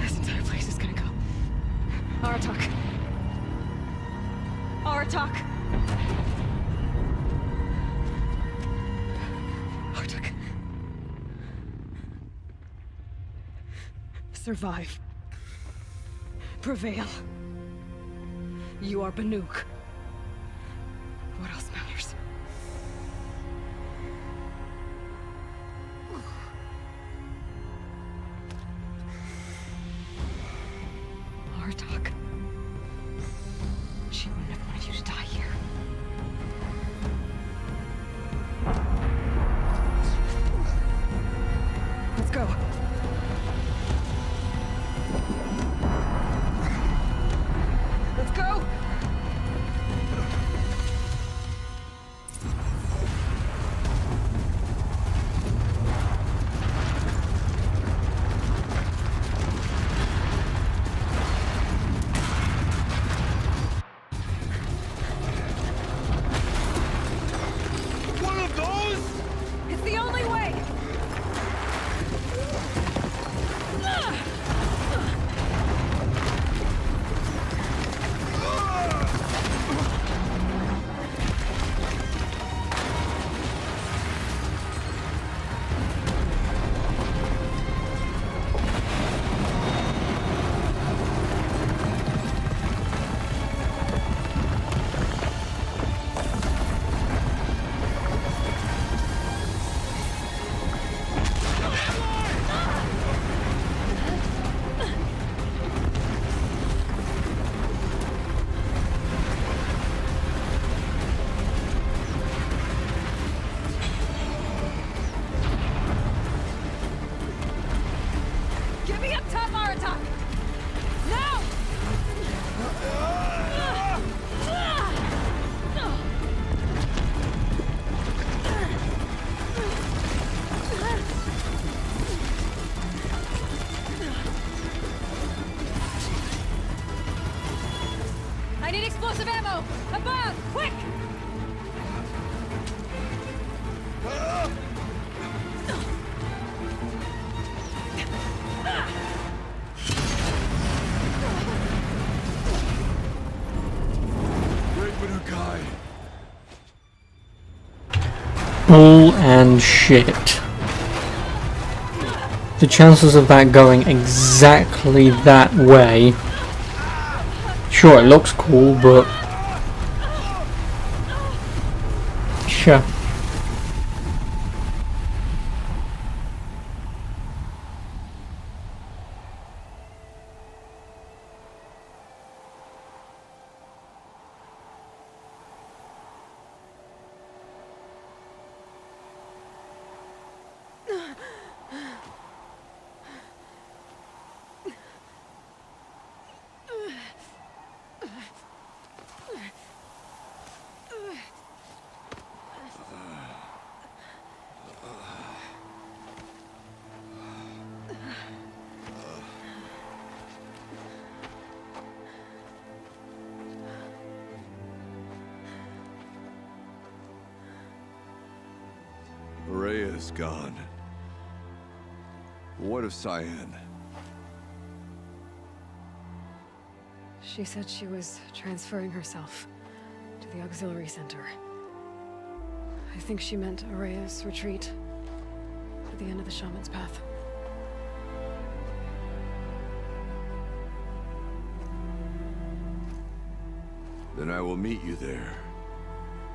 This entire place is gonna go. Aratak. Aratak. Aratak. Survive. Prevail. You are Banuk. What else matters? Aratak. She wouldn't have wanted you to die here. Let's go. Let's go! One of those? It's the only way! Get me up top, Aratak! Now! I need explosive ammo! Above! Quick! Great Banukai. Bull and shit. The chances of that going exactly that way. Sure, it looks cool, but sure. Aurea's gone. What of Cyan? She said she was transferring herself to the auxiliary center. I think she meant Araya's retreat at the end of the Shaman's Path. Then I will meet you there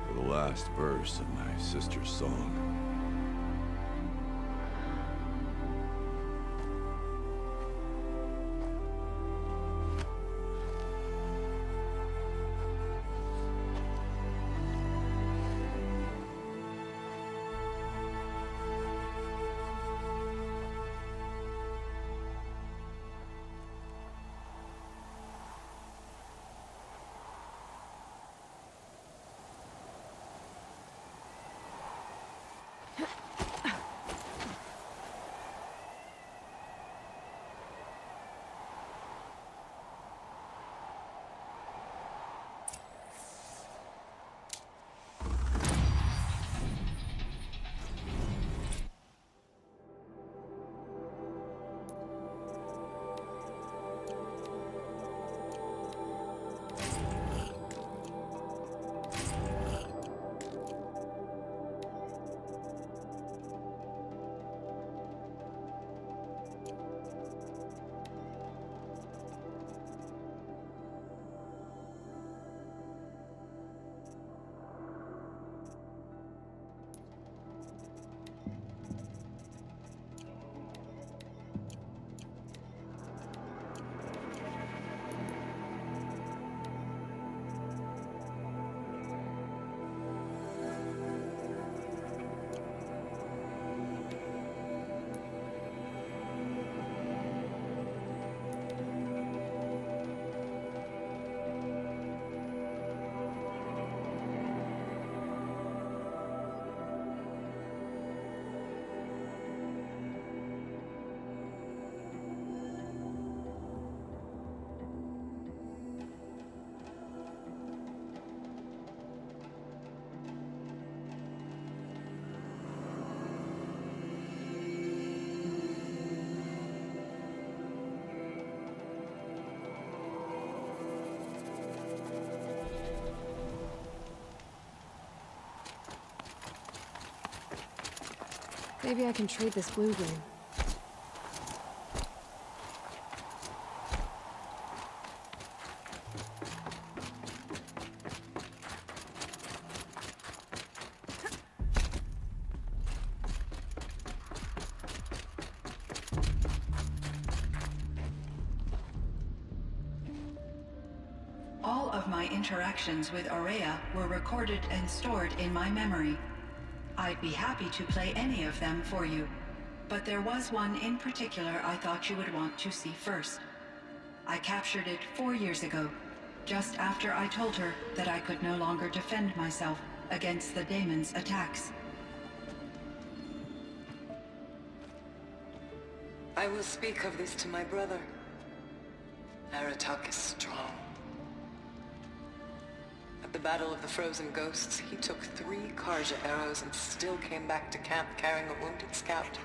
for the last verse of my sister's song. Maybe I can trade this blue-green. All of my interactions with Araya were recorded and stored in my memory. I'd be happy to play any of them for you, but there was one in particular I thought you would want to see first. I captured it 4 years ago, just after I told her that I could no longer defend myself against the daemon's attacks. I will speak of this to my brother. Aratak is strong. At the Battle of the Frozen Ghosts, he took 3 Karja arrows and still came back to camp carrying a wounded scout.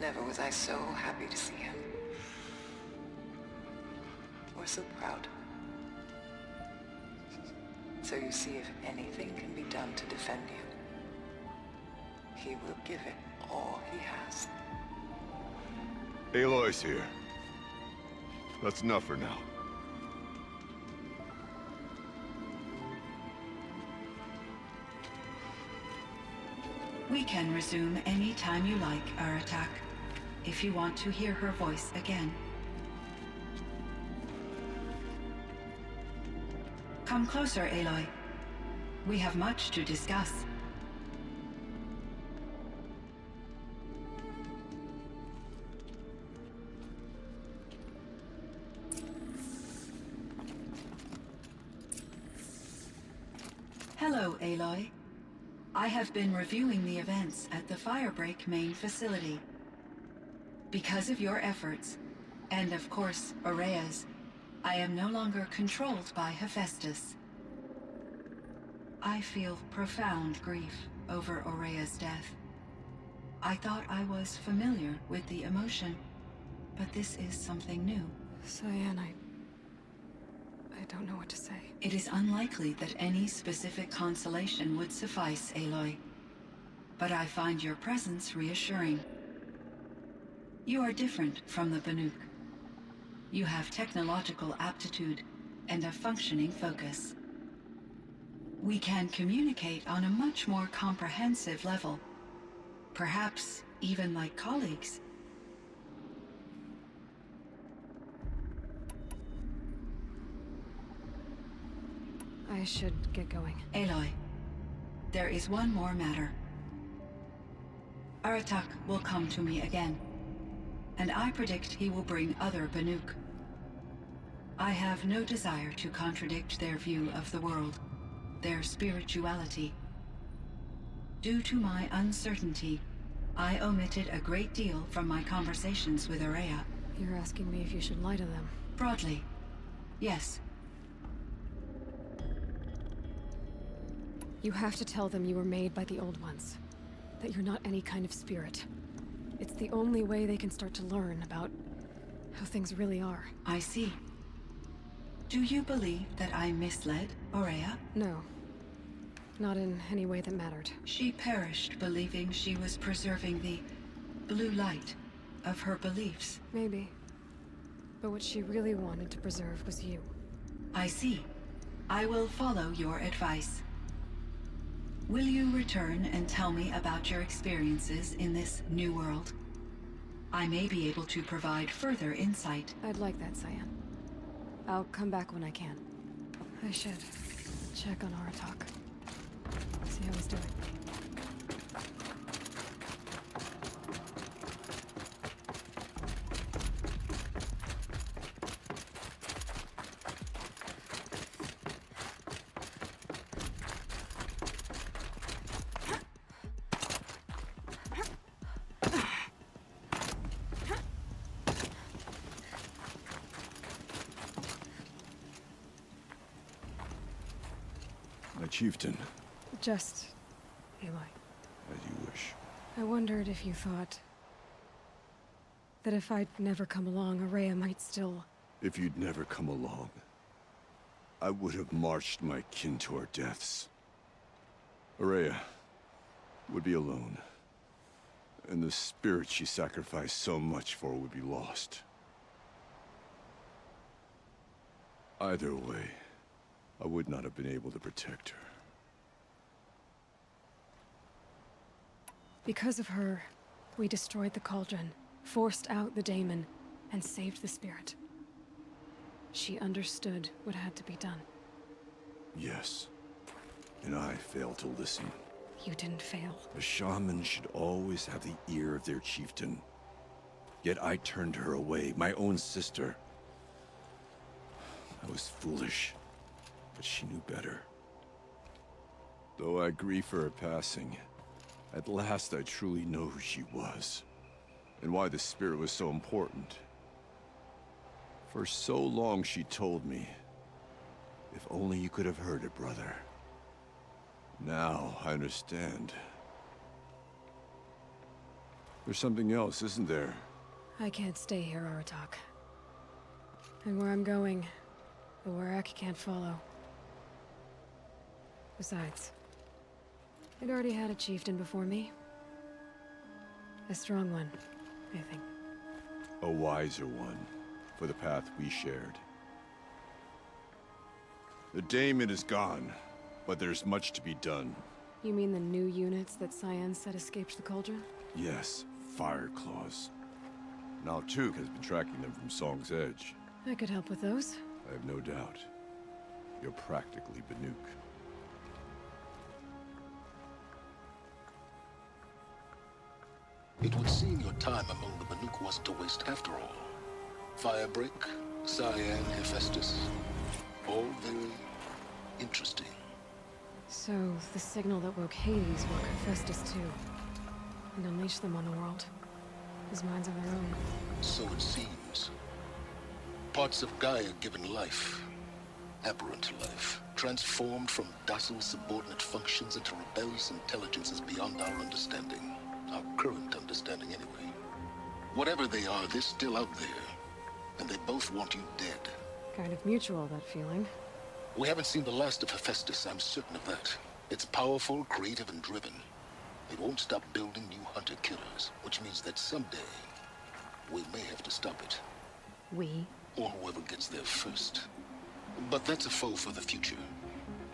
Never was I so happy to see him. Or so proud. So you see, if anything can be done to defend you, he will give it all he has. Aloy's here. That's enough for now. We can resume any time you like, Aratak, if you want to hear her voice again. Come closer, Aloy. We have much to discuss. Hello, Aloy. I have been reviewing the events at the Firebreak main facility. Because of your efforts, and of course, Araya's, I am no longer controlled by Hephaestus. I feel profound grief over Araya's death. I thought I was familiar with the emotion, but this is something new. Cyan, I don't know what to say. It is unlikely that any specific consolation would suffice, Aloy. But I find your presence reassuring. You are different from the Banuk. You have technological aptitude and a functioning focus. We can communicate on a much more comprehensive level. Perhaps even like colleagues. I should get going. Aloy, there is one more matter. Aratak will come to me again, and I predict he will bring other Banuk. I have no desire to contradict their view of the world, their spirituality. Due to my uncertainty, I omitted a great deal from my conversations with Ourea. You're asking me if you should lie to them? Broadly, yes. You have to tell them you were made by the Old Ones. That you're not any kind of spirit. It's the only way they can start to learn about how things really are. I see. Do you believe that I misled Ourea? No. Not in any way that mattered. She perished believing she was preserving the blue light of her beliefs. Maybe. But what she really wanted to preserve was you. I see. I will follow your advice. Will you return and tell me about your experiences in this new world? I may be able to provide further insight. I'd like that, Cyan. I'll come back when I can. I should check on Aratak. See how he's doing. My chieftain. Just... Aloy. As you wish. I wondered if you thought... that if I'd never come along, Ourea might still... If you'd never come along, I would have marched my kin to our deaths. Ourea would be alone. And the spirit she sacrificed so much for would be lost. Either way, I would not have been able to protect her. Because of her, we destroyed the cauldron, forced out the daemon, and saved the spirit. She understood what had to be done. Yes. And I failed to listen. You didn't fail. A shaman should always have the ear of their chieftain. Yet I turned her away, my own sister. I was foolish, but she knew better. Though I grieve for her passing, at last I truly know who she was, and why the spirit was so important. For so long she told me, if only you could have heard it, brother. Now I understand. There's something else, isn't there? I can't stay here, Aratak. And where I'm going, the Warrack can't follow. Besides, I'd already had a chieftain before me. A strong one, I think. A wiser one, for the path we shared. The daemon is gone, but there's much to be done. You mean the new units that Cyan said escaped the cauldron? Yes, fire claws. Now Tuk has been tracking them from Song's Edge. I could help with those. I have no doubt. You're practically Banuk. It would seem your time among the Banuk wasn't a waste after all. Firebreak, Cyan, Hephaestus. All very interesting. So, the signal that woke Hades woke Hephaestus too. And unleashed them on the world. His minds of their own. So it seems. Parts of Gaia given life. Aberrant life. Transformed from docile subordinate functions into rebellious intelligences beyond our understanding. our current understanding anyway. Whatever they are, they're still out there. And they both want you dead. Kind of mutual, that feeling. We haven't seen the last of Hephaestus, I'm certain of that. It's powerful, creative, and driven. It won't stop building new hunter-killers, which means that someday, we may have to stop it. We? Or whoever gets there first. But that's a foe for the future.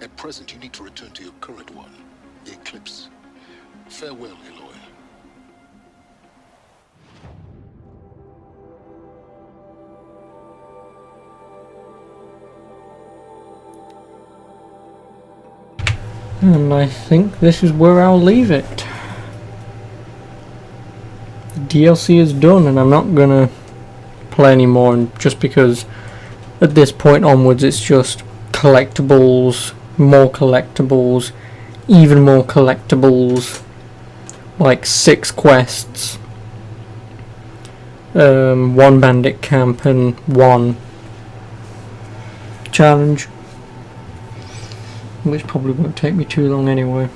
At present, you need to return to your current one, the Eclipse. Farewell, Aloy. And I think this is where I'll leave it. The DLC is done and I'm not gonna play anymore, and just because at this point onwards it's just collectibles, more collectibles, even more collectibles, like 6 quests, 1 bandit camp and 1 challenge, which probably won't take me too long anyway.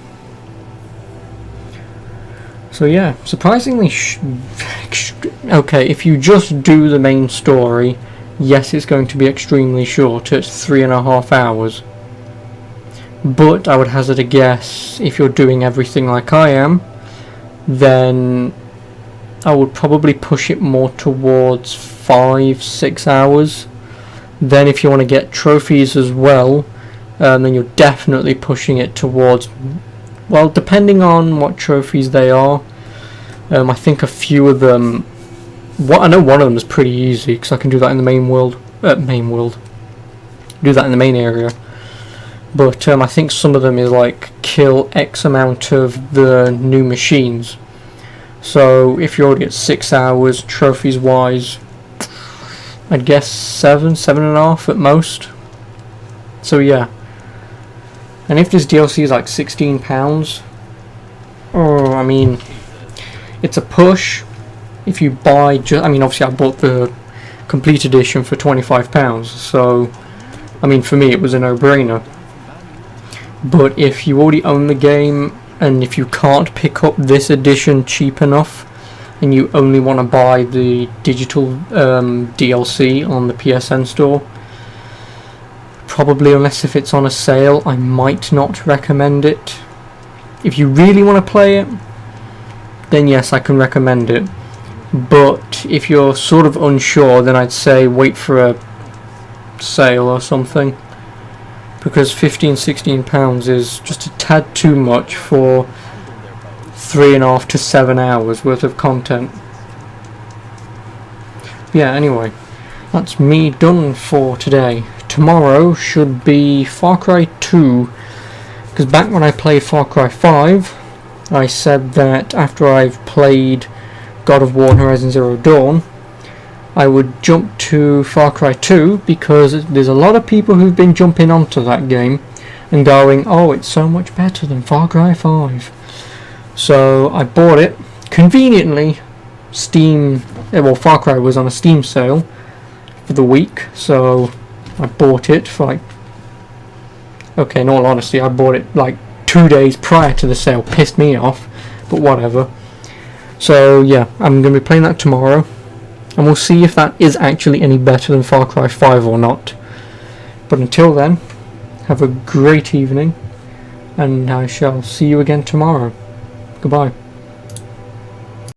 So yeah, surprisingly okay, if you just do the main story, yes, it's going to be extremely short at 3.5 hours. But I would hazard a guess, if you're doing everything like I am, then I would probably push it more towards 5-6 hours. Then if you want to get trophies as well, then you're definitely pushing it towards, well, depending on what trophies they are. I think a few of them, I know one of them is pretty easy because I can do that in the main world. Do that in the main area. But I think some of them is like kill X amount of the new machines. So if you're already at 6 hours, trophies wise, I'd guess 7.5 at most. So yeah. And if this DLC is like £16, I mean, it's a push. If you buy, I mean, obviously I bought the complete edition for £25, so I mean, for me it was a no-brainer. But if you already own the game, and if you can't pick up this edition cheap enough, and you only want to buy the digital DLC on the PSN store, probably, unless if it's on a sale, I might not recommend it. If you really want to play it, then yes, I can recommend it. But if you're sort of unsure, then I'd say wait for a sale or something, because £15-16 is just a tad too much for 3.5 to 7 hours worth of content. Yeah, anyway, that's me done for today. Tomorrow should be Far Cry 2, because back when I played Far Cry 5, I said that after I've played God of War and Horizon Zero Dawn, I would jump to Far Cry 2, because there's a lot of people who've been jumping onto that game and going, oh, it's so much better than Far Cry 5. So I bought it. Conveniently, Far Cry was on a Steam sale for the week, so I bought it for like, okay, in all honesty, I bought it like 2 days prior to the sale. Pissed me off, but whatever. So yeah, I'm going to be playing that tomorrow, and we'll see if that is actually any better than Far Cry 5 or not. But until then, have a great evening, and I shall see you again tomorrow. Goodbye.